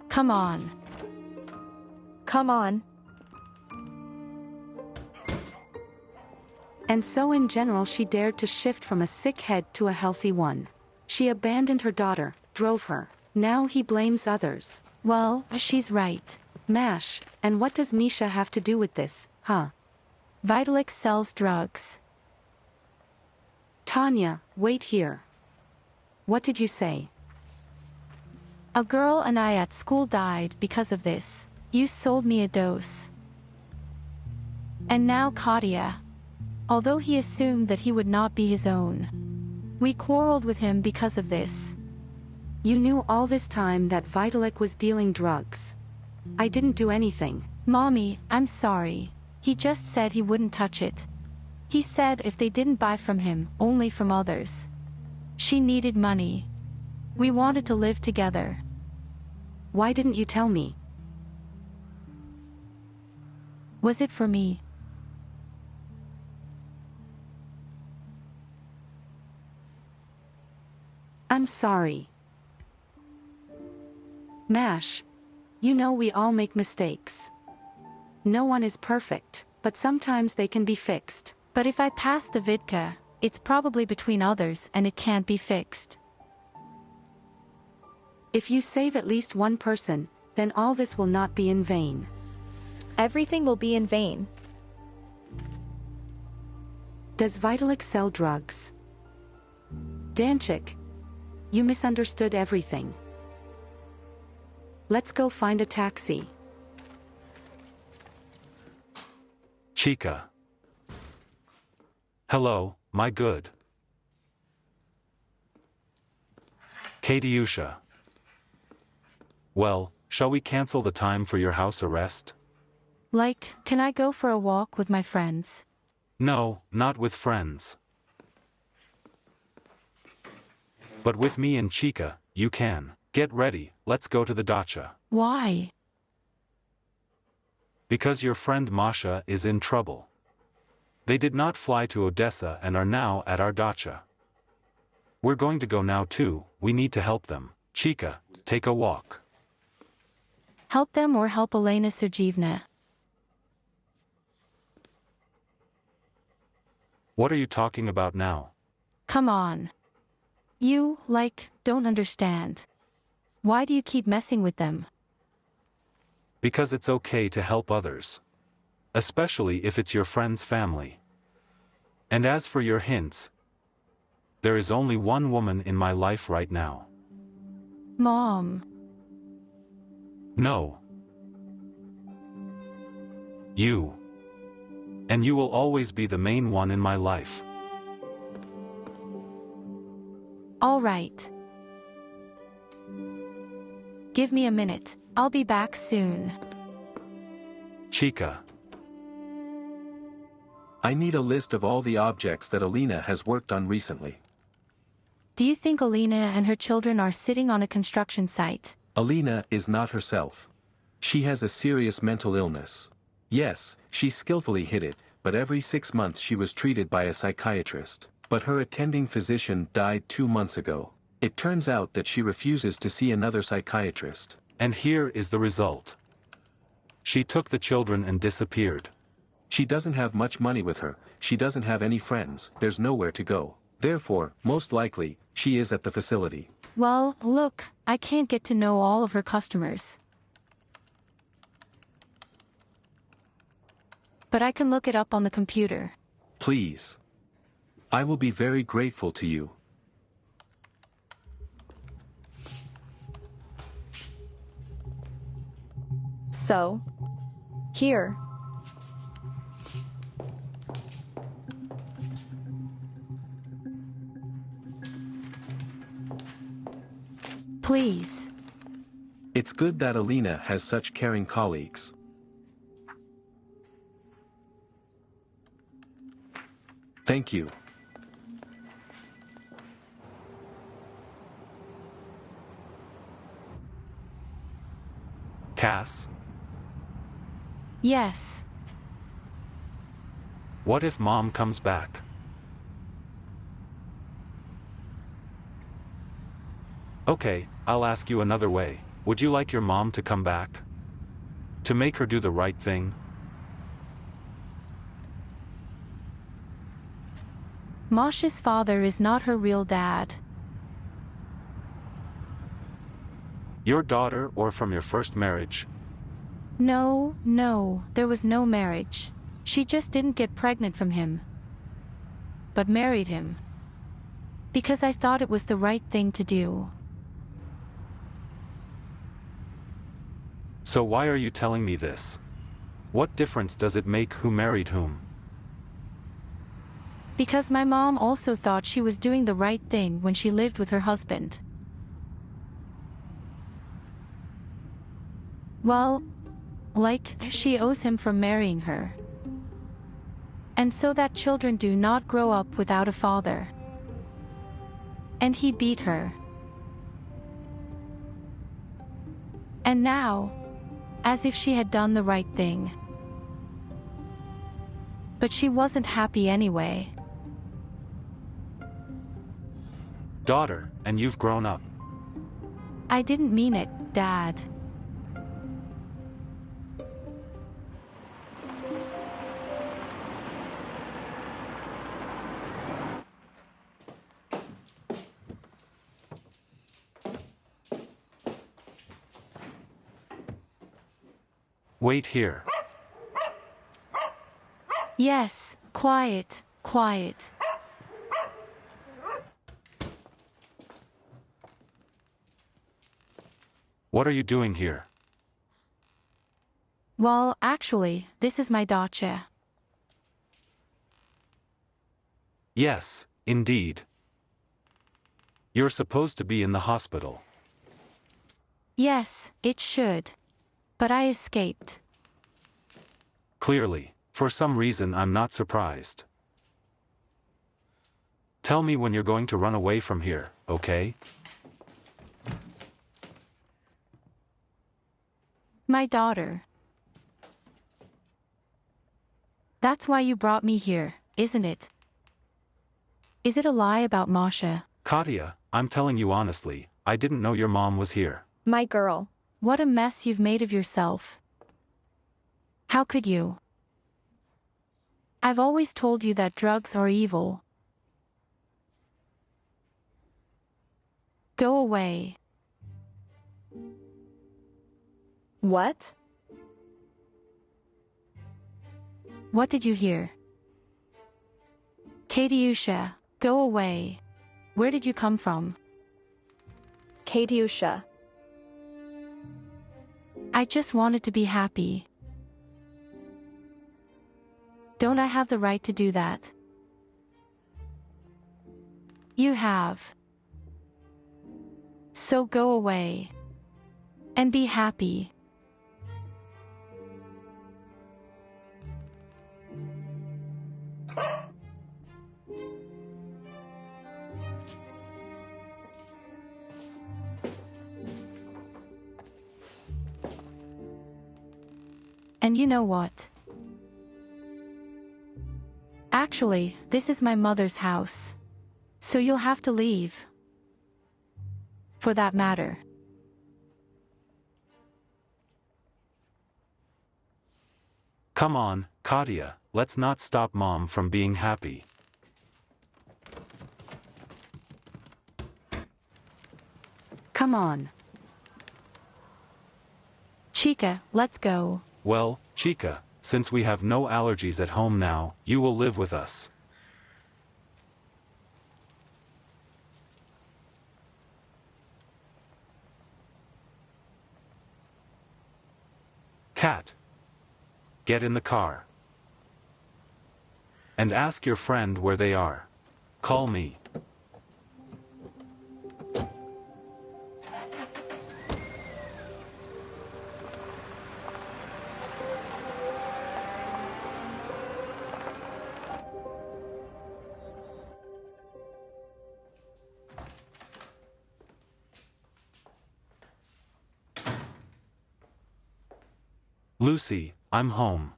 Come on. Come on. And so in general she dared to shift from a sick head to a healthy one. She abandoned her daughter, drove her. Now he blames others. Well, she's right. Mash, and what does Misha have to do with this, huh? Vitalik sells drugs. Tanya, wait here. What did you say? A girl and I at school died because of this. You sold me a dose. And now Kadia. Although he assumed that he would not be his own. We quarreled with him because of this. You knew all this time that Vitalik was dealing drugs. I didn't do anything. Mommy, I'm sorry. He just said he wouldn't touch it. He said if they didn't buy from him, only from others. She needed money. We wanted to live together. Why didn't you tell me? Was it for me? I'm sorry. Mash. You know we all make mistakes. No one is perfect, but sometimes they can be fixed. But if I pass the vidka, it's probably between others and it can't be fixed. If you save at least one person, then all this will not be in vain. Everything will be in vain. Does Vitalik sell drugs? Danchik. You misunderstood everything. Let's go find a taxi. Chica. Hello, my good. Katyusha. Well, shall we cancel the time for your house arrest? Like, can I go for a walk with my friends? No, not with friends. But with me and Chica, you can. Get ready, let's go to the dacha. Why? Because your friend Masha is in trouble. They did not fly to Odessa and are now at our dacha. We're going to go now too, we need to help them. Chica, take a walk. Help them or help Elena Sergeyevna? What are you talking about now? Come on. You, like, don't understand. Why do you keep messing with them? Because it's okay to help others. Especially if it's your friend's family. And as for your hints, there is only one woman in my life right now. Mom. No. You. And you will always be the main one in my life. All right. Give me a minute, I'll be back soon. Chica. I need a list of all the objects that Alina has worked on recently. Do you think Alina and her children are sitting on a construction site? Alina is not herself. She has a serious mental illness. Yes, she skillfully hid it, but every 6 months she was treated by a psychiatrist. But her attending physician died 2 months ago. It turns out that she refuses to see another psychiatrist. And here is the result. She took the children and disappeared. She doesn't have much money with her, she doesn't have any friends, there's nowhere to go. Therefore, most likely, she is at the facility. Well, look, I can't get to know all of her customers. But I can look it up on the computer. Please. I will be very grateful to you. So, here. Please. It's good that Alina has such caring colleagues. Thank you. Cass, Yes. what if Mom comes back? Okay, I'll ask you another way. Would you like your mom to come back? To make her do the right thing? Masha's father is not her real dad. Your daughter or from your first marriage? No, there was no marriage. She just didn't get pregnant from him. But married him. Because I thought it was the right thing to do. So why are you telling me this? What difference does it make who married whom? Because my mom also thought she was doing the right thing when she lived with her husband. Well, like, she owes him for marrying her. And so that children do not grow up without a father. And he beat her. And now, as if she had done the right thing, But she wasn't happy anyway. Daughter, and you've grown up. I didn't mean it, Dad. Wait here. Yes, quiet, quiet. What are you doing here? Well, actually, this is my dacha. Yes, indeed. You're supposed to be in the hospital. Yes, it should. But I escaped. Clearly, for some reason I'm not surprised. Tell me when you're going to run away from here, okay? My daughter. That's why you brought me here, isn't it? Is it a lie about Masha? Katya, I'm telling you honestly, I didn't know your mom was here. My girl. What a mess you've made of yourself. How could you? I've always told you that drugs are evil. Go away. What? What did you hear? Katyusha, go away. Where did you come from? Katyusha. I just wanted to be happy. Don't I have the right to do that? You have. So go away. And be happy. And you know what? Actually, this is my mother's house. So you'll have to leave. For that matter. Come on, Katya, let's not stop Mom from being happy. Come on. Chica, let's go. Well, Chica, since we have no allergies at home now, you will live with us. Cat. Get in the car. And ask your friend where they are. Call me. Lucy, I'm home.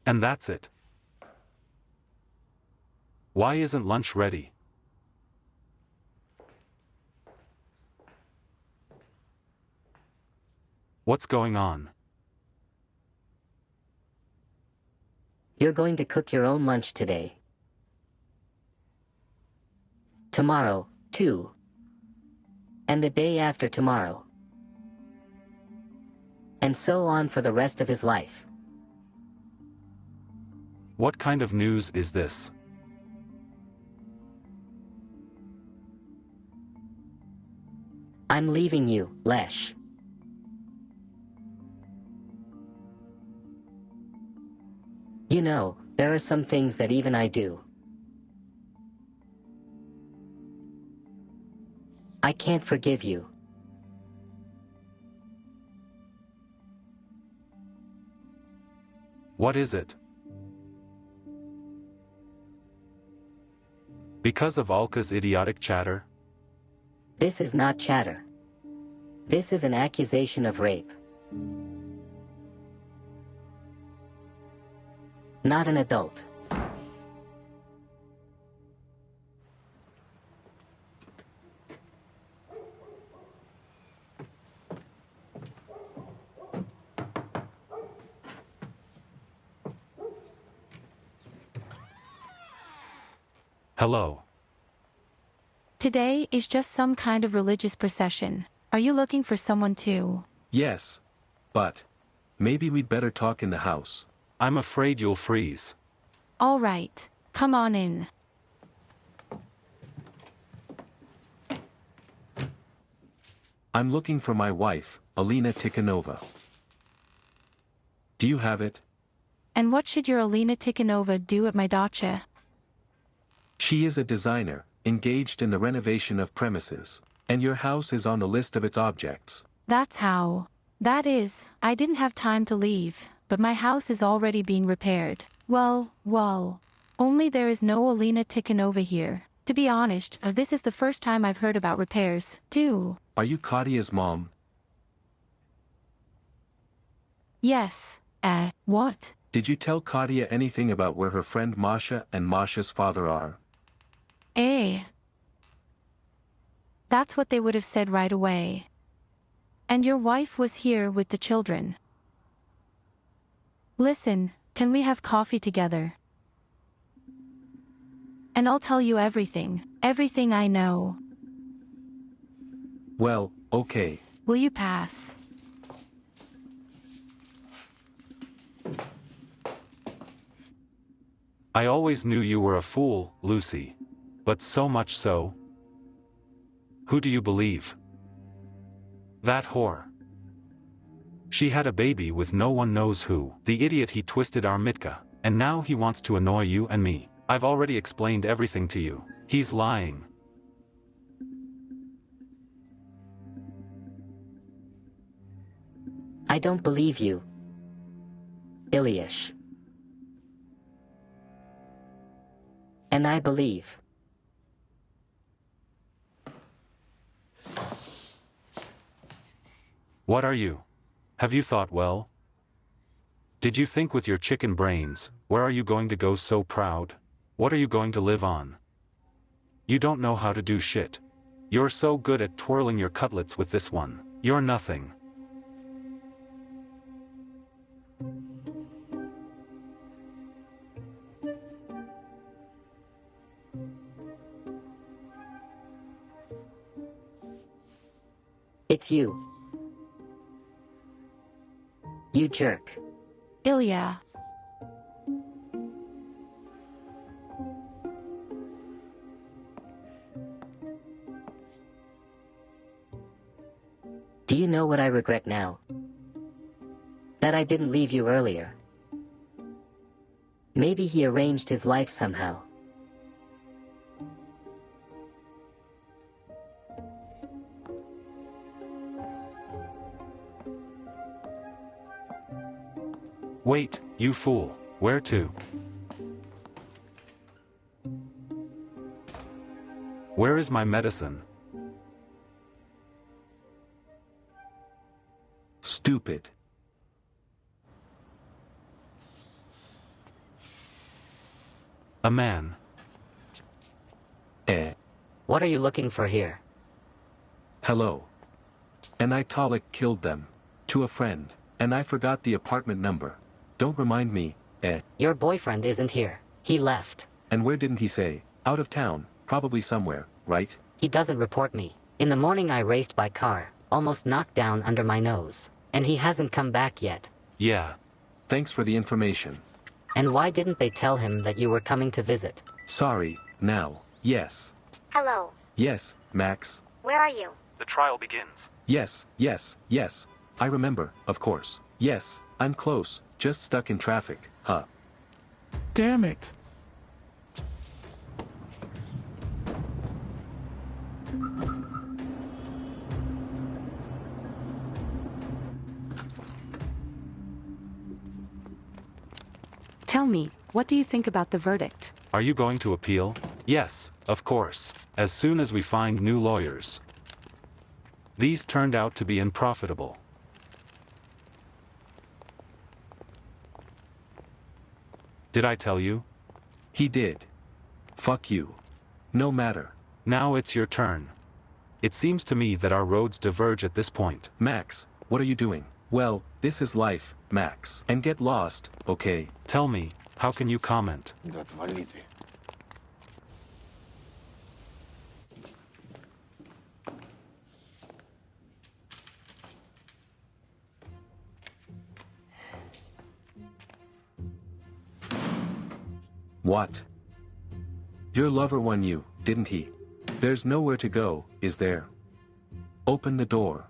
And that's it. Why isn't lunch ready? What's going on? You're going to cook your own lunch today. Tomorrow, too. And the day after tomorrow. And so on for the rest of his life. What kind of news is this? I'm leaving you, Lesh. You know, there are some things that even I do. I can't forgive you. What is it? Because of Alka's idiotic chatter? This is not chatter. This is an accusation of rape. Not an adult. Hello. Today is just some kind of religious procession. Are you looking for someone too? Yes. But maybe we'd better talk in the house. I'm afraid you'll freeze. All right. Come on in. I'm looking for my wife, Alina Tikhonova. Do you have it? And what should your Alina Tikhonova do at my dacha? She is a designer, engaged in the renovation of premises, and your house is on the list of its objects. That's how. That is, I didn't have time to leave, but my house is already being repaired. Well, only there is no Alina Tikhonova here. To be honest, this is the first time I've heard about repairs, too. Are you Kadia's mom? Yes. What? Did you tell Kadia anything about where her friend Masha and Masha's father are? That's what they would have said right away. And your wife was here with the children. Listen, can we have coffee together? And I'll tell you everything I know. Well, okay. Will you pass? I always knew you were a fool, Lucy. But so much so. Who do you believe? That whore. She had a baby with no one knows who. The idiot, he twisted our Mitka, and now he wants to annoy you and me. I've already explained everything to you. He's lying. I don't believe you, Ilyich. And I believe. What are you? Have you thought well? Did you think with your chicken brains, where are you going to go so proud? What are you going to live on? You don't know how to do shit. You're so good at twirling your cutlets with this one. You're nothing. It's you. You jerk. Ilya. Do you know what I regret now? That I didn't leave you earlier. Maybe he arranged his life somehow. Wait, you fool. Where to? Where is my medicine? Stupid. A man. What are you looking for here? Hello. An Italic killed them. To a friend. And I forgot the apartment number. Don't remind me, Your boyfriend isn't here. He left. And where didn't he say? Out of town, probably somewhere, right? He doesn't report me. In the morning I raced by car, almost knocked down under my nose. And he hasn't come back yet. Yeah. Thanks for the information. And why didn't they tell him that you were coming to visit? Sorry, now. Yes. Hello. Yes, Max. Where are you? The trial begins. Yes. I remember, of course. Yes, I'm close, just stuck in traffic, huh? Damn it. Tell me, what do you think about the verdict? Are you going to appeal? Yes, of course. As soon as we find new lawyers. These turned out to be unprofitable. Did I tell you? He did. Fuck you. No matter. Now it's your turn. It seems to me that our roads diverge at this point. Max, what are you doing? Well, this is life, Max. And get lost, okay? Tell me, how can you comment? Да отвалите. What? Your lover won you, didn't he? There's nowhere to go, is there? Open the door.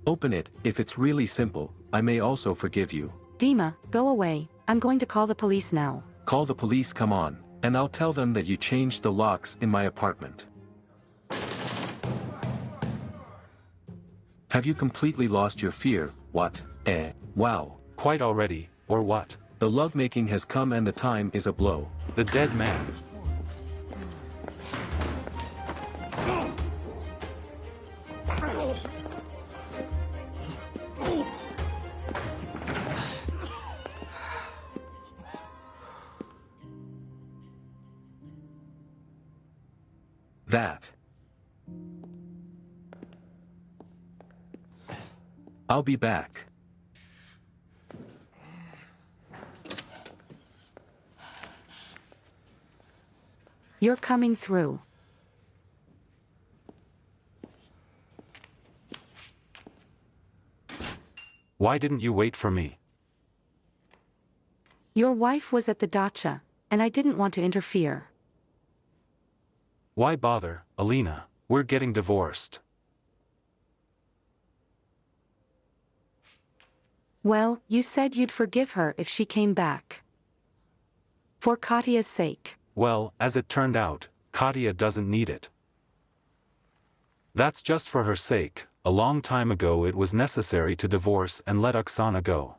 Open it. If it's really simple, I may also forgive you. Dima, go away. I'm going to call the police now. Call the police, come on, and I'll tell them that you changed the locks in my apartment. Have you completely lost your fear? What? Wow. Quite already, or what? The lovemaking has come and the time is a blow. The dead man. That. I'll be back. You're coming through. Why didn't you wait for me? Your wife was at the dacha, and I didn't want to interfere. Why bother, Alina? We're getting divorced. Well, you said you'd forgive her if she came back. For Katya's sake. Well, as it turned out, Katya doesn't need it. That's just for her sake. A long time ago it was necessary to divorce and let Oksana go.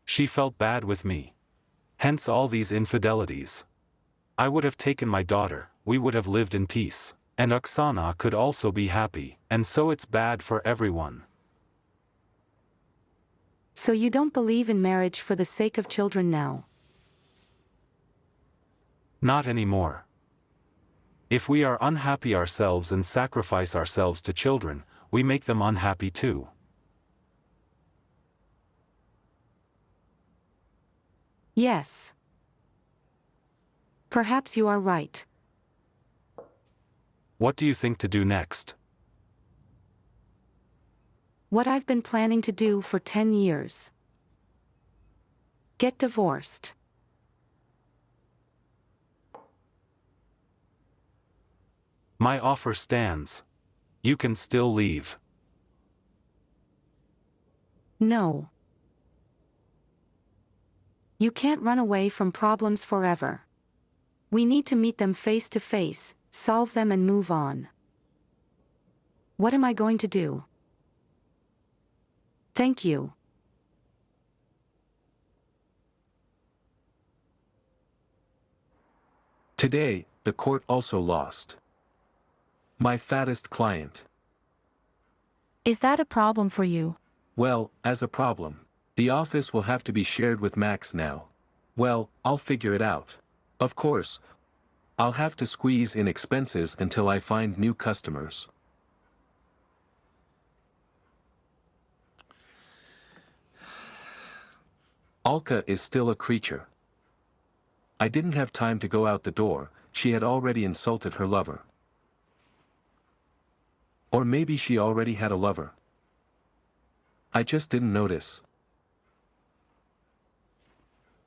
She felt bad with me. Hence all these infidelities. I would have taken my daughter, we would have lived in peace, and Oksana could also be happy, and so it's bad for everyone. So you don't believe in marriage for the sake of children now? Not anymore. If we are unhappy ourselves and sacrifice ourselves to children, we make them unhappy too. Yes. Perhaps you are right. What do you think to do next? What I've been planning to do for 10 years. Get divorced. My offer stands. You can still leave. No. You can't run away from problems forever. We need to meet them face to face, solve them and move on. What am I going to do? Thank you. Today, the court also lost. My fattest client. Is that a problem for you? Well, as a problem. The office will have to be shared with Max now. Well, I'll figure it out. Of course. I'll have to squeeze in expenses until I find new customers. Alka is still a creature. I didn't have time to go out the door, she had already insulted her lover. Or maybe she already had a lover. I just didn't notice.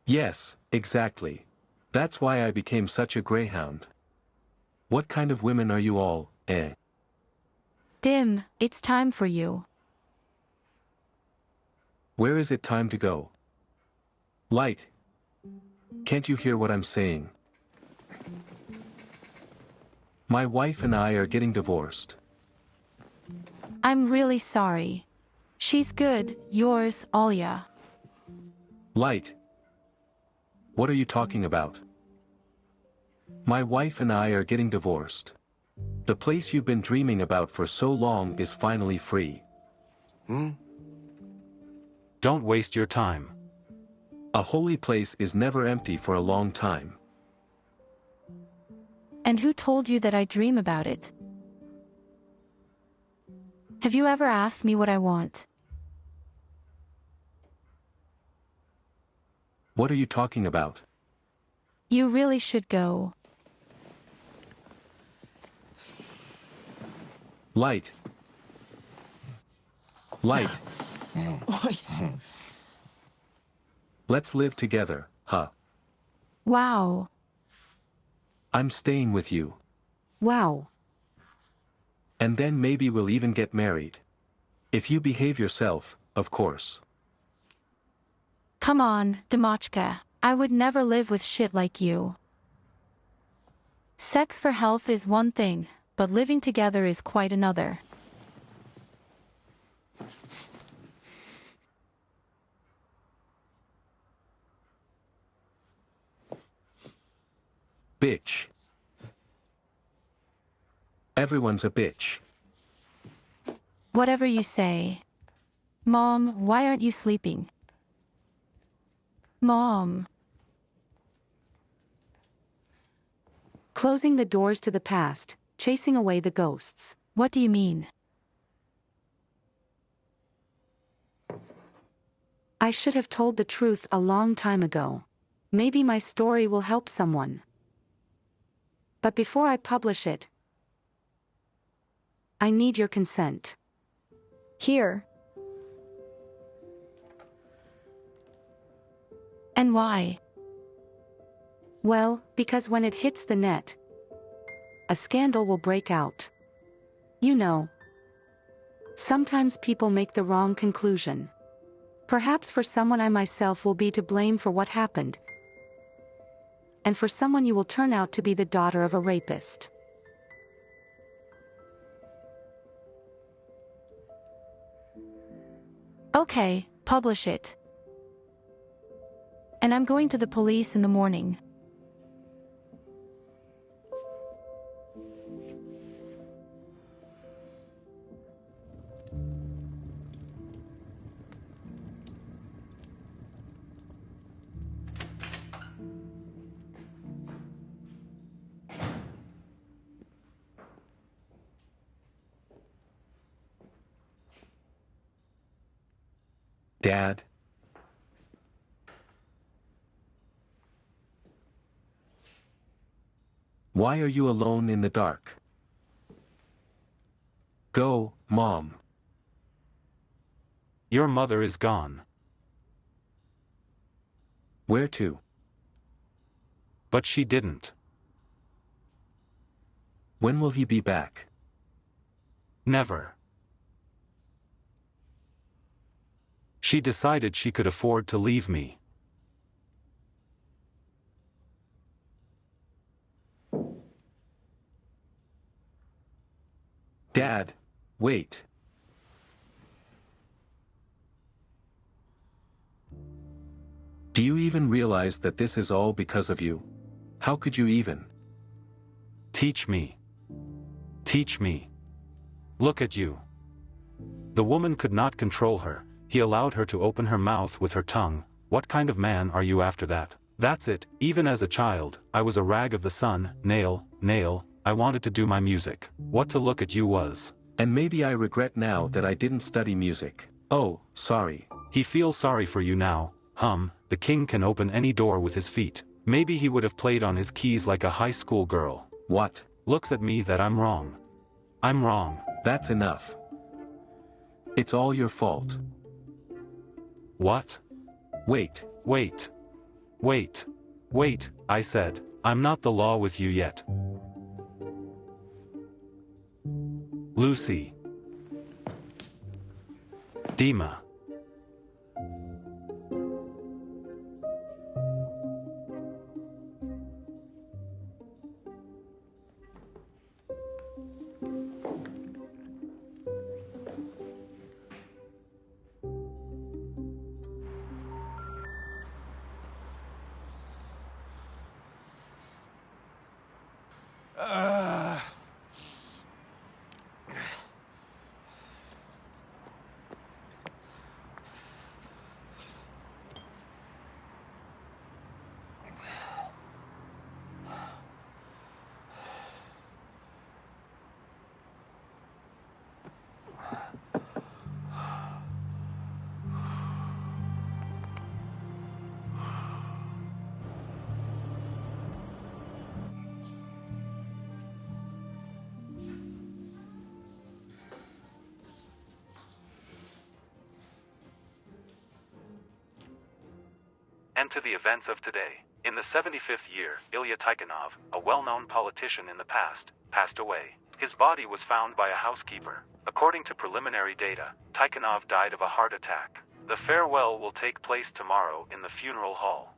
Yes, exactly. That's why I became such a greyhound. What kind of women are you all, eh? Dim, it's time for you. Where is it time to go? Light. Can't you hear what I'm saying? My wife and I are getting divorced. I'm really sorry. She's good, yours, Alya. Light. What are you talking about? My wife and I are getting divorced. The place you've been dreaming about for so long is finally free. Don't waste your time. A holy place is never empty for a long time. And who told you that I dream about it? Have you ever asked me what I want? What are you talking about? You really should go. Light. Light. Let's live together, huh? Wow. I'm staying with you. Wow. And then maybe we'll even get married. If you behave yourself, of course. Come on, Demochka. I would never live with shit like you. Sex for health is one thing, but living together is quite another. Bitch. Everyone's a bitch. Whatever you say. Mom, why aren't you sleeping? Mom. Closing the doors to the past, chasing away the ghosts. What do you mean? I should have told the truth a long time ago. Maybe my story will help someone. But before I publish it, I need your consent. Here. And why? Well, because when it hits the net, a scandal will break out. You know, sometimes people make the wrong conclusion. Perhaps for someone I myself will be to blame for what happened, and for someone you will turn out to be the daughter of a rapist. Okay, publish it. And I'm going to the police in the morning. Dad. Why are you alone in the dark? Go, Mom. Your mother is gone. Where to? But she didn't. When will he be back? Never. She decided she could afford to leave me. Dad, wait. Do you even realize that this is all because of you? How could you even? Teach me. Teach me. Look at you. The woman could not control her. He allowed her to open her mouth with her tongue. What kind of man are you after that? That's it. Even as a child, I was a rag of the sun, nail. I wanted to do my music. What to look at you was. And maybe I regret now that I didn't study music. Oh, sorry. He feels sorry for you now. The king can open any door with his feet. Maybe he would have played on his keys like a high school girl. What? Looks at me that I'm wrong. I'm wrong. That's enough. It's all your fault. What? Wait. Wait, I said. I'm not the law with you yet. Lucy. Dima. and to the events of today. In the 75th year, Ilya Tikhonov, a well-known politician in the past, passed away. His body was found by a housekeeper. According to preliminary data, Tikhonov died of a heart attack. The farewell will take place tomorrow in the funeral hall.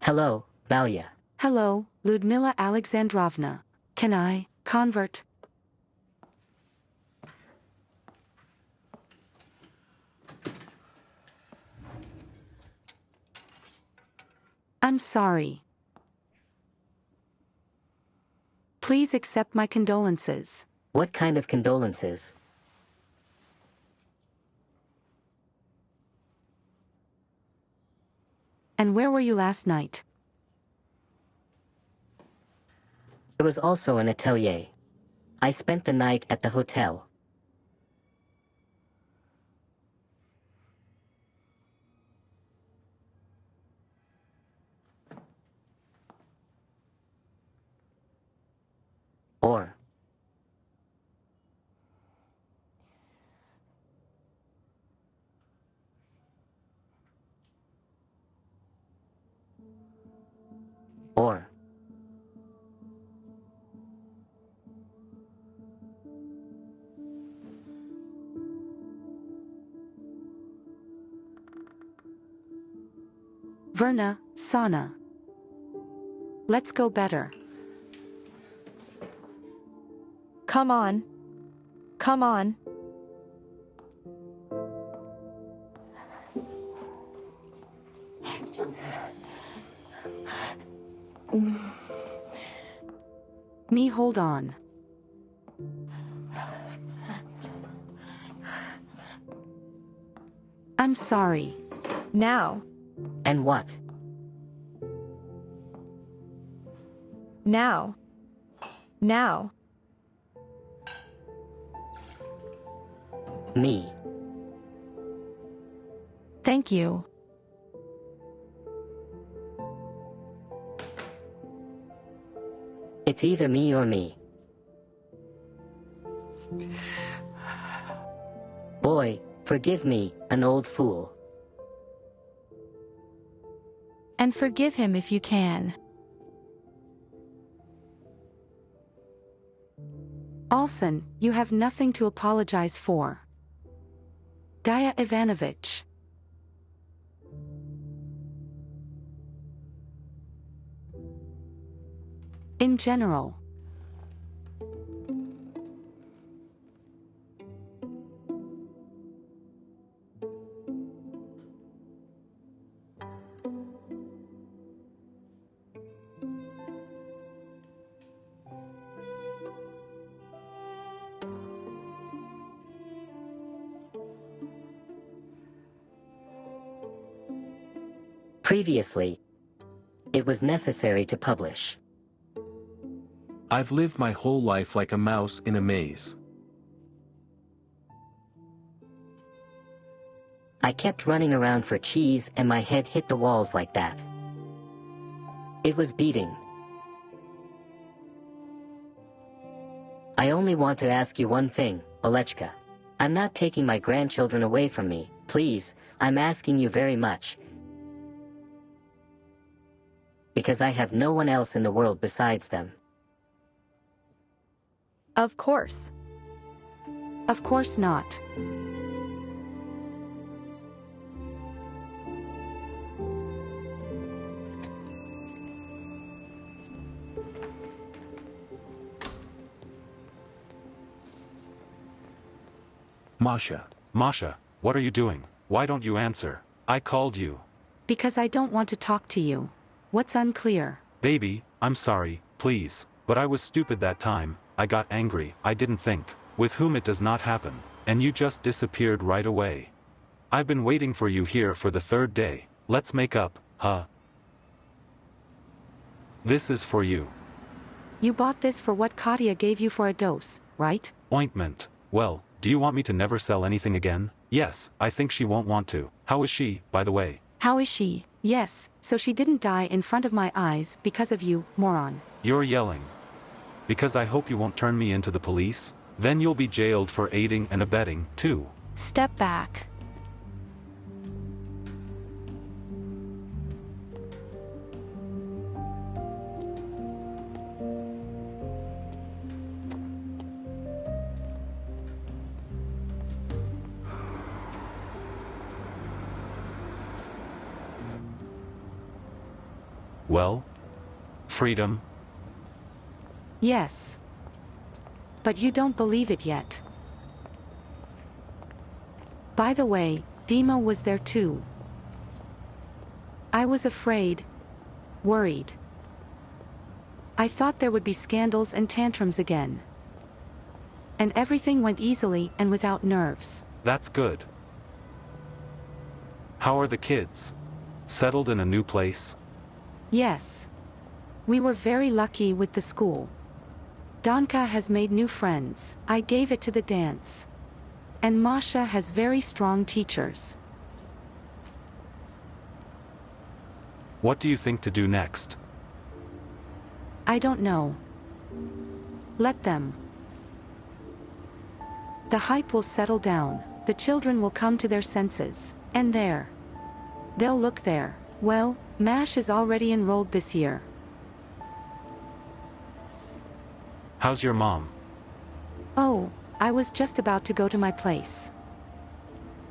Hello, Valya. Hello, Ludmila Alexandrovna. Can I convert? I'm sorry. Please accept my condolences. What kind of condolences? And where were you last night? There was also an atelier. I spent the night at the hotel. Or Verna, Sana. Let's go better. Come on. Come on. Me, hold on. I'm sorry. Now. and what? Now. Now. Me. Thank you. It's either me or me. Boy, forgive me, an old fool. And forgive him if you can. Alson, you have nothing to apologize for. Dia Ivanovich. In general. Previously, it was necessary to publish. I've lived my whole life like a mouse in a maze. I kept running around for cheese and my head hit the walls like that. It was beating. I only want to ask you one thing, Olechka. I'm not taking my grandchildren away from me, please, I'm asking you very much. Because I have no one else in the world besides them. Of course. Of course not. Masha. Masha, what are you doing? Why don't you answer? I called you. Because I don't want to talk to you. What's unclear? Baby, I'm sorry, please, but I was stupid that time, I got angry, I didn't think, with whom it does not happen, and you just disappeared right away. I've been waiting for you here for the 3rd day, let's make up, huh? This is for you. You bought this for what Katya gave you for a dose, right? Ointment. Well, do you want me to never sell anything again? Yes, I think she won't want to. How is she, by the way? How is she? Yes, so she didn't die in front of my eyes because of you, moron. You're yelling. Because I hope you won't turn me into the police? Then you'll be jailed for aiding and abetting, too. Step back. Well? Freedom? Yes. But you don't believe it yet. By the way, Dima was there too. I was afraid. Worried. I thought there would be scandals and tantrums again. And everything went easily and without nerves. That's good. How are the kids? Settled in a new place? Yes. We were very lucky with the school. Danka has made new friends. I gave it to the dance. And Masha has very strong teachers. What do you think to do next? I don't know. Let them. The hype will settle down, the children will come to their senses, and there. They'll look there. Well, MASH is already enrolled this year. How's your mom? Oh, I was just about to go to my place.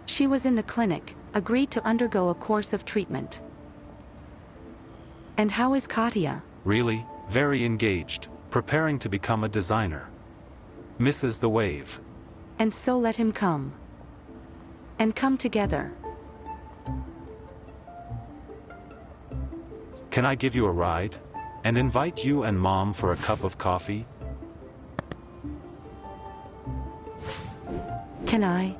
She was in the clinic, agreed to undergo a course of treatment. And how is Katya? Really, very engaged, preparing to become a designer. Misses the wave. And so let him come. And come together. Can I give you a ride? And invite you and Mom for a cup of coffee? Can I?